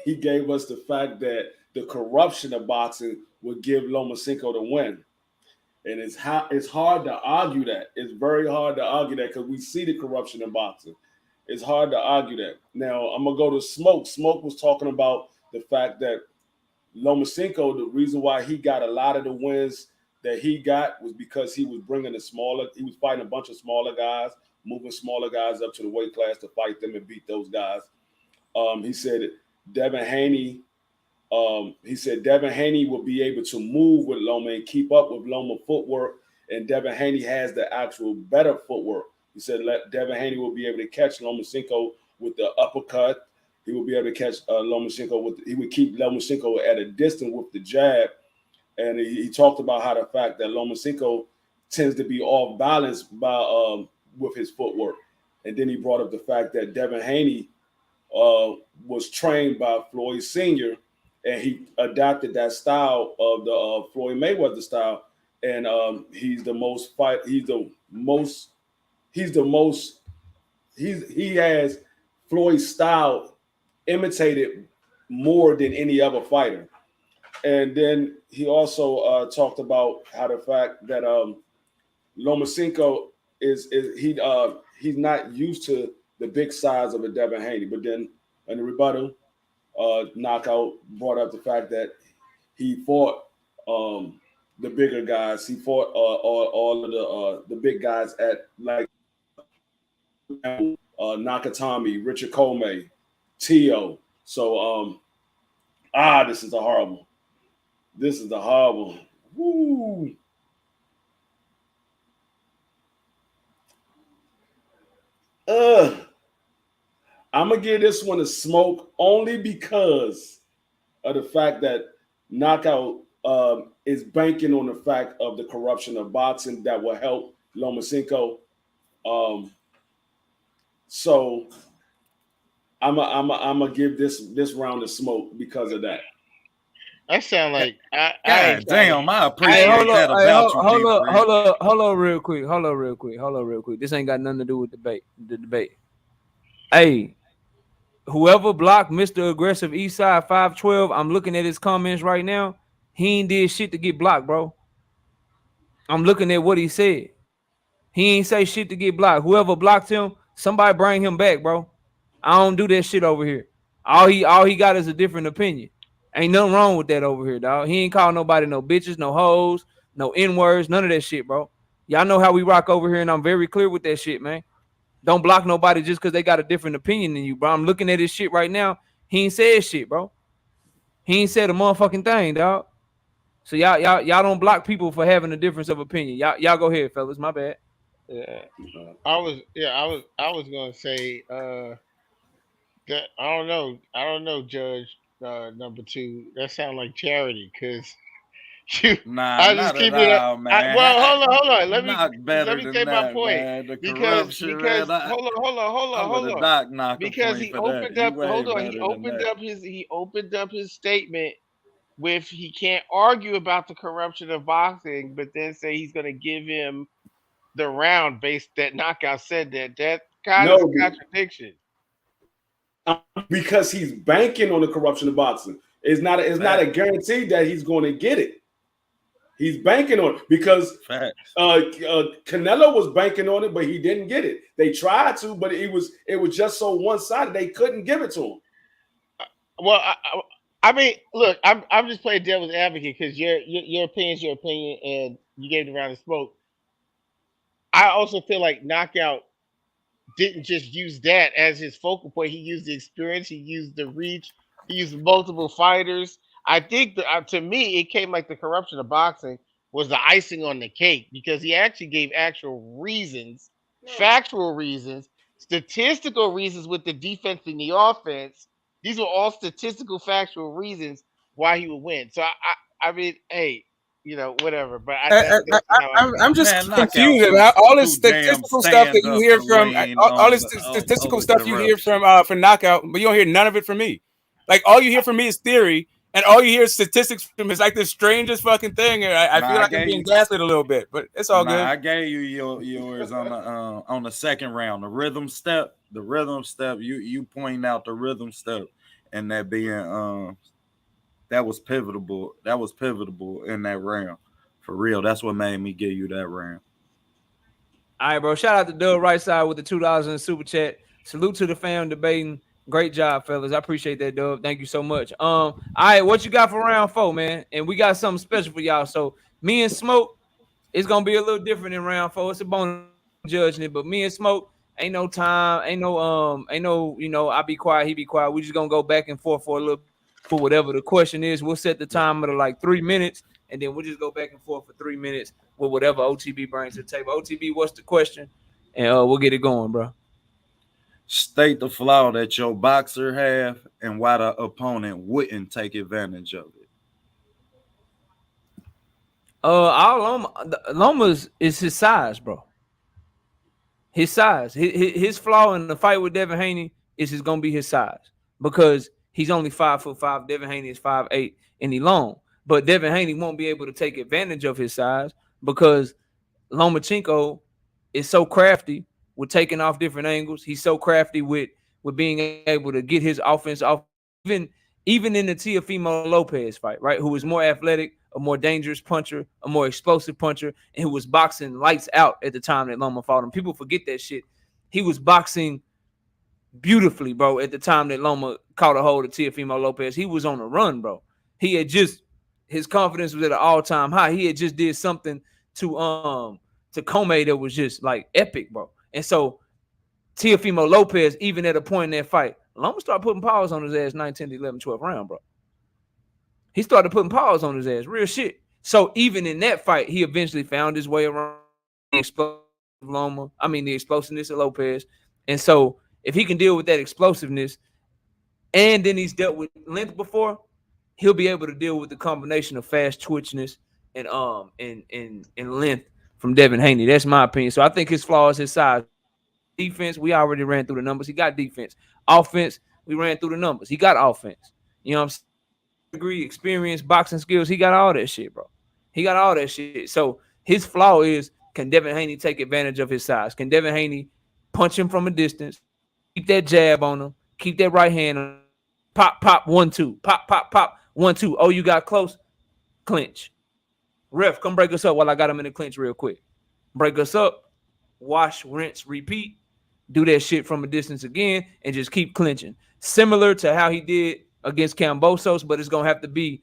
he gave us the fact that the corruption of boxing would give Lomachenko the win. And it's hard to argue that. It's very hard to argue that because we see the corruption in boxing. It's hard to argue that. Now, I'm going to go to Smoke. Smoke was talking about the fact that Lomachenko, the reason why he got a lot of the wins that he got was because he was he was fighting a bunch of smaller guys, moving smaller guys up to the weight class to fight them and beat those guys. He said Devin Haney will be able to move with Loma and keep up with Loma footwork, and Devin Haney has the actual better footwork. He said Devin Haney will be able to catch Lomachenko with the uppercut. He will be able to catch Lomachenko he would keep Lomachenko at a distance with the jab. And he talked about how the fact that Lomachenko tends to be off balance with his footwork. And then he brought up the fact that Devin Haney was trained by Floyd Sr., and he adopted that style of the Floyd Mayweather style. And he has Floyd's style imitated more than any other fighter. And then he also talked about how the fact that Lomachenko he's not used to the big size of a Devin Haney. But then in the rebuttal, Knockout brought up the fact that he fought the bigger guys. He fought all of the big guys at like Nakatomi, Richard Comey, Tio. So this is a horrible. Woo. I'm gonna give this one a Smoke only because of the fact that Knockout is banking on the fact of the corruption of boxing that will help Lomachenko. So I'm gonna give this round a Smoke because of that. That sound like God damn, I appreciate that about you. Hold on real quick. This ain't got nothing to do with the debate. Hey, whoever blocked Mr. Aggressive Eastside 512, I'm looking at his comments right now. He ain't did shit to get blocked, bro. I'm looking at what he said. He ain't say shit to get blocked. Whoever blocked him, somebody bring him back, bro. I don't do that shit over here. All he got is a different opinion. Ain't nothing wrong with that over here, dog. He ain't call nobody no bitches, no hoes, no N-words, none of that shit, bro. Y'all know how we rock over here, and I'm very clear with that shit, man. Don't block nobody just because they got a different opinion than you, bro. I'm looking at his shit right now. He ain't said shit, bro. He ain't said a motherfucking thing, dog. So y'all don't block people for having a difference of opinion. Y'all go ahead, fellas. My bad. Yeah. I was gonna say that I don't know, Judge number 2. That sounds like charity because I just keep it up. Man. Hold on. Let me say my point. Man. The because man, hold on. Because he opened up his statement with he can't argue about the corruption of boxing, but then say he's gonna give him the round based that Knockout said that kind of a contradiction. Because he's banking on the corruption of boxing. It's not a guarantee that he's going to get it. He's banking on it because Canelo was banking on it, but he didn't get it. They tried to, but it was just so one-sided. They couldn't give it to him. Well, I mean, look, I'm just playing devil's advocate because your opinion's your opinion, and you gave the round of Smoke. I also feel like Knockout didn't just use that as his focal point. He used the experience. He used the reach. He used multiple fighters. I think to me, it came like the corruption of boxing was the icing on the cake because he actually gave actual reasons, factual reasons, statistical reasons with the defense and the offense. These were all statistical, factual reasons why he would win. So I mean, hey, whatever. But I'm just Man, Knockout confused too- about all this too damn statistical stuff that you hear from stand-up all this lane statistical on stuff the you hear corruption. from Knockout, but you don't hear none of it from me. Like all you hear from me is theory, and all you hear is statistics from it's like the strangest fucking thing. And I Nah, feel I like I'm gave being you- gaslit a little bit, but it's all Nah, good. I gave you yours on the second round. The rhythm step. You pointing out the rhythm step, and that being that was pivotal. That was pivotal in that round. For real, that's what made me give you that round. All right, bro. Shout out to Doug Right Side with the $2 in the super chat. Salute to the fam debating. Great job, fellas. I appreciate that, Doug. Thank you so much. All right, what you got for round 4, man? And we got something special for y'all. So me and Smoke, it's gonna be a little different in round 4. It's a bonus judging it, but me and Smoke ain't no time, ain't no, I be quiet, he be quiet. We just gonna go back and forth for a little for whatever the question is. We'll set the timer to like 3 minutes, and then we'll just go back and forth for 3 minutes with whatever OTB brings to the table. OTB, what's the question? And we'll get it going, bro. State the flaw that your boxer have and why the opponent wouldn't take advantage of it. All Loma's is his size, bro. His size. His flaw in the fight with Devin Haney is gonna be his size because he's only 5'5". Devin Haney is 5'8", and he long. But Devin Haney won't be able to take advantage of his size because Lomachenko is so crafty with taking off different angles. He's so crafty with being able to get his offense off. Even in the Teofimo Lopez fight, right? Who was more athletic, a more dangerous puncher, a more explosive puncher, and who was boxing lights out at the time that Loma fought him. People forget that shit. He was boxing beautifully, bro, at the time that Loma caught a hold of Teofimo Lopez. He was on a run, bro. He had just, his confidence was at an all-time high. He had just did something to Comey that was just like epic, bro. And so Teofimo Lopez, even at a point in that fight, Loma started putting paws on his ass 9, 10, 11, 12 round, bro. He started putting paws on his ass, real shit. So even in that fight, he eventually found his way around the explosiveness of Lopez. And so if he can deal with that explosiveness, and then he's dealt with length before, he'll be able to deal with the combination of fast twitchiness and length from Devin Haney. That's my opinion. So I think his flaw is his size. Defense, we already ran through the numbers. He got defense. Offense, we ran through the numbers. He got offense. You know what I'm saying? Degree, experience, boxing skills. He got all that shit, bro. He got all that shit. So his flaw is, can Devin Haney take advantage of his size? Can Devin Haney punch him from a distance, keep that jab on him, keep that right hand on him, pop, 1-2, pop, 1-2. Oh, you got close, clinch. Ref, come break us up while I got him in the clinch real quick. Break us up, wash, rinse, repeat. Do that shit from a distance again and just keep clinching. Similar to how he did against Kambosos, but he gonna have to be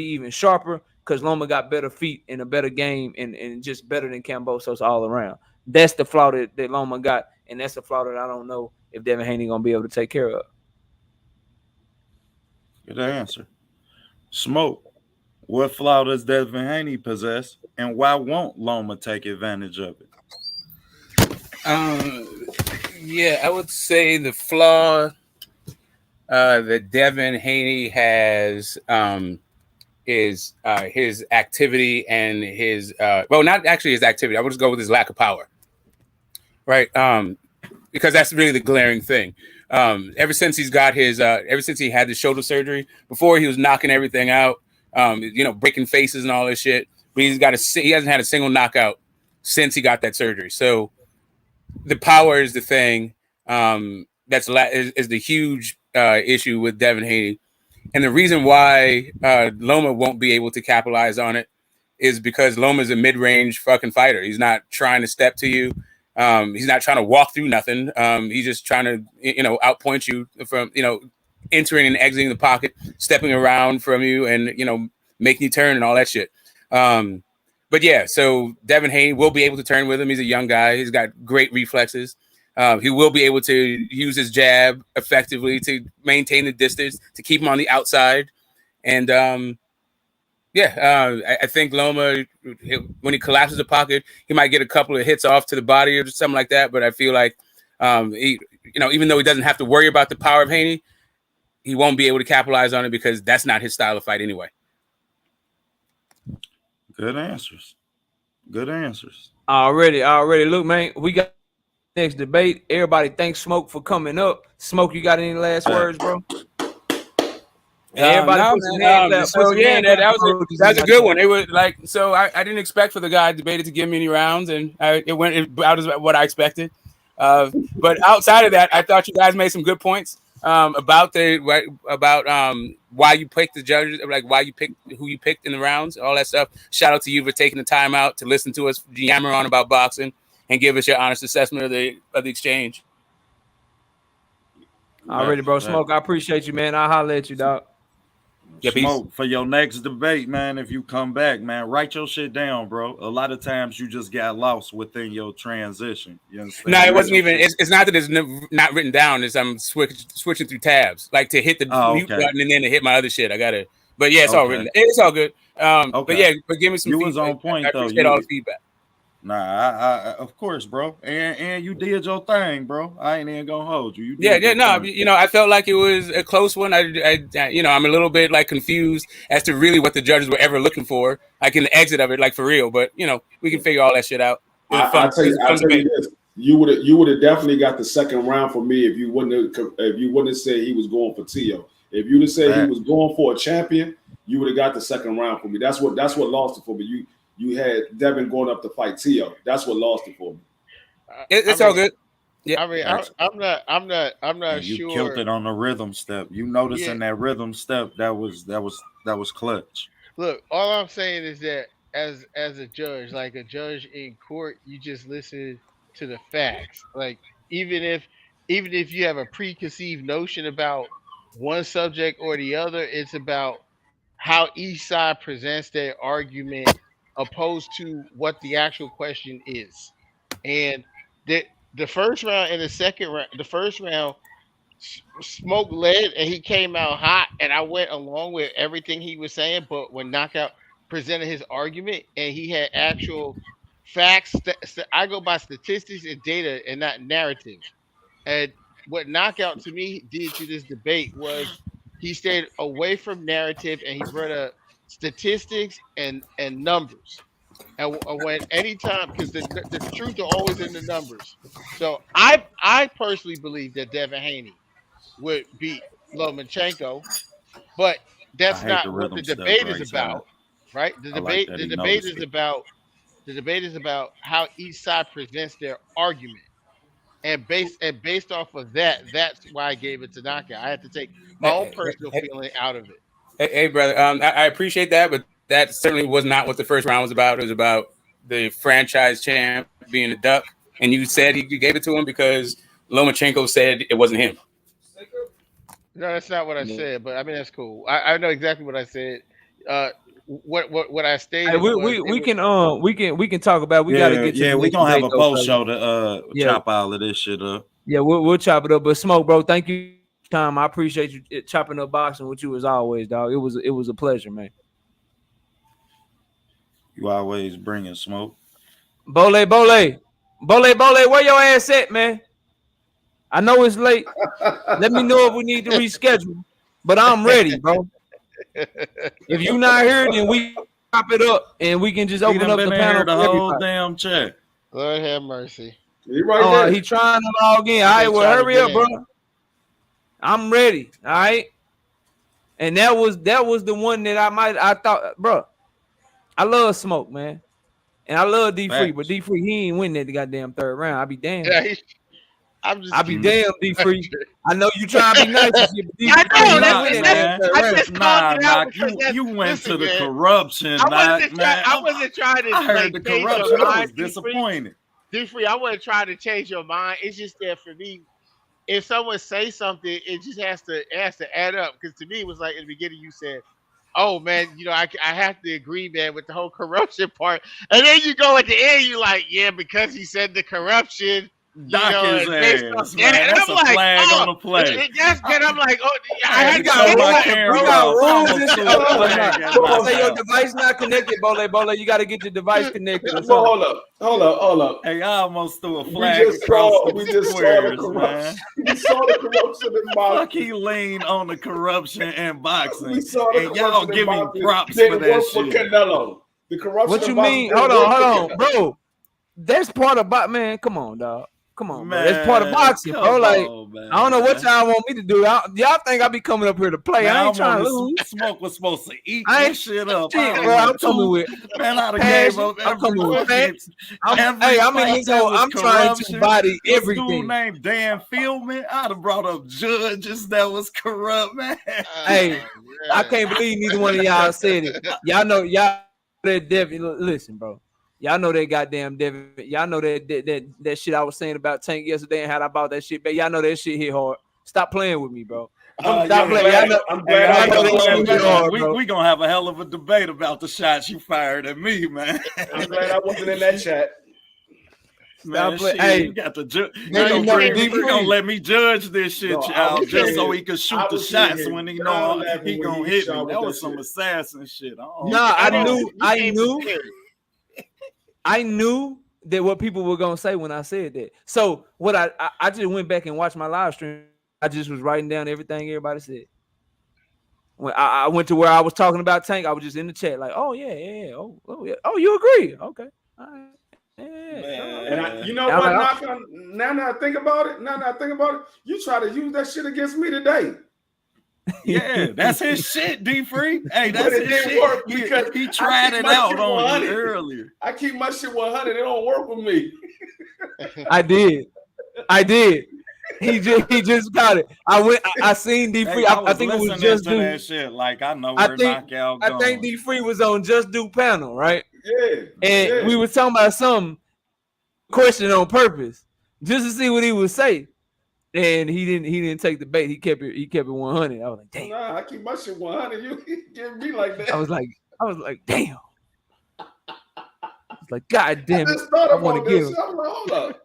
even sharper because Loma got better feet and a better game and just better than Kambosos all around. That's the flaw that Loma got, and that's the flaw that I don't know if Devin Haney gonna be able to take care of. Good answer. Smoke. What flaw does Devin Haney possess, and why won't Loma take advantage of it? Yeah, I would say the flaw that Devin Haney has is his activity and his not actually his activity. I would just go with his lack of power, right? Because that's really the glaring thing. Ever since he had the shoulder surgery, before he was knocking everything out, breaking faces and all this shit. But he hasn't had a single knockout since he got that surgery. So the power is the thing. Is the huge issue with Devin Haney. And the reason why Loma won't be able to capitalize on it is because Loma's a mid-range fucking fighter. He's not trying to step to you. He's not trying to walk through nothing. He's just trying to, outpoint you from, entering and exiting the pocket, stepping around from you and, making you turn and all that shit. But yeah, so Devin Haney will be able to turn with him. He's a young guy. He's got great reflexes. He will be able to use his jab effectively to maintain the distance, to keep him on the outside. And I think Loma, when he collapses the pocket, he might get a couple of hits off to the body or something like that. But I feel like, even though he doesn't have to worry about the power of Haney, he won't be able to capitalize on it because that's not his style of fight anyway. Good answers. Good answers. Already. Look, man, we got next debate. Everybody thanks Smoke for coming up. Smoke, you got any last words, bro? Everybody No, put some man. hand clap. So yeah, that was a good one. It was like, so I didn't expect for the guy debated to give me any rounds, and it went about as what I expected. But outside of that, I thought you guys made some good points about why you picked the judges, like why you picked who you picked in the rounds, all that stuff. Shout out to you for taking the time out to listen to us yammer on about boxing and give us your honest assessment of the exchange. Already, bro. Smoke, I appreciate you, man. I'll holler at you, dog. Yeah, Smoke, for your next debate, man, if you come back, man, write your shit down, bro. A lot of times you just got lost within your transition. You understand? No, it wasn't even. It's not that it's not written down. It's I'm switching through tabs, like to hit the mute button and then to hit my other shit. I gotta. But yeah, it's all written. It's all good. But yeah, but give me some. You feedback. was on point though. I appreciate all the feedback. Nah, I of course, bro, and you did your thing, bro. I ain't even gonna hold you. I felt like it was a close one. I'm a little bit like confused as to really what the judges were ever looking for, like in the exit of it, like for real. But we can figure all that shit out. I'll tell you this: you would have definitely got the second round for me if you wouldn't have said he was going for Tio. If you'd have said he was going for a champion, you would have got the second round for me. That's what lost it for me. You had Devin going up to fight Tio. That's what lost it for me. It's all good. Yeah, I mean, I'm not you sure. You killed it on the rhythm step. You noticing that rhythm step? That was clutch. Look, all I'm saying is that as a judge, like a judge in court, you just listen to the facts. Like even if you have a preconceived notion about one subject or the other, it's about how each side presents their argument opposed to what the actual question is. And the first round and the second round, the first round, Smoke led and he came out hot, and I went along with everything he was saying. But when Knockout presented his argument and he had actual facts, I go by statistics and data and not narrative. And what Knockout to me did to this debate was he stayed away from narrative and he brought up statistics and numbers. And when anytime, because the truth are always in the numbers. So I personally believe that Devin Haney would beat Lomachenko, but that's not what the debate is about, right? The debate is about how each side presents their argument. And based off of that, that's why I gave it to Knockout. I had to take my own personal feeling out of it. Hey, brother, I appreciate that, but that certainly was not what the first round was about. It was about the franchise champ being a duck, and you said you gave it to him because Lomachenko said it wasn't him. No, that's not what I said, but I mean that's cool. I know exactly what I said. What I stated. Hey, we can talk about. We gotta get to. Yeah, we gonna have a post show to chop all of this shit up. Yeah, we'll chop it up. But Smoke, bro, thank you, Tom. I appreciate you chopping up boxing with you as always, dog. It was a pleasure, man. You always bringing smoke. Bole, where your ass at, man? I know it's late. Let me know if we need to reschedule, but I'm ready, bro. If you're not here, then we chop it up and we can just open up the panel. The whole damn chat. Lord have mercy. He right there. He trying to log in. All right, well, hurry up, bro. I'm ready. All right. And that was the one that I thought, bro. I love Smoke, man. And I love D3, but D3, he ain't win that goddamn third round. I be damned. Yeah, I be damn, D3. I know you trying to be nice. I just called it out. You went to the corruption. I wasn't trying to. I heard the corruption. I was disappointed. D3, I wasn't trying to change your mind. It's just that for me, if someone says something, it just has to add up. Because to me, it was like in the beginning, you said, "Oh man, I have to agree, man, with the whole corruption part." And then you go at the end, you like, "Yeah, because he said the corruption." Dock his ass, man. That's a flag on the play. That's good. I'm like, I had your device not connected, Bole. You got to get your device connected. Hold up. Hey, I almost threw a flag. We just saw the corruption. We saw the corruption in boxing. Fuck, he leaned on the corruption in boxing. We saw the and y'all give him props for that shit. The corruption. What you of boxing mean? didn't Hold work. on, bro. That's part of boxing, man. Come on, dog. Come on, bro. That's part of Man, boxing, bro. come Like, on, I don't know what man. y'all want me to do. Y'all think I be coming up here to play? Man, I ain't trying to wanna lose. Smoke was supposed to eat I this ain't shit up. shit, I bro. I'm went coming with man, I'd have gave passion. up I'm every coming with fight. facts. Every Hey, I'm in fight this that whole. was I'm trying to corruption. body This dude everything. named Dan Fieldman, I'd have brought up judges that was corrupt, man. Hey, I can't believe neither one of y'all said it. Y'all know that Devin. Listen, bro. Y'all know that goddamn Devin. Y'all know that shit I was saying about Tank yesterday and how I bought that shit. But y'all know that shit hit hard. Stop playing with me, bro. Stop playing. Y'all know, I'm glad y'all know that shit hit hard, we bro. gonna have a hell of a debate about the shots you fired at me, man. I'm glad I wasn't in that chat. Man, Stop shit, hey, you got to judge. now you know You D-Free. gonna let me judge this shit, No, y'all, just so here. he can I shoot the was shots here when he dying know laughing he when gonna he hit shot me. with That that was some shit. assassin shit. Nah, I knew that what people were gonna say when I said that. So what I just went back and watched my live stream. I just was writing down everything everybody said. When I went to where I was talking about Tank, I was just in the chat like, oh yeah, oh yeah, oh you agree? Okay, all right. Yeah. And you know what? Now that I think about it, you try to use that shit against me today. Yeah, that's his shit, D-Free. Hey, that's but it his didn't shit. work because He tried it out on you earlier. I keep my shit 100. It don't work with me. I did. He just got it. I seen D-Free. Hey, I think it was just to that shit. Like I know where knockout going. I think D-Free was on Just Do panel, right? Yeah. And we was talking about some question on purpose just to see what he would say. And he didn't take the bait. He kept it 100. I was like, damn. Nah, I keep my shit 100. You give me like that. I was like, damn. I was like, God damn it. I just thought about this shit. I was like, hold up.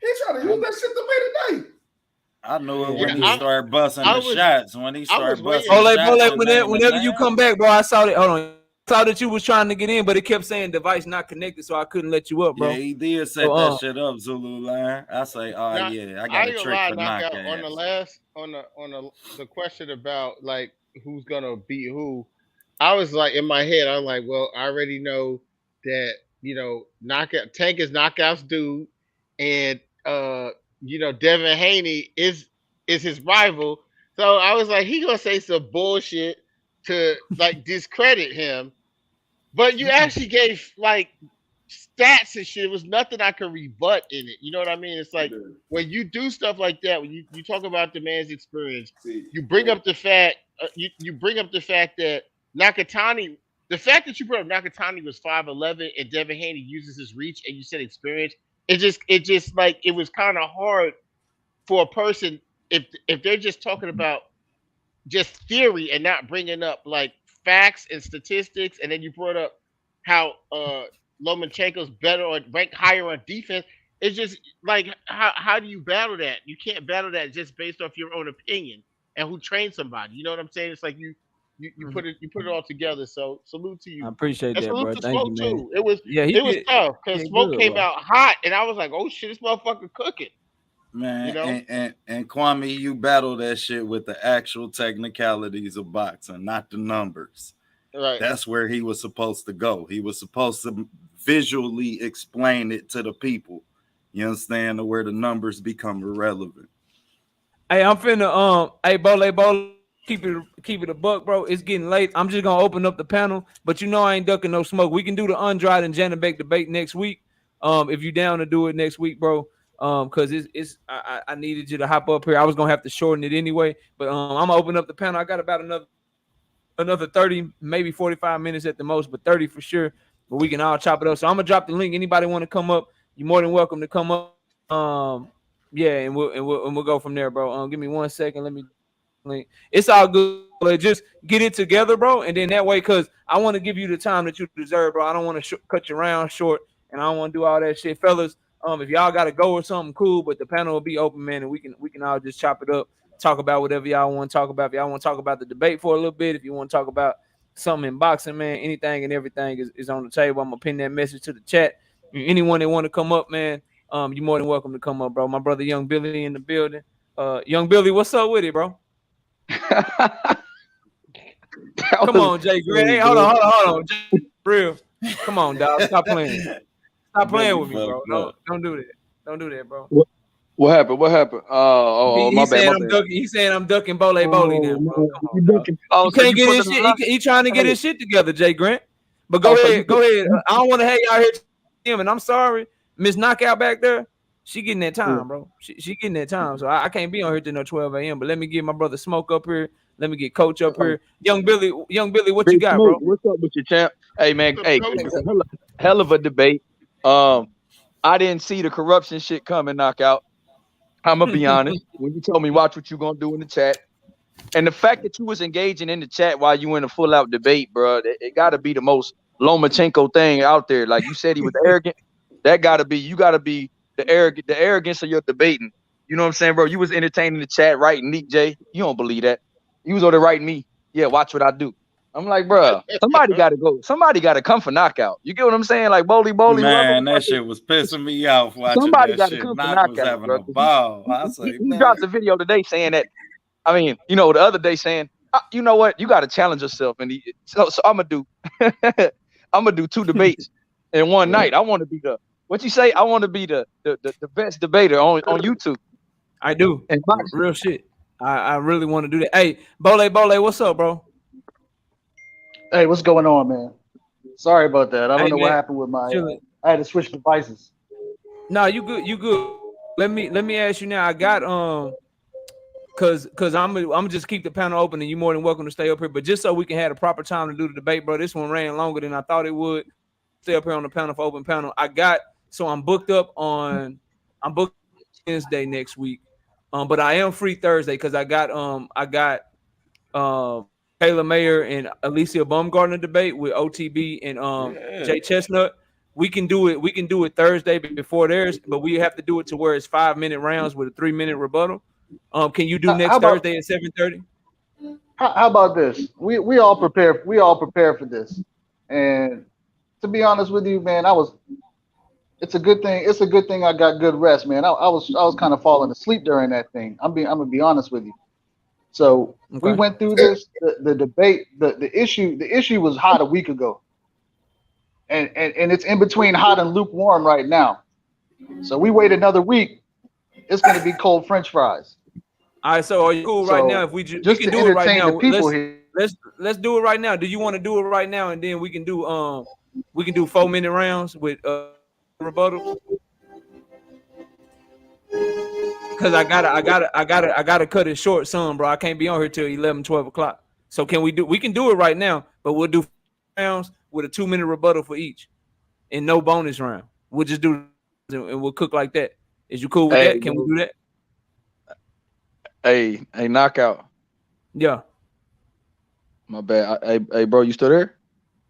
He trying to use that shit to me today. I knew it when he started busting the shots. When he started busting shots. Whenever you come back, bro, I saw that. Hold on. I saw that you was trying to get in, but it kept saying device not connected, so I couldn't let you up, bro. Yeah, he did set that shit up, Zulu line. I say, I got a trick for knockout. On the last on the question about like who's gonna beat who, I was like in my head, I was like, well, I already know that knockout Tank is knockout's dude, and Devin Haney is his rival. So I was like, he gonna say some bullshit to like discredit him. But you actually gave like stats and shit. It was nothing I could rebut in it. You know what I mean? It's like when you do stuff like that, when you talk about the man's experience, you bring up the fact you bring up the fact that Nakatani, the fact that you brought up Nakatani was 5'11" and Devin Haney uses his reach, and you said experience. It just like it was kind of hard for a person if they're just talking about just theory and not bringing up like facts and statistics, and then you brought up how Lomachenko's better or ranked higher on defense. It's just like how do you battle that? You can't battle that just based off your own opinion and who trained somebody. You know what I'm saying? It's like you put it all together. So salute to you. I appreciate that, salute bro. to Thank Smoke you, man. too. It was tough because Smoke came out hot, and I was like, oh shit, this motherfucker cooking. Man, and Kwame, you battle that shit with the actual technicalities of boxing, not the numbers. Right. That's where he was supposed to go. He was supposed to visually explain it to the people. You understand, to where the numbers become irrelevant. Hey, I'm finna hey Bole, keep it a buck, bro. It's getting late. I'm just gonna open up the panel, but I ain't ducking no smoke. We can do the Andrade and Jhanibeck debate next week. If you down to do it next week, bro. Because I needed you to hop up here. I was gonna have to shorten it anyway, but I'm gonna open up the panel. I got about another 30, maybe 45 minutes at the most, but 30 for sure. But we can all chop it up. So I'm gonna drop the link. Anybody want to come up? You're more than welcome to come up. Yeah, and we'll go from there, bro. Give me 1 second. Let me link. It's all good. Just get it together, bro, and then that way, cause I want to give you the time that you deserve, bro. I don't want to cut your round short, and I don't want to do all that shit, fellas. If y'all gotta go or something, cool, but the panel will be open, man, and we can all just chop it up, talk about whatever y'all want to talk about. If y'all want to talk about the debate for a little bit, if you want to talk about something in boxing, man, anything and everything is on the table. I'm gonna pin that message to the chat. Anyone that want to come up, man, you're more than welcome to come up, bro. My brother Young Billy in the building. Young Billy, what's up with it, bro? Come on, Jay Greg. Hey, hold on. Jay, real. Come on, dog. Stop playing. Stop playing Billy with me, bro. fucked up. Don't do that. Don't do that, bro. What happened? What happened? He My bad. saying My I'm bad. ducking. He's saying I'm ducking Bole now, bro. Come on, dog. Oh, He so can't you get his put shit. He trying to get his shit together, Jay Grant. But go Oh, so ahead, you go put- ahead. I don't want to hate y'all here, him, and I'm sorry, Miss Knockout back there. She getting that time, bro. She getting that time. So I can't be on here till no 12 a.m. But let me get my brother Smoke up here. Let me get Coach up here. Young Billy, what you Big got, Smoke, bro? what's up with your champ? Hey man, What's up, hey, Coach? hell of a debate. I didn't see the corruption shit coming, Knockout. I'm gonna be honest. When you told me watch what you gonna do in the chat, and the fact that you was engaging in the chat while you in a full out debate, bro, it got to be the most Lomachenko thing out there. Like you said, he was arrogant. That gotta be the arrogance of your debating. You know what I'm saying, bro? You was entertaining the chat, writing Nick J. You don't believe that. You was over there writing me. Yeah, watch what I do. I'm like, bro, somebody got to go. Somebody got to come for knockout. You get what I'm saying? Like Bowley, whoever. Man, that shit was pissing me off watching Somebody that got to shit. come for Knock was knockout, having bro. a ball. I say, He man. dropped a video today saying that. I mean, the other day saying, you know what? You got to challenge yourself. And so I'm gonna do, I'm gonna do 2 debates in one night. I want to be what you say? I want to be the best debater on YouTube. I do. And Real shit. I really want to do that. Hey, Bole, what's up, bro? Hey, what's going on, man? Sorry about that. I don't Hey, know what man. happened with my. Chillin'. I had to switch devices. No, you good. You good. Let me ask you now. I got cause I'm just keep the panel open, and you're more than welcome to stay up here. But just so we can have the proper time to do the debate, bro. This one ran longer than I thought it would. Stay up here on the panel for open panel. I'm booked Wednesday next week. But I am free Thursday because I got Kayla Mayer and Alicia Baumgartner debate with OTB and Jay Chestnut. We can do it Thursday before theirs, but we have to do it to where it's 5-minute rounds with a 3-minute rebuttal. Can you do next Thursday at 7:30? How about this? We all prepare. We all prepare for this. And to be honest with you, man, it's a good thing. It's a good thing I got good rest, man. I was kind of falling asleep during that thing. I'm gonna be honest with you. So we went through this. The debate, the issue was hot a week ago. And it's in between hot and lukewarm right now. So we wait another week, it's gonna be cold French fries. All right, so are you cool right now? If we can do it right now, let's do it right now. Do you want to do it right now, and then we can do 4-minute rounds with rebuttal? Because I gotta cut it short, son, bro. I can't be on here till 11-12 o'clock. So we can do it right now, but we'll do rounds with a 2-minute rebuttal for each, and no bonus round. We'll just do and we'll cook like that. Is you cool with that? Can we do that? Hey, knockout. Yeah. My bad. Hey, bro, you still there?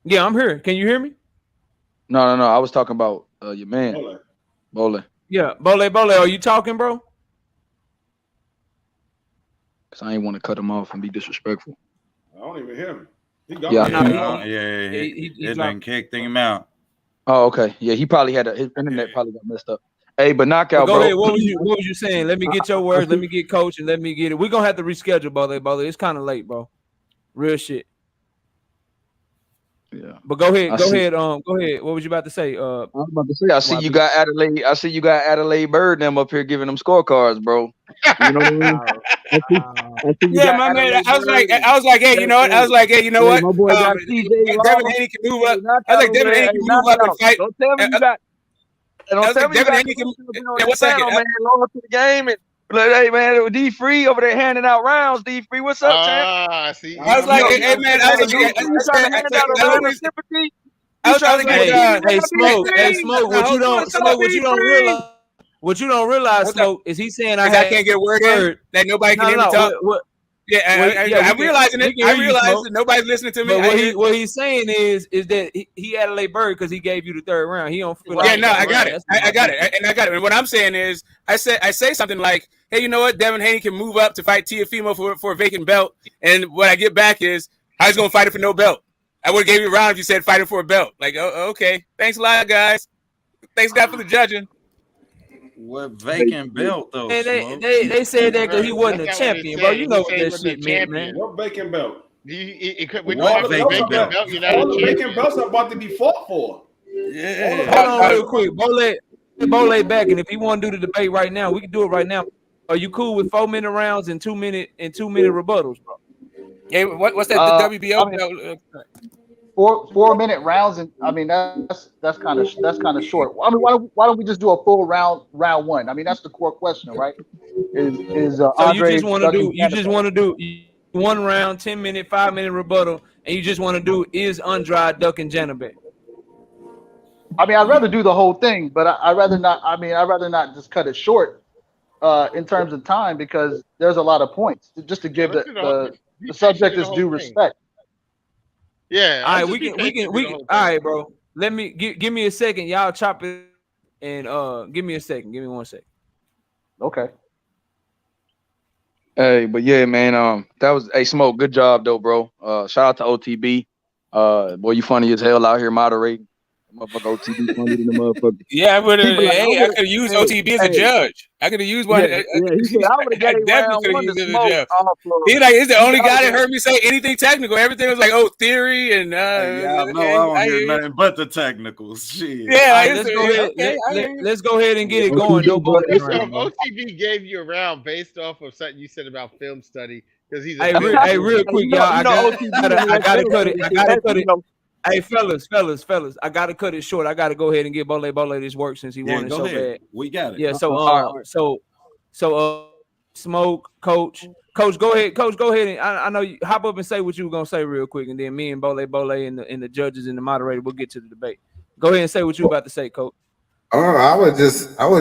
Yeah, I'm here. Can you hear me? No. I was talking about your man, Bole. Yeah, Bole, are you talking, bro? Cause I ain't want to cut him off and be disrespectful. I don't even hear him. He gone. It done kicked him out. Oh, okay. Yeah, he probably had his internet probably got messed up. Hey, but knockout, go bro. Ahead. What was you saying? Let me get your words. Let me get Coach, and let me get it. We're gonna have to reschedule, Bole. It's kind of late, bro. Real shit. Yeah. But go ahead. Go ahead. What was you about to say? I was about to say, I see you got Adelaide Bird them up here giving them scorecards, bro. You know what I mean? Yeah, my man. I was like, hey, you know what? My boy got Devin Haney can move up. I was like, Devin Haney can move up and fight. Don't tell me you got. Don't tell me you got. Yeah, one second. Man, log to the game and like, hey man, D Free over there handing out rounds. D Free, what's up, champ? See, I was like, hey man, I was like, Smoke. What you don't realize, Smoke, is he saying I can't get a word in that nobody can hear me talk. I'm realizing it. I realize that nobody's listening to me. But what he's saying is that he had a late bird because he gave you the third round. He don't feel like I got it. I got it. And what I'm saying is, I say something like, hey, you know what? Devin Haney can move up to fight Teofimo for a vacant belt. And what I get back is, I was going to fight it for no belt. I would have gave you a round if you said fighting for a belt. Like, oh, okay. Thanks a lot, guys. Thanks, God, for the judging. What vacant belt though? And they said that because he wasn't a champion, bro. You know what that shit meant, man. What vacant belt? When All you the have a belts vacant are belt, you're not all a the champion. vacant belts are about to be fought for. Yeah. Hold on real quick. Bole back, and if he want to do the debate right now, we can do it right now. Are you cool with 4-minute rounds and 2-minute rebuttals, bro? Yeah, what's that? The WBO? I mean, 4 minute rounds, and I mean that's kind of short. I mean, why don't we just do a full round one? I mean, that's the core question, right? Is So you Andre just want to ducking do Jhanibeck? 1 round, 10-minute, 5-minute rebuttal, and you just want to do is Andrade ducking Jhanibeck? I mean, I'd rather do the whole thing, but I'd rather not. I mean, I'd rather not just cut it short in terms of time because there's a lot of points just to give Let's do the be subject patient its the due whole thing. respect. Yeah. All right, just we be can. patient through the whole All thing. right, bro. Let me give me a second. Y'all chop it and give me a second. Give me 1 second. Okay. Hey, but yeah, man. That was Smoke. Good job though, bro. Shout out to OTB. Boy, you funny as hell out here moderating. Motherfucker OTB funny than the motherfucker. Yeah, I would have. People like, Hey, I could have used OTB as a judge. I could have used one. Yeah, he said I would have I gave definitely round could have one to used it as a Smoke. judge. He's like, he's the only guy that heard me say anything technical. Everything was like, oh, theory and Hey, y'all know I don't hear nothing but the technicals. Shit. Yeah, All right, let's go ahead. Let's go ahead and get it going. No bullshit. OTB gave you a round based off of something you said about film study because he's a Hey, real quick, y'all. I gotta cut it. I gotta cut it. Hey, fellas, I gotta cut it short. I gotta go ahead and give Bole this work since he wanted so bad. We got it. Yeah, so Smoke, Coach, go ahead, and I know you hop up and say what you were gonna say real quick, and then me and Bole and the judges and the moderator will get to the debate. Go ahead and say what you about to say, Coach. Oh, I was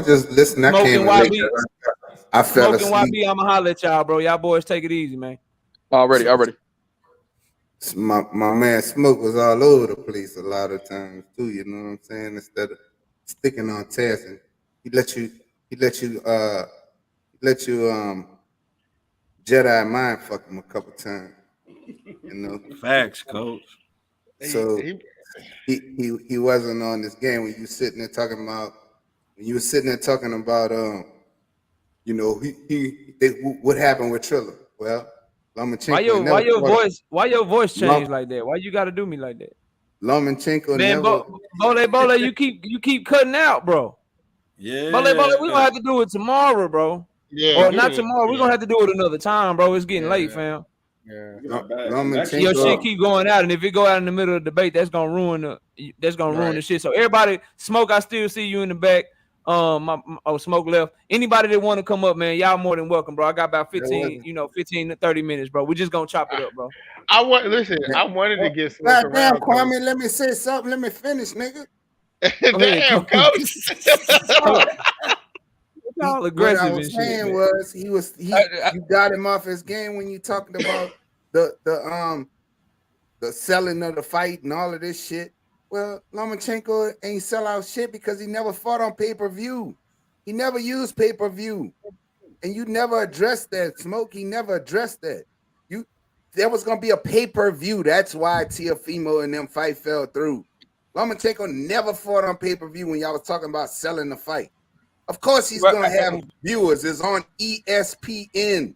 just listening. I came late. I fell asleep. YB, I'ma holler at y'all, bro. Y'all boys take it easy, man. Already. My man Smoke was all over the place a lot of times too. You know what I'm saying? Instead of sticking on task, and he let you Jedi mind fuck him a couple times. You know. Facts, Coach. So he wasn't on this game when you sitting there talking about what happened with Triller. Well, Lomachenko why your voice changed like that? Why you gotta do me like that? Lomachenko Man, never. Bole, you keep cutting out, bro. Yeah. Bole, we gonna have to do it tomorrow, bro. Yeah. Or not tomorrow. We're gonna have to do it another time, bro. It's getting late, fam. Yeah. Your shit keep going out, and if it go out in the middle of the debate, that's gonna ruin the shit. So everybody, Smoke, I still see you in the back. Smoke left. Anybody that want to come up, man, y'all more than welcome, bro. I got about 15 to 30 minutes, bro. We just gonna chop it up, bro. I wanted to get Smoke Goddamn, around. Kwame, let me say something. Let me finish, nigga. Damn, Coach. All aggressive. What I was saying was you got him off his game when you talking about the selling of the fight and all of this shit. Well, Lomachenko ain't sell out shit because he never fought on pay-per-view. He never used pay-per-view. And you never addressed that, Smoke. He never addressed that. There was gonna be a pay-per-view. That's why Teofimo and them fight fell through. Lomachenko never fought on pay-per-view when y'all was talking about selling the fight. Of course he's gonna have viewers. It's on ESPN.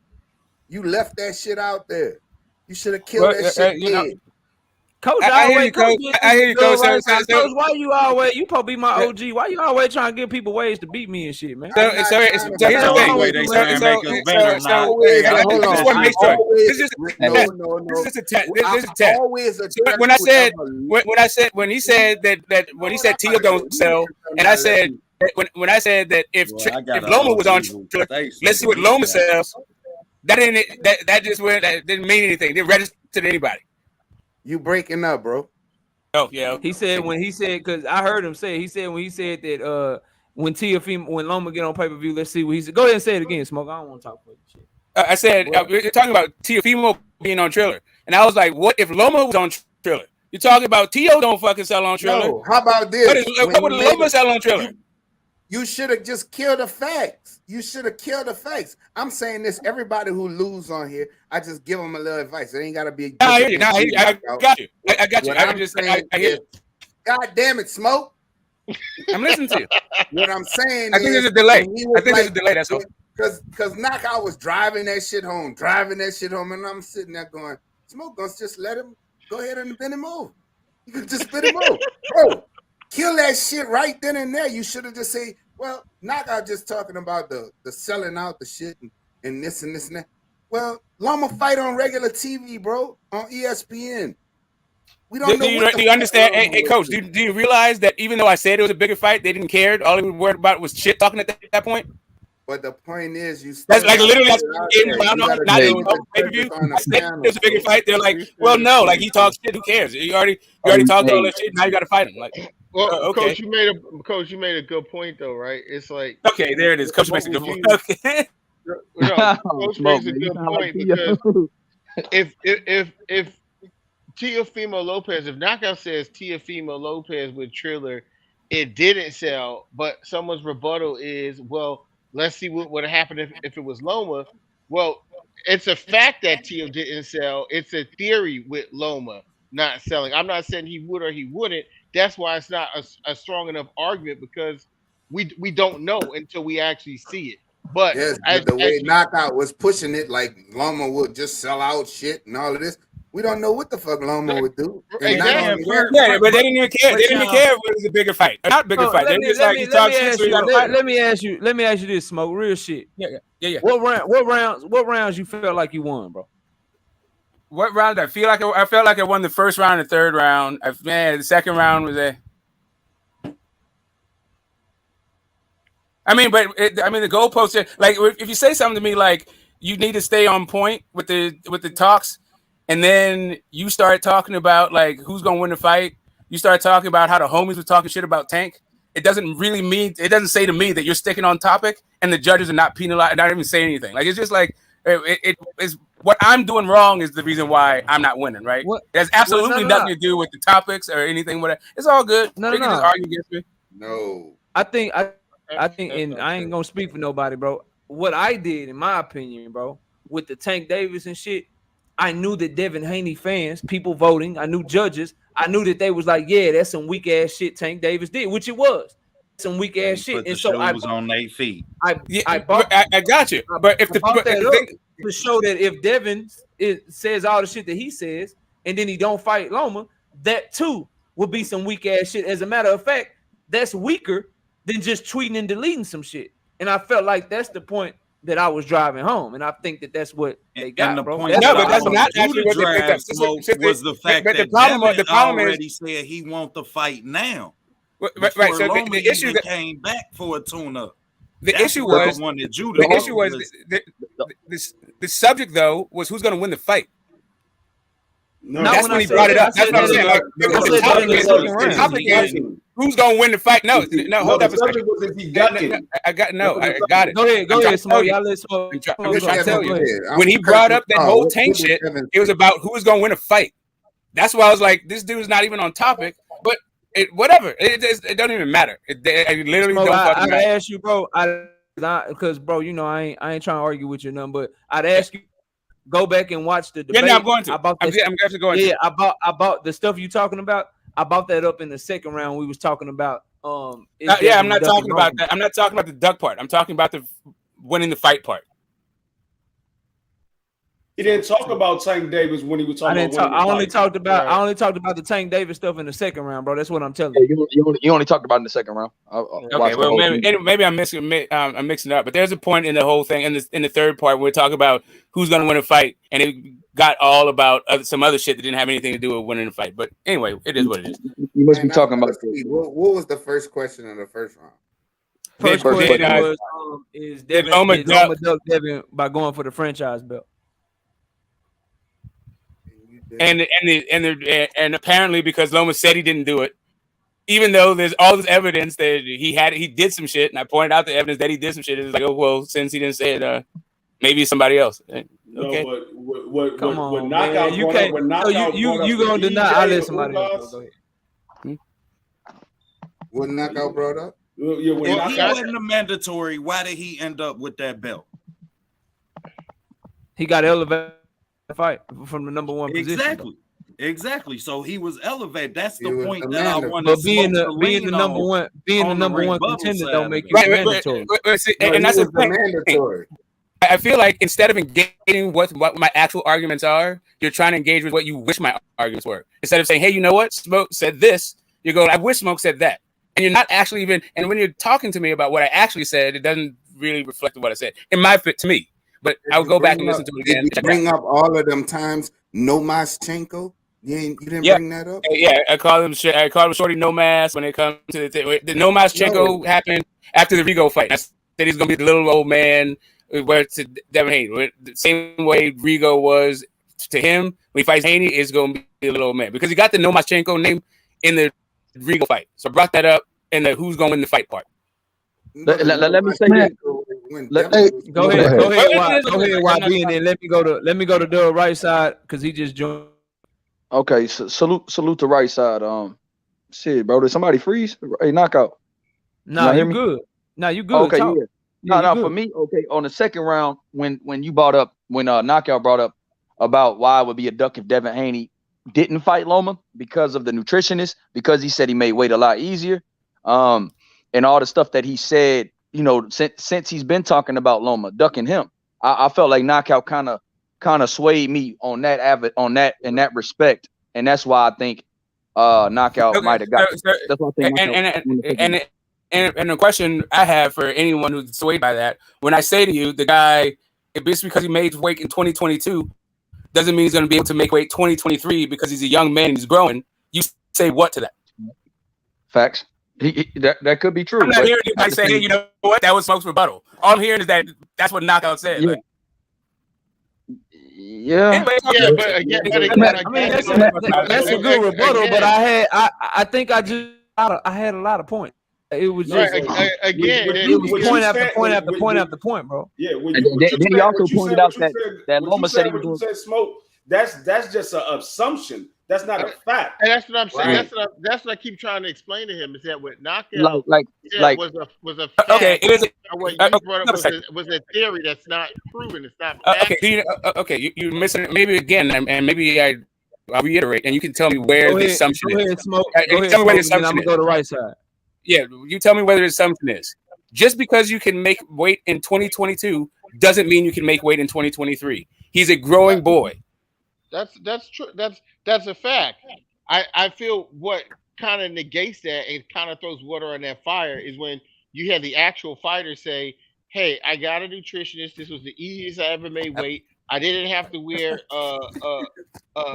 You left that shit out there. You should have killed that shit. Coach, I hear you, Coach. Coach, why you always you supposed to be my OG? Why you always trying to give people ways to beat me and shit, man? Here's the thing. When he said Tio don't sell, and I said when I said that if Loma was on, let's see what Loma sells. That didn't mean anything. It didn't register to anybody. You breaking up, bro. Oh, yeah. He said because I heard him say when he said that when Loma get on pay-per-view, let's see what he said. Go ahead and say it again, Smoke. I don't want to talk about shit. I said we're talking about Teofimo being on Triller, and I was like, what if Loma was on Triller? You're talking about Tio don't fucking sell on Triller. No, how about this? What would Loma sell on Triller? You should have just killed the facts. I'm saying this, everybody who lose on here, I just give them a little advice. It ain't got to be. I got you. I got you. I hear you. God damn it, Smoke. I'm listening to you. What I'm saying I think there's a delay. That's all. Because Knockout was driving that shit home, and I'm sitting there going, Smoke gonna just let him go ahead and bend him move. You can just bend him move, bro. Kill that shit right then and there. You should have just say, well, Knockout just talking about the selling out the shit and this and this and that. Well, Loma fight on regular TV, bro, on ESPN. We don't know. Do you understand? Hey, Coach, do you realize that even though I said it was a bigger fight, they didn't care? All they were worried about was shit talking at that point. But the point is, that's like literally that's not even pay-per-view. I said it was a bigger fight. They're like, well, no, like he talks shit. Who cares? You already talked all that shit. Now you got to fight him. Like, well, okay. Coach, you made a good point though, right? It's like, okay, there it is. Coach makes a good point. Okay. No, Coach makes a good point because if Teofimo Lopez, if Knockout says Teofimo Lopez with Triller, it didn't sell, but someone's rebuttal is, well, let's see what would have happened if it was Loma. Well, it's a fact that Teo didn't sell. It's a theory with Loma not selling. I'm not saying he would or he wouldn't. That's why it's not a strong enough argument because we don't know until we actually see it. But yes, the way Knockout was pushing it, like Loma would just sell out shit and all of this. We don't know what the fuck Loma would do. Exactly. Yeah, but they didn't even care. They didn't even care if it was a bigger fight. Not bigger fight. They're just like, let me ask you this, Smoke. Real shit. Yeah. What rounds you felt like you won, bro? What round? I felt like I won the first round and third round. The second round was a. the goalposts. Like, if you say something to me like you need to stay on point with the talks. And then you start talking about like who's gonna win the fight. You start talking about how the homies were talking shit about Tank. It doesn't say to me that you're sticking on topic and the judges are not penalized, not even saying anything. Like it's just like it is what I'm doing wrong is the reason why I'm not winning, right? It has absolutely nothing to do with the topics or anything. Whatever. It's all good. No. Just argue against me. No. I think, and I ain't gonna speak for nobody, bro. What I did, in my opinion, bro, with the Tank Davis and shit. I knew that Devin Haney fans, people voting, I knew judges, I knew that they was like, yeah, that's some weak ass shit Tank Davis did, which it was some weak ass shit. And so I was on their feet. I got you. But if to show that if Devin says all the shit that he says, and then he don't fight Loma, that too would be some weak ass shit. As a matter of fact, that's weaker than just tweeting and deleting some shit. And I felt like that's the point that I was driving home, and I think that that's what they got, and the bro. Point but that's not actually what they picked up. Was the fact that the problem already said he want the fight now. Right. So the issue that came back for a tune-up. The issue was the subject though was who's going to win the fight. No, that's when he brought it up. That's what I'm saying. Like, the topic is who's gonna win the fight? No, hold up a second. I got it. Go ahead, Smoke. Y'all let Smoke. I'm trying to tell you. When he brought up that whole Tank shit, it was about who was gonna win a fight. That's why I was like, this dude's not even on topic. But whatever. It doesn't even matter. It literally don't fucking matter. I'd ask you, bro. Because, bro, you know, I ain't trying to argue with you, nothing. But I'd ask you. Go back and watch the debate. Yeah, I'm going to. I'm actually going to. About the stuff you talking about. I brought that up in the second round. We was talking about. I'm not talking about that. I'm not talking about the duck part. I'm talking about the winning the fight part. He didn't talk about Tank Davis when he was talking about. I only talked about the Tank Davis stuff in the second round, bro. That's what I'm telling you. You only talked about it in the second round. Okay, well maybe I'm mixing it up, but there's a point in the whole thing in the third part where we're talking about who's going to win a fight, and it got all about some other shit that didn't have anything to do with winning a fight. But anyway, it is what it is. You must be talking about. What was the first question in the first round? First question was is Devin Loma duck Devin by going for the franchise belt? And apparently because Loma said he didn't do it, even though there's all this evidence that he did some shit, and I pointed out the evidence that he did some shit. It's like, oh well, since he didn't say it, maybe it's somebody else. Okay. No, but what Knockout? You can't. You gonna deny? I'll let somebody else go ahead. What Knockout brought up? If he wasn't a mandatory, why did he end up with that belt? He got elevated. Fight from the number one position. Exactly. So he was elevated. That's the point that I wanted. But being the number one contender don't make it mandatory. And that's the thing. Mandatory. I feel like instead of engaging with what my actual arguments are, you're trying to engage with what you wish my arguments were. Instead of saying, hey, you know what? Smoke said this. You go, I wish Smoke said that. And you're not actually even, and when you're talking to me about what I actually said, it doesn't really reflect what I said. It might fit to me, but I'll go back and listen to it again. Did you bring up all of them times Nomaschenko? You didn't bring that up? Yeah, I call him Shorty No Mask when it comes to the Nomaschenko happened after the Rigo fight. I said he's going to be the little old man. Where to Devin Haney, the same way Rigo was to him when he fights Haney, is going to be a little old man because he got the Nomaschenko name in the Rigo fight. So I brought that up in the who's going to win the fight part. Let me say this. Go ahead, YB, and then let me go to the right side because he just joined. Okay, so salute the right side. Shit, bro, did somebody freeze? Hey, knockout. No, you good. No, you good. Okay, yeah. No, for me, okay. On the second round, when you brought up, when Knockout brought up about why it would be a duck if Devin Haney didn't fight Loma because of the nutritionist, because he said he made weight a lot easier, and all the stuff that he said, you know, since he's been talking about Loma ducking him, I felt like Knockout kind of swayed me on that in that respect, and that's why I think Knockout might have got. That's what I think. And the question I have for anyone who's swayed by that, when I say to you, the guy, just because he made weight in 2022, doesn't mean he's going to be able to make weight 2023 because he's a young man and he's growing. You say what to that? Facts. That could be true. I'm not hearing anybody say, hey, you know what? That was Smoke's rebuttal. All I'm hearing is that's what Knockout said. Yeah. Like, yeah. Anyway, but again, that's a good rebuttal. But I think I had a lot of points. It was just again. It was point after point after point after point, bro. Yeah. Then he also pointed out that Loma said he was doing Smoke. That's just an assumption. That's not a fact. And that's what I'm saying. Right. That's what I keep trying to explain to him is that what Knockout like was a fact. okay, it is. What you brought up was a theory that's not proven. It's not. Okay, you're missing. Maybe again, and maybe I'll reiterate, and you can tell me where the assumption is. Go ahead, Smoke. Tell me where the assumption is. I'm gonna go to the right side. Yeah, you tell me whether the assumption is. Just because you can make weight in 2022 doesn't mean you can make weight in 2023. He's a growing boy. That's true. That's a fact. I feel what kind of negates that and kind of throws water on that fire is when you had the actual fighter say, "Hey, I got a nutritionist. This was the easiest I ever made weight. I didn't have to wear a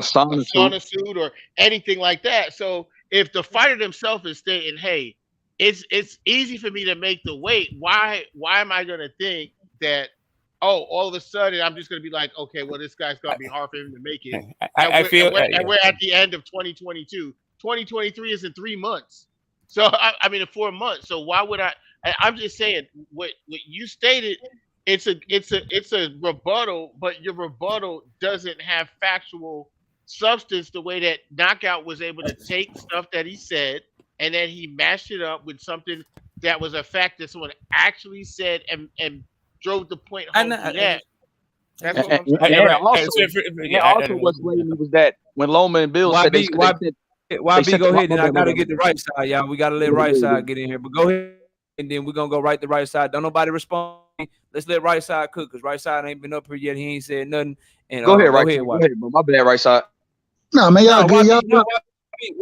sauna suit or anything like that." So if the fighter themselves is stating, "Hey, it's easy for me to make the weight. Why am I going to think that, oh, all of a sudden I'm just going to be like, okay, well, this guy's going to be hard for him to make it." We're at the end of 2022. 2023 is in 3 months. So, I mean, in 4 months. So why would I'm just saying what you stated, it's a rebuttal, but your rebuttal doesn't have factual substance the way that Knockout was able to take stuff that he said and then he mashed it up with something that was a fact that someone actually said and drove the point home to that. That's what I'm saying. And also what's swaying me was that when Loma and Bill said they YB, go ahead, and I gotta get the right side, y'all. We gotta let right side get in here, but go ahead, and then we're gonna go right the right side. Don't nobody respond. Let's let right side cook, because right side ain't been up here yet. He ain't said nothing. And go ahead, bro. My bad, right side. No, man, y'all good.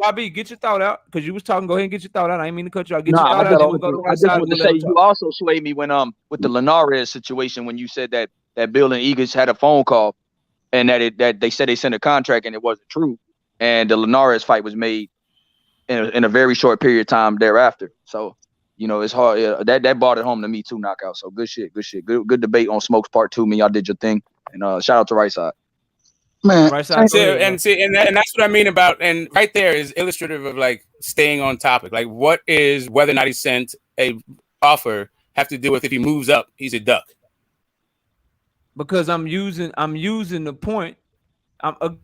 YB, get your thought out, because you was talking. Go ahead and get your thought out. I ain't mean to cut you out. Get your thought out. I just want to say you also swayed me when with the Linares situation when you said that Bill and Eagles had a phone call and that they said they sent a contract and it wasn't true, and the Linares fight was made in a very short period of time thereafter. So you know it's hard. That brought it home to me too. Knockout. So good shit. Good debate on Smokes Part 2. Man, y'all did your thing, and shout out to Right Side. Man, right side, and that's what I mean about, and right there is illustrative of like staying on topic. Like, what is whether or not he sent a offer have to do with if he moves up, he's a duck? Because I'm using the point. I'm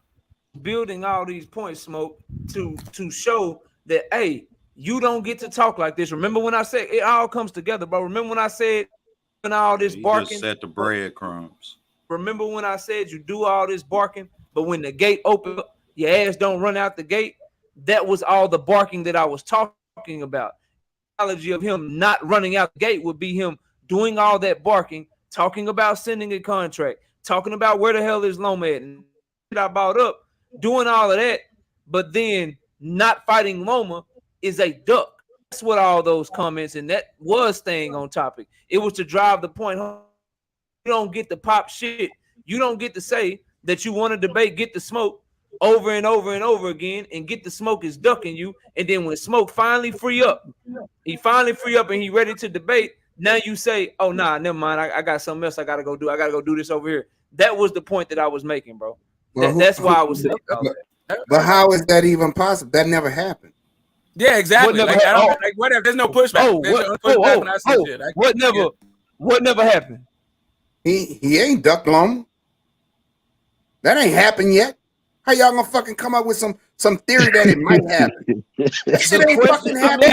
building all these points, Smoke, to show that hey, you don't get to talk like this. Remember when I said it all comes together, bro? Remember when I said all this barking? Just set the breadcrumbs. Remember when I said you do all this barking, but when the gate opens up, your ass don't run out the gate? That was all the barking that I was talking about. The analogy of him not running out the gate would be him doing all that barking talking about sending a contract, talking about where the hell is Loma at, and I brought up, doing all of that, but then not fighting Loma is a duck. That's what all those comments, and that was staying on topic. It was to drive the point home. You don't get to pop shit. You don't get to say that you want to debate, get the smoke over and over and over again, and get the smoke is ducking you. And then when smoke finally free up, and he ready to debate. Now you say, oh nah, never mind. I got something else I gotta go do. I gotta go do this over here. That was the point that I was making, bro. Well, That's why I was saying. But how is that even possible? That never happened. Yeah, exactly. What Like, never, I don't like whatever. There's no pushback. What never happened? He ain't ducked Loma. That ain't happened yet. How y'all gonna fucking come up with some theory that it might happen? That shit ain't fucking happening.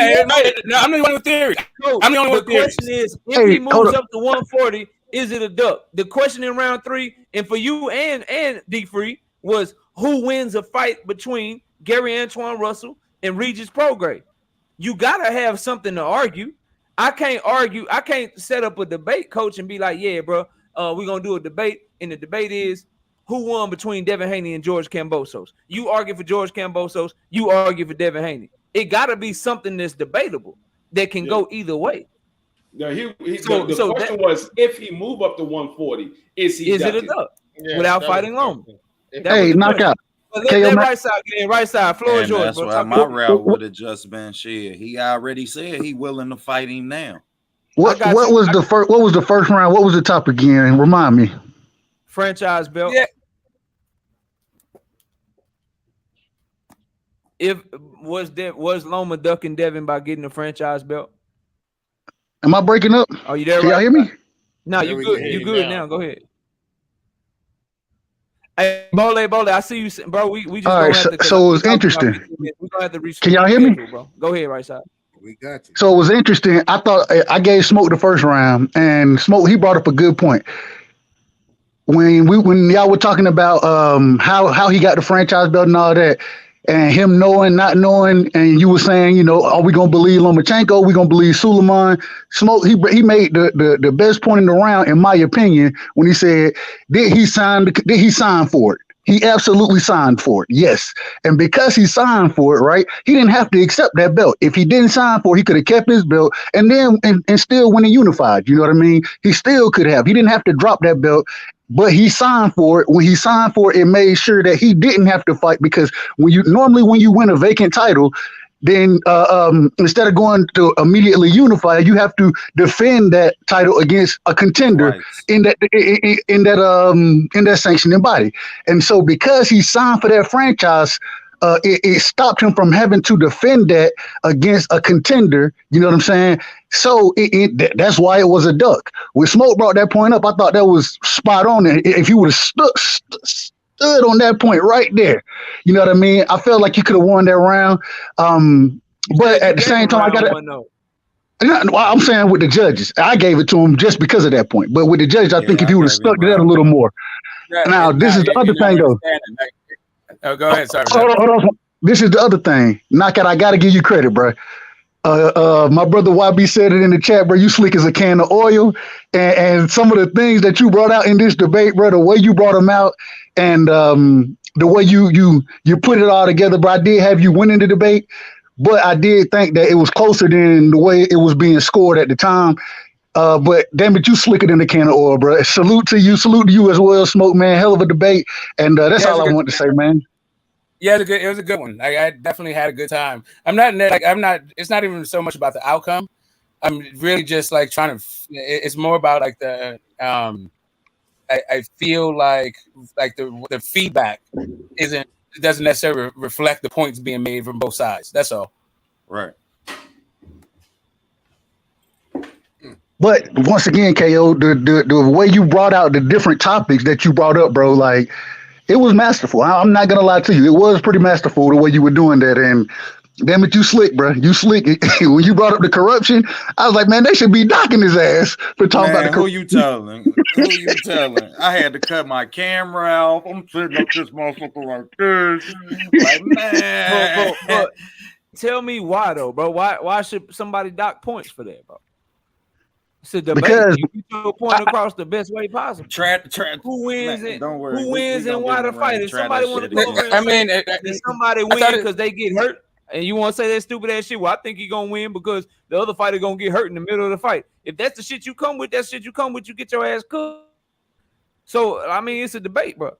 No, I'm the only one with theory. I'm the only one with theory. The question is, if he moves up to 140, is it a duck? The question in round 3, and for you and D Free, was who wins a fight between Gary Antoine Russell and Regis Prograis? You gotta have something to argue. I can't argue. I can't set up a debate, coach, and be like, yeah, bro, we're gonna do a debate, and the debate is who won between Devin Haney and George Kambosos. You argue for George Kambosos, you argue for Devin Haney. It gotta be something that's debatable that can go either way. No, the question was, if he move up to 140, is it a duck? Yeah, without fighting Loma? Hey, knockout. Let right side get in. Right side. Floor is yours. That's why my route would have just been shit. He already said he willing to fight him now. What was the first round? What was the topic again? Remind me. Franchise belt. Yeah. Was Loma ducking Devin by getting the franchise belt? Am I breaking up? Are you there? Can y'all hear me? No, you good. You good now. Go ahead. Hey, Bole, I see you, bro. We just all right. So it was interesting. We're gonna have to Can y'all hear me? Bro. Go ahead, right side. We got you. So it was interesting. I thought I gave Smoke the first round, and Smoke, he brought up a good point. When y'all were talking about how he got the franchise belt and all that, and him knowing, not knowing, and you were saying, you know, are we gonna believe Lomachenko? Are we gonna believe Suleiman? Smoke, he made the best point in the round, in my opinion, when he said, did he sign for it? He absolutely signed for it, yes. And because he signed for it, right, he didn't have to accept that belt. If he didn't sign for it, he could have kept his belt and then and still win a unified. You know what I mean? He still could have. He didn't have to drop that belt. But he signed for it. When he signed for it, it made sure that he didn't have to fight, because when you win a vacant title, then instead of going to immediately unify, you have to defend that title against a contender in that sanctioning body. And so because he signed for that franchise, it stopped him from having to defend that against a contender. You know what I'm saying? So that's why it was a duck. When Smoke brought that point up, I thought that was spot on. If you would have stood on that point right there, you know what I mean? I felt like you could have won that round. But at the same time, I got to. I'm saying with the judges, I gave it to him just because of that point. But with the judges, I think if he would have stuck to that a little more. Now, this is the other thing, though. Oh, go ahead. Sorry. Hold on. This is the other thing. Knockout, I got to give you credit, bro. My brother YB said it in the chat, bro. You slick as a can of oil. And some of the things that you brought out in this debate, bro, the way you brought them out and the way you put it all together, bro, I did have you winning the debate. But I did think that it was closer than the way it was being scored at the time. But damn it, you slicker than a can of oil, bro. Salute to you as well, Smoke, man. Hell of a debate. And that's all I want to say, man. Yeah, it was a good one. I definitely had a good time. It's not even so much about the outcome. I'm really just like trying to. It's more about like the. I feel like the feedback doesn't necessarily reflect the points being made from both sides. That's all. Right. But once again, KO, the way you brought out the different topics that you brought up, bro, like it was masterful. I'm not gonna lie to you, it was pretty masterful the way you were doing that. And damn it, you slick, bro. You slick. When you brought up the corruption, I was like, man, they should be knocking his ass for talking about the corruption. Who you telling? Who you telling? I had to cut my camera off. I'm sitting up this motherfucker like this. Like, man. Tell me why though, bro. Why should somebody dock points for that, bro? It's a debate. Because You get your point across the best way possible. Who wins man, it? don't worry. Who wins and why the fight? If somebody want to that go over shit and say again. that somebody win because they get hurt, and you want to say that stupid ass shit, well, I think he gonna win because the other fighter gonna get hurt in the middle of the fight. If that's the shit you come with, that's shit you come with. You get your ass cooked. So I mean, it's a debate, bro.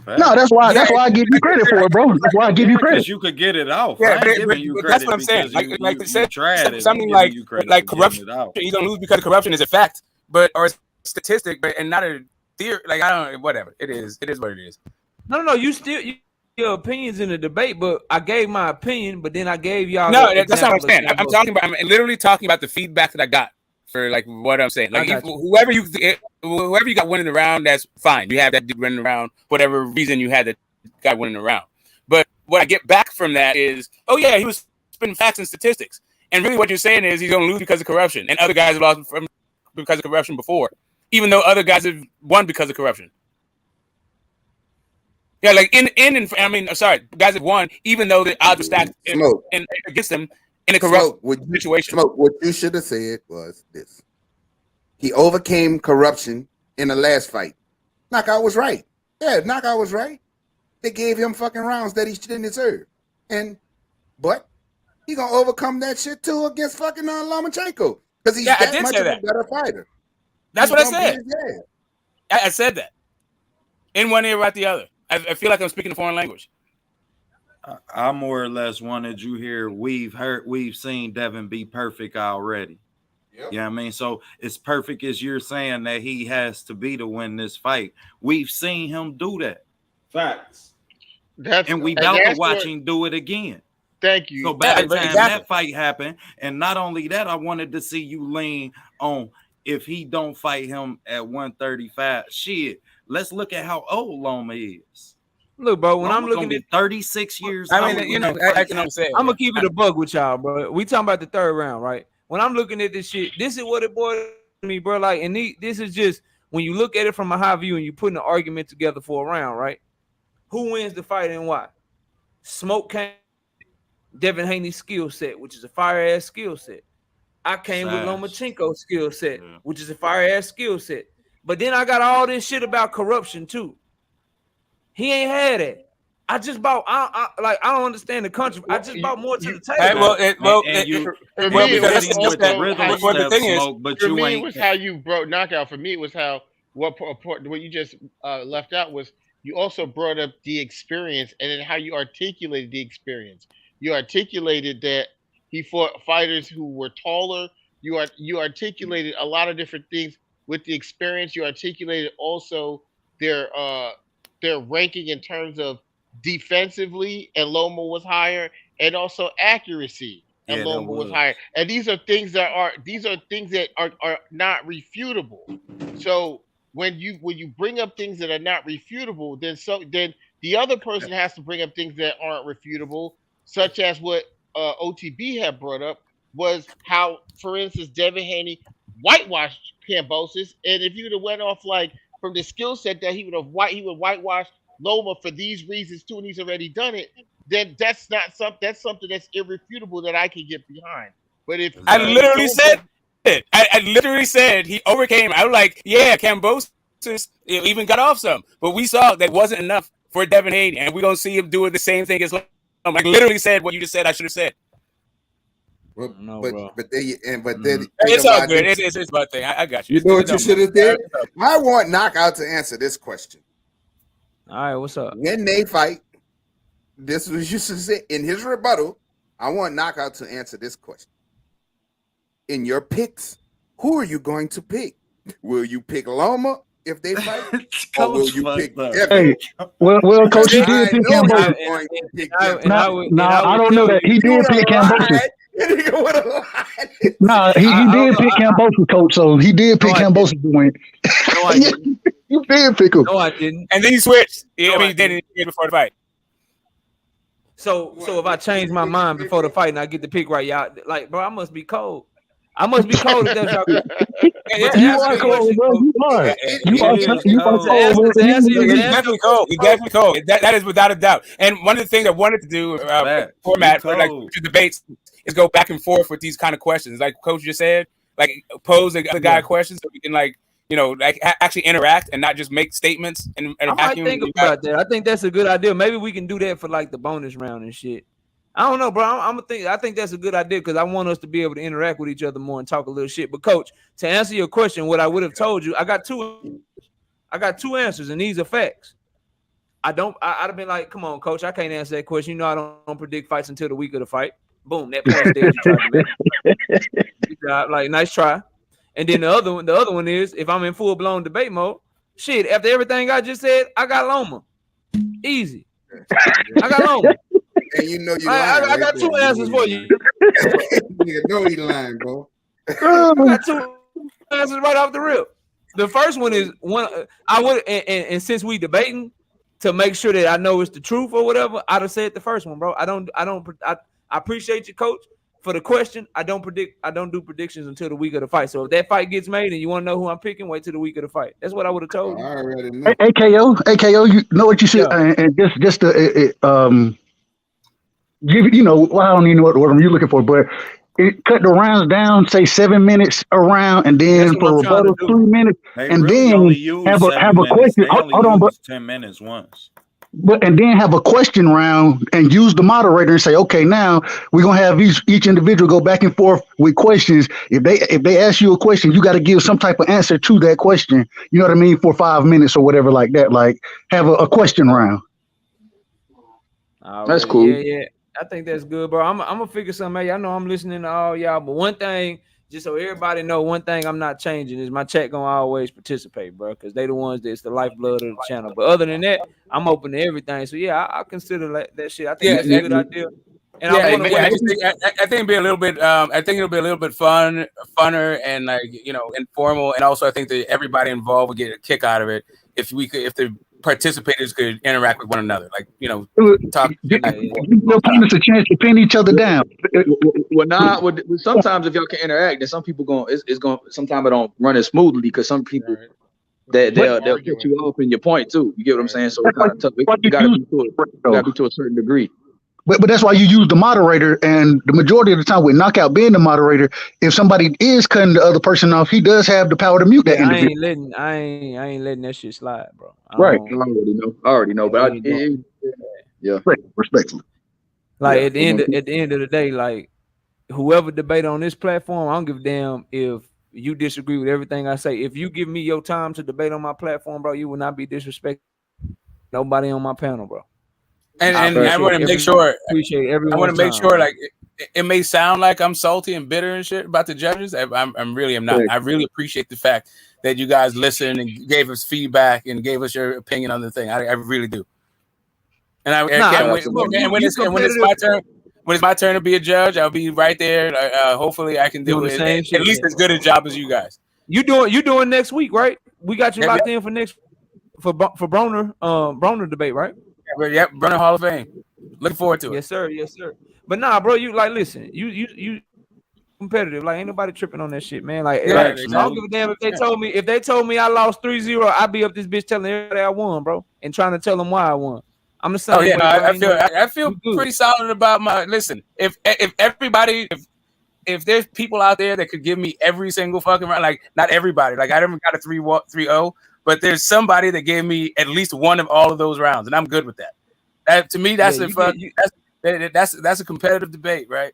No, that's why I give you credit for it, bro. That's why I give you credit. Because you could get it off. Yeah, I ain't giving you but credit that's what I'm saying. because Like you said, tried it. something I'm giving you credit like for getting corruption. it out. You're gonna lose because corruption is a fact, but or a statistic, but and not a theory. Like I don't, whatever. It is what it is. No. You still your opinions in the debate, but I gave my opinion, but then I gave y'all. No, that's not what I'm saying. I'm talking about. I'm literally talking about the feedback that I got for like what I'm saying. Like whoever you got winning the round, that's fine. You have that dude running around, whatever reason you had that guy winning the round. But what I get back from that is, oh yeah, he was spitting facts and statistics. And really what you're saying is he's going to lose because of corruption. And other guys have lost because of corruption before, even though other guys have won because of corruption. Yeah, like guys have won even though the odds were stacked against them in a corrupt situation. What you should have said was this. He overcame corruption in the last fight. Knockout was right. Yeah, Knockout was right. They gave him fucking rounds that he didn't deserve. But he gonna overcome that shit too against fucking Lomachenko. Because he's that much of a better fighter. That's what I said. I said that. In one ear, out the other. I feel like I'm speaking a foreign language. I more or less wanted you here. We've seen Devin be perfect already. Yep. Yeah, I mean, so it's perfect as you're saying that he has to be to win this fight. We've seen him do that. Facts. And we about to watch him do it again. Thank you. So by the time that fight happened, and not only that, I wanted to see you lean on if he don't fight him at 135. Shit, let's look at how old Loma is. Look, bro, when I'm looking at 36 years old, I can understand. I'm gonna keep it a bug with y'all, bro. We talking about the third round, right? When I'm looking at this shit, this is what it boils to me, bro. Like, and this is just when you look at it from a high view and you putting an argument together for a round, right? Who wins the fight and why? Smoke came Devin Haney's skill set, which is a fire ass skill set. I came with Lomachenko's skill set, which is a fire ass skill set. But then I got all this shit about corruption too. He ain't had it. I just bought. I don't understand the country. I just bought more to the table. The thing is, for me, it was how you broke Knockout. For me, it was how what you just left out was you also brought up the experience and then how you articulated the experience. You articulated that he fought fighters who were taller. You articulated a lot of different things with the experience. You articulated also their ranking in terms of defensively, and Loma was higher, and also accuracy, and Loma was higher. And these are things that are not refutable. So when you bring up things that are not refutable, then the other person has to bring up things that aren't refutable, such as what OTB had brought up was how, for instance, Devin Haney whitewashed Kambosos, and if you would have went off like from the skill set that he would whitewash Loma for these reasons too, and he's already done it, then that's something that's irrefutable that I can get behind. But if I literally said it, I literally said he overcame. I was like, yeah, Kambosos even got off some, but we saw that wasn't enough for Devin Haney, and we're gonna see him doing the same thing as Loma. I literally said what you just said. I should have said. Well, no, but then it's all good. It's my thing. I got you. You know what you should have did? I want Knockout to answer this question. All right, what's up? When they fight, this was you should say in his rebuttal. I want Knockout to answer this question. In your picks, who are you going to pick? Will you pick Loma if they fight, or will you pick Devin? Hey, well, Coach, he did pick Kambosos. I don't know that he did pick Kambosos. Nah, he did pick Kambosos, Coach. So he did pick Kambosos to win. No, I didn't. You did pick him. No, I didn't. And then he switched. Then before the fight. So if I change my mind before the fight and I get the pick right, y'all like, bro, I must be cold. I must be cold if that's y'all. You are cold, bro. You are. You are cold. He's definitely cold. He's definitely cold. That is without a doubt. And one of the things I wanted to do format for like debates is go back and forth with these kind of questions. Like Coach just said, like pose the guy questions so we can like like actually interact and not just make statements in a I might vacuum. think about that. I think that's a good idea. Maybe we can do that for like the bonus round and shit. I don't know, bro. I think that's a good idea because I want us to be able to interact with each other more and talk a little shit. But coach, to answer your question, what I would have told you, I got two answers, and these are facts. I'd have been like, come on, coach, I can't answer that question. You know, I don't predict fights until the week of the fight. Boom, that point's dead. You tried to make. Good job. Like, nice try. And then the other one is if I'm in full blown debate mode, shit. After everything I just said, I got Loma. Easy. I got Loma. And you know you lying. I got two answers for you. Nigga know he lying, bro. I got two answers right off the rip. The first one is one I would and since we debating to make sure that I know it's the truth or whatever, I'd have said the first one, bro. I appreciate you, coach, for the question. I don't do predictions until the week of the fight. So if that fight gets made and you want to know who I'm picking, wait till the week of the fight. That's what I would have told you. I already know. AKO, you know what you said, and just to give well, I don't even know what you're looking for, but it cut the rounds down, say 7 minutes a round, and then for rebuttal 3 minutes, and really then have a question. Hold on, but 10 minutes once. But and then have a question round and use the moderator and say, okay, now we're gonna have each individual go back and forth with questions. If they ask you a question, you got to give some type of answer to that question. You know what I mean? For 5 minutes or whatever like that. Like have a question round. That's cool. Yeah. I think that's good, bro. I'm gonna figure something out. I know I'm listening to all y'all, but one thing, just so everybody know, one thing I'm not changing is my chat gonna always participate, bro, because they the ones that's the lifeblood of the channel. But other than that, I'm open to everything. So yeah, I consider that shit. I think that's a good idea. And I think it'll be a little bit. I think it'll be a little bit funner, and like informal. And also, I think that everybody involved would get a kick out of it if the participators could interact with one another, like talk. Give your opponents a chance to pin each other down. Sometimes if y'all can interact, then some people it's going. Sometimes it don't run as smoothly because some people they'll cut you off in your point too. You get what I'm saying? So it's kind of tough. You got to be to a certain degree. But that's why you use the moderator, and the majority of the time with Knockout being the moderator, if somebody is cutting the other person off, he does have the power to mute that individual. I ain't letting that shit slide, bro. Right. I already know. But respectfully. Like at the end of the day, like whoever debate on this platform, I don't give a damn if you disagree with everything I say. If you give me your time to debate on my platform, bro, you will not be disrespecting nobody on my panel, bro. And I want to make sure. Appreciate everyone. I want to make sure, like it may sound like I'm salty and bitter and shit about the judges. I'm really not. I really appreciate the fact that you guys listened and gave us feedback and gave us your opinion on the thing. I really do. And I can't wait. And when it's my turn to be a judge, I'll be right there. Hopefully, I can do it at least as good a job as you guys. You doing next week, right? We got you locked in for Broner debate, right? Yep, Broner Hall of Fame. Looking forward to it. Yes, sir. But nah, bro, you like listen, you competitive. Like ain't nobody tripping on that shit, man. Like, I don't give a damn if they told me I lost 3-0, I'd be up this bitch telling everybody I won, bro, and trying to tell them why I won. I'm the same. I feel pretty solid about my. Listen, if there's people out there that could give me every single fucking round, like not everybody, like I never got a 3-0. But there's somebody that gave me at least one of all of those rounds, and I'm good with that. That to me, that's that's a competitive debate, right?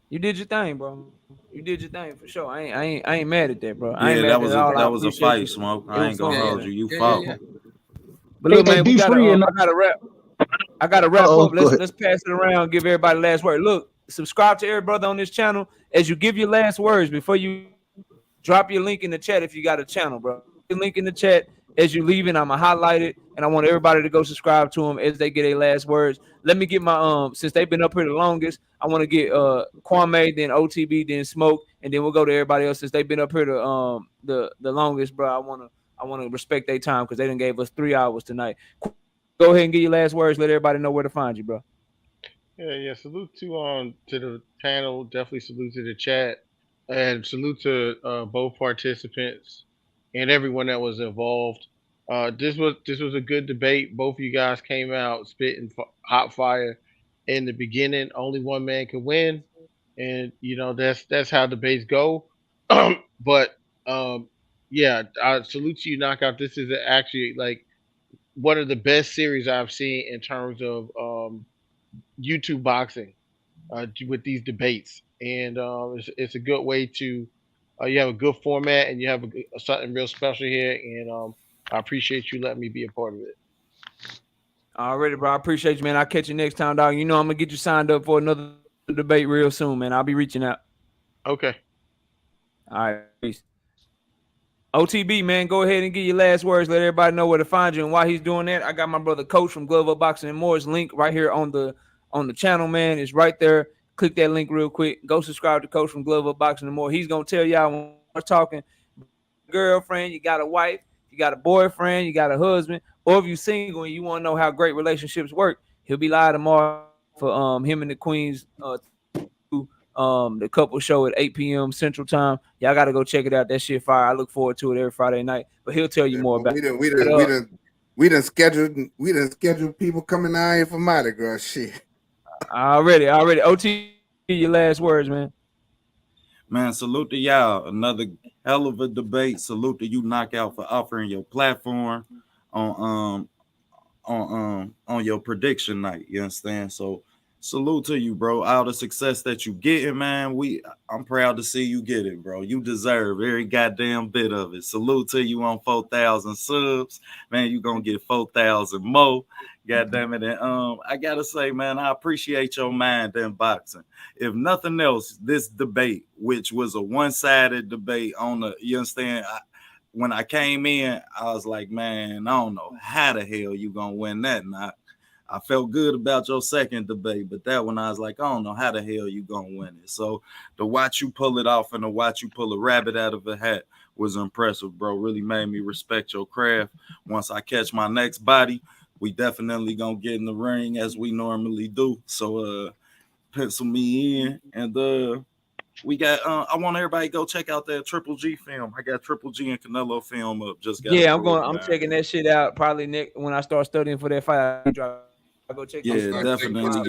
You did your thing, bro. You did your thing for sure. I ain't mad at that, bro. That was a fight, Smoke. I ain't gonna hold you. You fought. But look, man, I gotta wrap up. Let's pass it around. Give everybody last word. Look, subscribe to every brother on this channel. As you give your last words before you drop your link in the chat, if you got a channel, bro. Link in the chat as you leaving. I'm gonna highlight it, and I want everybody to go subscribe to them as they get their last words. Let me get my since they've been up here the longest, I want to get Kwame, then OTB, then Smoke, and then we'll go to everybody else since they've been up here the longest, bro. I want to respect their time because they done gave us 3 hours tonight. Go ahead and get your last words. Let everybody know where to find you, bro. Yeah. Salute to the panel. Definitely salute to the chat, and salute to both participants and everyone that was involved. This was a good debate. Both of you guys came out spitting hot fire in the beginning. Only one man can win, and that's how debates go. But yeah, I salute to you, Knockout. This is actually like one of the best series I've seen in terms of YouTube boxing with these debates, and it's a good way to you have a good format and you have something real special here, and I appreciate you letting me be a part of it. Already, bro. I appreciate you, man. I'll catch you next time, dog. You know I'm gonna get you signed up for another debate real soon, man. I'll be reaching out. Okay. All right, peace. OTB, man, go ahead and get your last words. Let everybody know where to find you and why he's doing that. I got my brother Coach from Glove Up Boxing and More's link right here on the channel, man. It's right there. Click that link real quick. Go subscribe to Coach from Glove Up Boxing and More. He's gonna tell y'all when we're talking girlfriend, you got a wife, you got a boyfriend, you got a husband, or if you're single and you want to know how great relationships work, he'll be live tomorrow for him and the Queens the couple show at 8 p.m. Central Time. Y'all got to go check it out. That shit fire. I look forward to it every Friday night. But he'll tell you more about it. We done scheduled people coming out here for Mardi Gras shit. Already. OT, your last words, man. Man, salute to y'all. Another hell of a debate. Salute to you, Knockout, for offering your platform on your prediction night. You understand? So salute to you, bro. All the success that you getting, man. I'm proud to see you get it, bro. You deserve every goddamn bit of it. Salute to you on 4,000 subs, man. You gonna get 4,000 more. God damn it. And I gotta say, man, I appreciate your mind in boxing. If nothing else, this debate, which was a one-sided debate on the, you understand? When I came in, I was like, man, I don't know how the hell you gonna win that. And I felt good about your second debate, but that one I was like, I don't know how the hell you gonna win it. So to watch you pull it off and to watch you pull a rabbit out of a hat was impressive, bro. Really made me respect your craft. Once I catch my next body, we definitely gonna get in the ring as we normally do. So pencil me in, and we got I want everybody to go check out that Triple G film. I got Triple G and Canelo film up. I'm checking that shit out probably next when I start studying for that fight. I go check. Yeah, definitely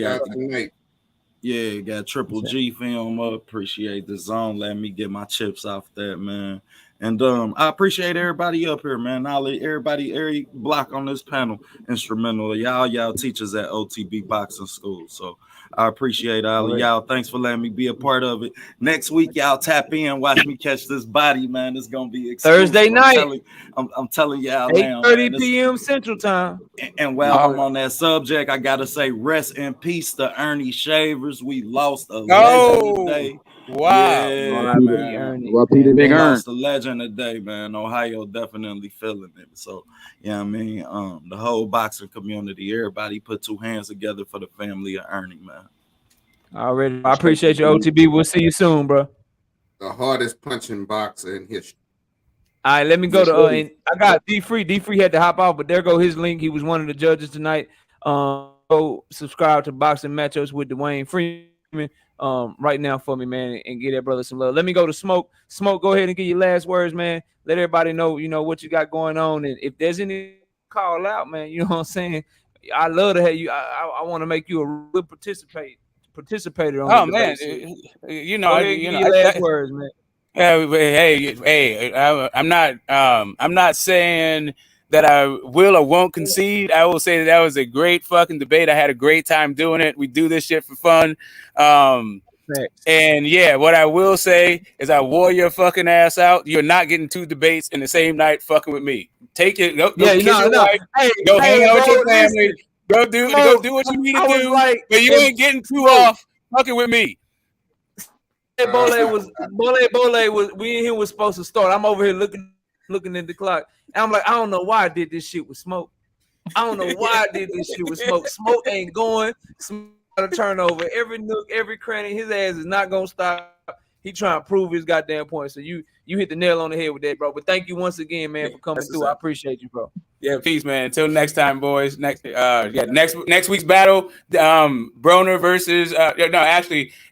got Triple G film up. Appreciate the zone. Let me get my chips off that, man. And I appreciate everybody up here, man. Every block on this panel instrumental. Y'all teachers at OTB Boxing School. So I appreciate all of y'all. Thanks for letting me be a part of it. Next week, y'all tap in, watch me catch this body, man. It's gonna be exclusive. Thursday night. I'm telling y'all 8:30 p.m. Central Time. And while I'm on that subject, I gotta say rest in peace to Ernie Shavers. We lost a legend today. Wow. Yeah, man. We lost a legend today, man. Ohio definitely feeling it. So, yeah, I mean, the whole boxing community, everybody put two hands together for the family of Ernie, man. Already. I appreciate you, OTB. We'll see you soon, bro. The hardest punching boxer in history. All right, let me go to and I got D-Free. D-Free had to hop off, but there go his link. He was one of the judges tonight. Go subscribe to Boxing Matchups with Dwayne Freeman. Right now for me, man, and give that brother some love. Let me go to Smoke. Smoke, go ahead and give your last words, man. Let everybody know, what you got going on, and if there's any call out, man, you know what I'm saying. I love to have you. I want to make you a good participator on. Oh man, last words, man. Hey, I'm not saying that I will or won't concede. I will say that was a great fucking debate. I had a great time doing it. We do this shit for fun. And yeah, what I will say is I wore your fucking ass out. You're not getting two debates in the same night fucking with me. Take it. Go kiss your wife. Go hang out with your family. Go do what you need to do. But you ain't getting too off fucking with me. Bole was we and him was supposed to start. I'm over here looking at the clock. And I'm like, I don't know why I did this shit with Smoke. I don't know why I did this shit with Smoke. Smoke ain't going. Smoke got a turnover. Every nook, every cranny, his ass is not gonna stop. He trying to prove his goddamn point. So you hit the nail on the head with that, bro. But thank you once again, man, for coming through. I appreciate you, bro. Yeah, peace, man. Until next time, boys. Next week's battle, Broner versus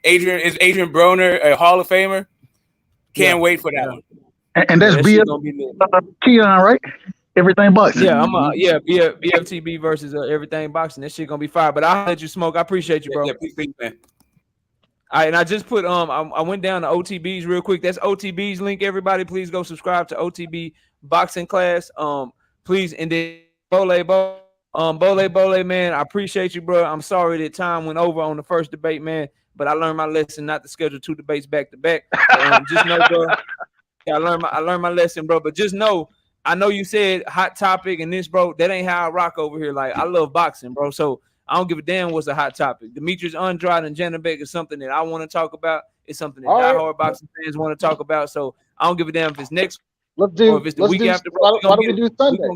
Adrian Broner, a Hall of Famer. Can't wait for that one. And that's Keon, right? Everything Boxing. Yeah, BFTB versus Everything Boxing. That shit gonna be fire. But I'll let you smoke. I appreciate you, bro. Yeah, peace, man. All right, and I just put I went down to OTB's real quick. That's OTB's link. Everybody, please go subscribe to OTB boxing class. Please, and then Bole, man, I appreciate you, bro. I'm sorry that time went over on the first debate, man, but I learned my lesson not to schedule 2 debates back to back. Just know, bro. I learned my lesson, bro. But just know, I know you said hot topic and this, bro. That ain't how I rock over here. Like, I love boxing, bro. So I don't give a damn what's a hot topic. Demetrius Andrade and Jhanibeck is something that I want to talk about. It's something that diehard boxing fans want to talk about. So I don't give a damn if it's next or if it's the week after. Bro. Why don't we do Sunday?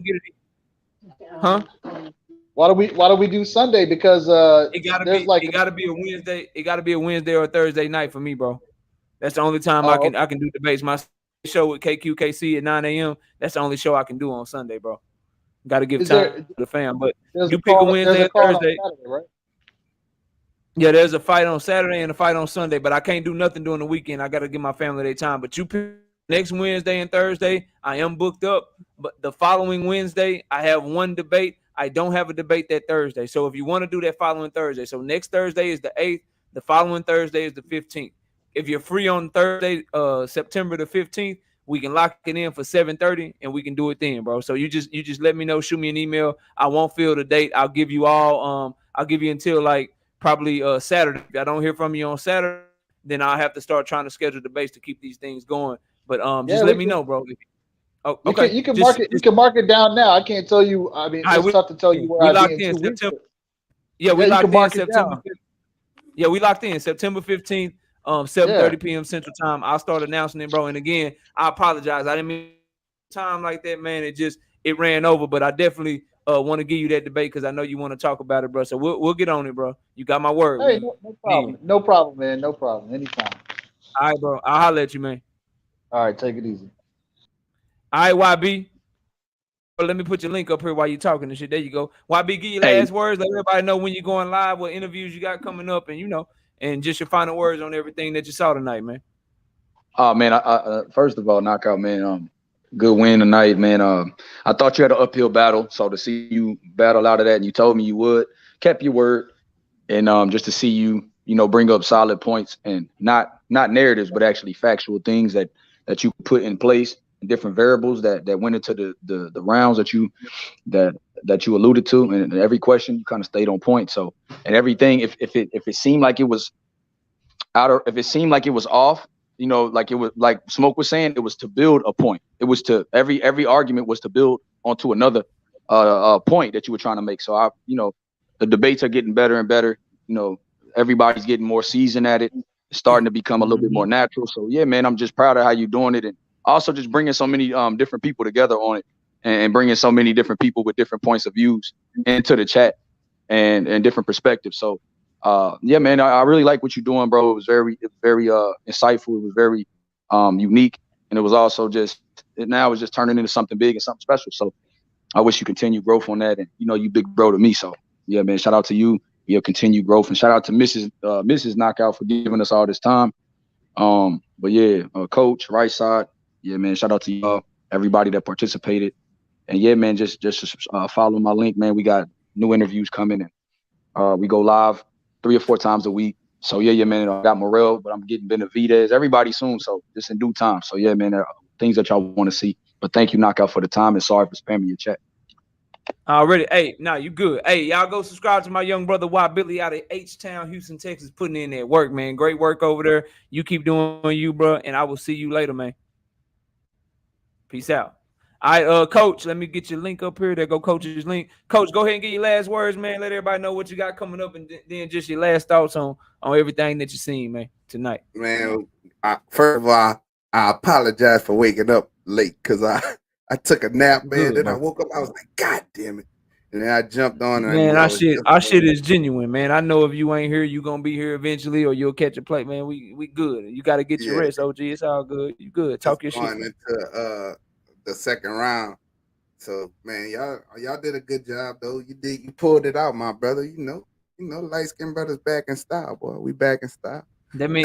Huh? Why do we do Sunday? Because it gotta be a Wednesday. It gotta be a Wednesday or a Thursday night for me, bro. That's the only time I can do debates. My show with KQKC at 9 a.m. That's the only show I can do on Sunday, bro. Got to give time to the fam. But you pick a Wednesday or Thursday, Saturday, right? Yeah, there's a fight on Saturday and a fight on Sunday, but I can't do nothing during the weekend. I got to give my family their time. But you pick next Wednesday and Thursday, I am booked up. But the following Wednesday, I have one debate. I don't have a debate that Thursday. So if you want to do that following Thursday, so next Thursday is the 8th. The following Thursday is the 15th. If you're free on Thursday, September the 15th, we can lock it in for 7:30 and we can do it then, bro. So you just let me know, shoot me an email. I won't fill the date. I'll give you all I'll give you until like probably Saturday. If I don't hear from you on Saturday, then I'll have to start trying to schedule debates to keep these things going. But just let me know, bro. Oh, okay. You can mark it down now. I can't tell you. I mean, it's tough to tell you where I'll be in 2 weeks. Yeah, we locked in September. Yeah, we locked in September 15th. 7:30 p.m. Central Time. I'll start announcing it, bro. And again, I apologize. I didn't mean time like that, man. It ran over, but I definitely want to give you that debate because I know you want to talk about it, bro. So we'll get on it, bro. You got my word. Hey, no problem. No problem, man. No problem. Anytime. All right, bro. I'll holler at you, man. All right, take it easy. All right, YB. Let me put your link up here while you're talking and shit. There you go. YB, give your last words. Let everybody know when you're going live, what interviews you got coming up, and and just your final words on everything that you saw tonight, man. Man, I first of all, knockout, man. Good win tonight, man. I thought you had an uphill battle, so to see you battle out of that, and you told me you would, kept your word, and just to see you, bring up solid points and not narratives, but actually factual things that you put in place, different variables that went into the rounds that you alluded to, and every question you kind of stayed on point. So, and everything, if it seemed like it was if it seemed like it was off, like it was, like Smoke was saying, it was to build a point. It was to every argument was to build onto another point that you were trying to make. So the debates are getting better and better. Everybody's getting more seasoned at it. It's starting to become a little bit more natural. So yeah, man, I'm just proud of how you're doing it, and also just bringing so many different people together on it, and bringing so many different people with different points of views into the chat and different perspectives. So yeah, man, I really like what you're doing, bro. It was very insightful. It was very unique, and it was also now it's just turning into something big and something special. So I wish you continue growth on that, and you big bro to me. So yeah, man, shout out to you. Continue growth, and shout out to Mrs. Knockout for giving us all this time. But yeah, Coach, right side, yeah, man, shout out to y'all, everybody that participated, and yeah, man, just follow my link, man. We got new interviews coming, and we go live 3 or 4 times a week. So yeah, man, I got Morel, but I'm getting Benavidez, everybody soon. So just in due time. So yeah, man, things that y'all want to see. But thank you, Knockout, for the time, and sorry for spamming your chat. Already, hey, you good. Hey, y'all go subscribe to my young brother Y Billy out of H-Town, Houston, Texas, putting in that work, man. Great work over there. You keep doing you, bro, and I will see you later, man. Peace out. All right, Coach, let me get your link up here. There go Coach's link. Coach, go ahead and get your last words, man. Let everybody know what you got coming up, and then just your last thoughts on everything that you're seeing, man, tonight. Man, first of all, I apologize for waking up late because I took a nap, man. Then I woke up. I was like, God damn it. And then I jumped on. Man, our shit is genuine, man. I know if you ain't here, you going to be here eventually, or you'll catch a plate, man. We good. You got to get your rest, OG. It's all good. You good. Talk your shit. Into the second round. So, man, y'all did a good job, though. You pulled it out, my brother. Light-skinned brothers back in style, boy. We back in style. That mean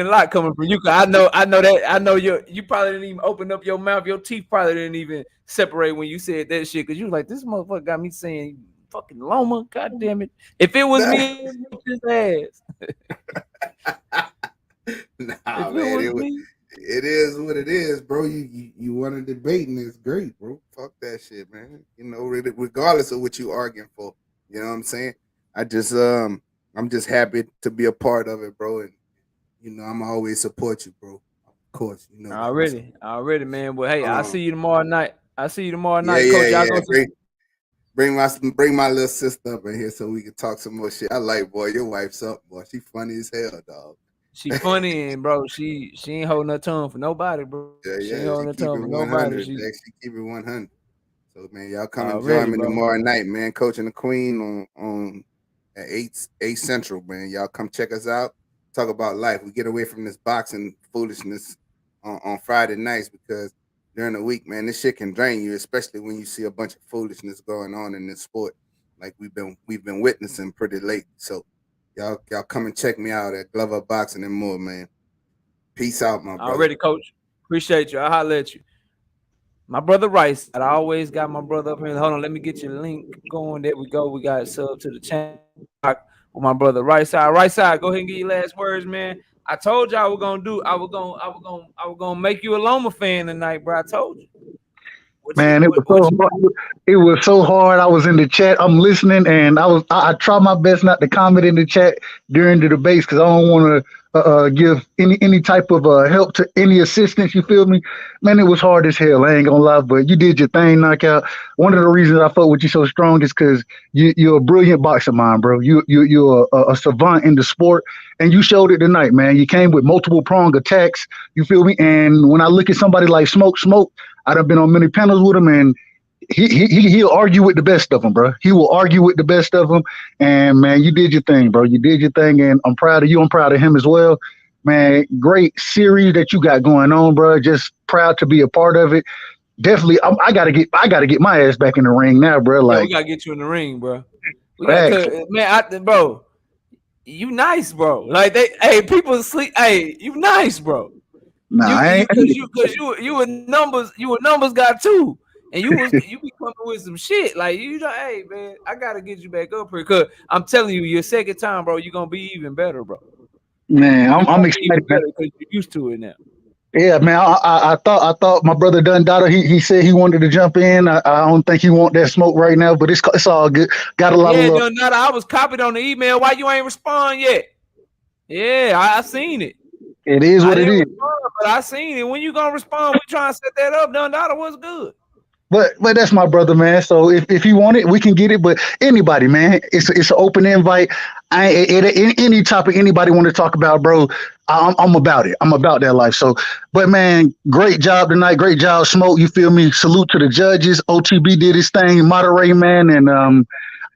a lot coming from you. I know that. I know you probably didn't even open up your mouth. Your teeth probably didn't even separate when you said that shit. Cause you was like, this motherfucker got me saying fucking Loma. God damn it. If it was me, his ass. Nah, man, it is what it is, bro. You want to debate, and it's great, bro. Fuck that shit, man. You know, regardless of what you arguing for, you know what I'm saying. I'm just happy to be a part of it, bro, and you know, I'm always support you, bro. Of course, you know. Already, man. Well, hey, I'll see you tomorrow night. Yeah, Coach. Yeah. Bring my little sister up in here so we can talk some more shit. I like, boy, your wife's up, boy. She funny as hell, dog. She funny and bro, she ain't holding her tongue for nobody, bro. Yeah, she ain't holding her tongue for 100, nobody. She keep it 100. So man, y'all come and join me tomorrow night, man. Coaching the Queen on at 8 Central, man. Y'all come check us out. Talk about life. We get away from this boxing foolishness on Friday nights because during the week, man, this shit can drain you, especially when you see a bunch of foolishness going on in this sport, like we've been witnessing pretty late. So y'all come and check me out at Glover Boxing and more, man. Peace out, my brother. Already, Coach. Appreciate you. I'll holler at you. My brother Rice. I always got my brother up here. Hold on, let me get your link going. There we go. We got sub to the channel with my brother Right Side. Right Side, go ahead and get your last words, man. I told y'all I was gonna make you a Loma fan tonight, bro. I told you. Man, it was so hard. I was in the chat. I'm listening, and I try my best not to comment in the chat during the debates because I don't want to give any type of help to any assistance. You feel me? Man, it was hard as hell. I ain't gonna lie, but you did your thing, knockout. One of the reasons I fought with you so strong is because you're a brilliant boxer, man, bro. You're a savant in the sport, and you showed it tonight, man. You came with multiple prong attacks. You feel me? And when I look at somebody like Smoke. I've been on many panels with him, and he'll argue with the best of them, bro. He will argue with the best of them. And man, you did your thing, bro. You did your thing, and I'm proud of you. I'm proud of him as well, man. Great series that you got going on, bro. Just proud to be a part of it. Definitely, I gotta get my ass back in the ring now, bro. Like, yeah, we gotta get you in the ring, bro. Bro, you nice, bro. Like people sleep. Hey, you nice, bro. Nah, because you were numbers guy too, and you be coming with some shit like hey man, I gotta get you back up here because I'm telling you, your second time, bro, you're gonna be even better, bro. Man, I'm excited because you're used to it now. Yeah, man. I thought my brother Dundada, he said he wanted to jump in. I don't think he want that smoke right now, but it's all good. Got a lot of love. Dundada, I was copied on the email. Why you ain't respond yet? Yeah, I seen it. It is what it is. But I seen it. When you gonna respond? We trying to set that up. Dundada was good. But that's my brother, man. So if he want it, we can get it. But anybody, man, it's an open invite. Any topic anybody want to talk about, bro, I'm about it. I'm about that life. So, but man, great job tonight. Great job, Smoke. You feel me? Salute to the judges. OTB did his thing, moderate, man. And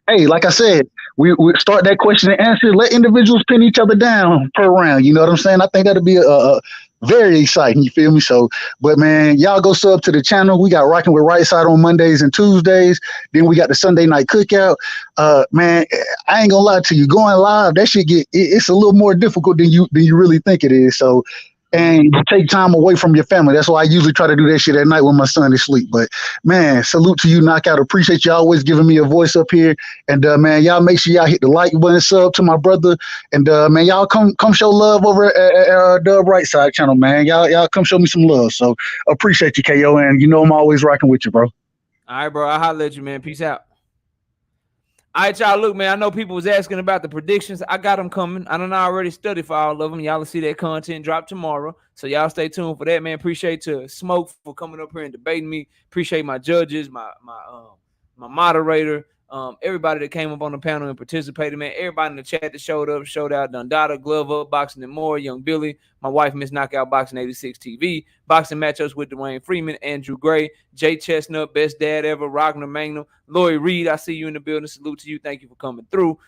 hey, like I said, we start that question and answer. Let individuals pin each other down per round. You know what I'm saying? I think that'll be a very exciting. You feel me? So, but man, y'all go sub to the channel. We got Rocking with Right Side on Mondays and Tuesdays. Then we got the Sunday night cookout. Man, I ain't gonna lie to you. Going live, that shit it's a little more difficult than you really think it is. So, and you take time away from your family. That's why I usually try to do that shit at night when my son is asleep. But man, salute to you, Knockout. Appreciate you always giving me a voice up here. And man, y'all make sure y'all hit the like button, sub to my brother. And man, y'all come show love over at our Dub Right Side channel, man. Y'all come show me some love. So appreciate you, KO. And you know I'm always rocking with you, bro. All right, bro. I'll holler at you, man. Peace out. All right, y'all. Look, man, I know people was asking about the predictions. I got them coming. I done already studied for all of them. Y'all will see that content drop tomorrow. So y'all stay tuned for that, man. Appreciate to Smoke for coming up here and debating me. Appreciate my judges, my moderator, everybody that came up on the panel and participated, man. Everybody in the chat that showed up, showed out. Dundada, Glover, Boxing and More, Young Billy, my wife, Miss Knockout Boxing 86 TV, boxing matchups with Dwayne Freeman, Andrew Gray, Jay Chestnut, Best Dad Ever, Ragnar Magnum, Lori Reed. I see you in the building. Salute to you. Thank you for coming through.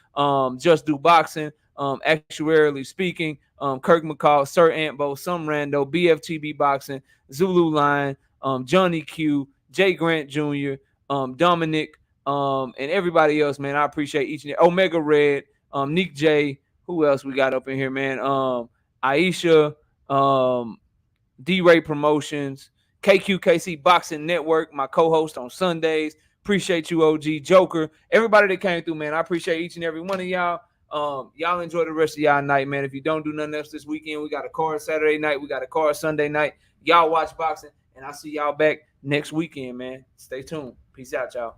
Just Do Boxing, Actuarially Speaking, Kirk McCall, Sir Antbo, Some Rando, BFTB Boxing, Zulu Line, Johnny Q, Jay Grant Jr., Dominic, and everybody else, man. I appreciate each and every Omega Red, Nick J. Who else we got up in here, man? Aisha, D-Ray Promotions, KQKC Boxing Network, my co-host on Sundays. Appreciate you, OG Joker. Everybody that came through, man. I appreciate each and every one of y'all. Y'all enjoy the rest of y'all night, man. If you don't do nothing else this weekend, we got a card Saturday night. We got a card Sunday night. Y'all watch boxing, and I'll see y'all back next weekend, man. Stay tuned. Peace out, y'all.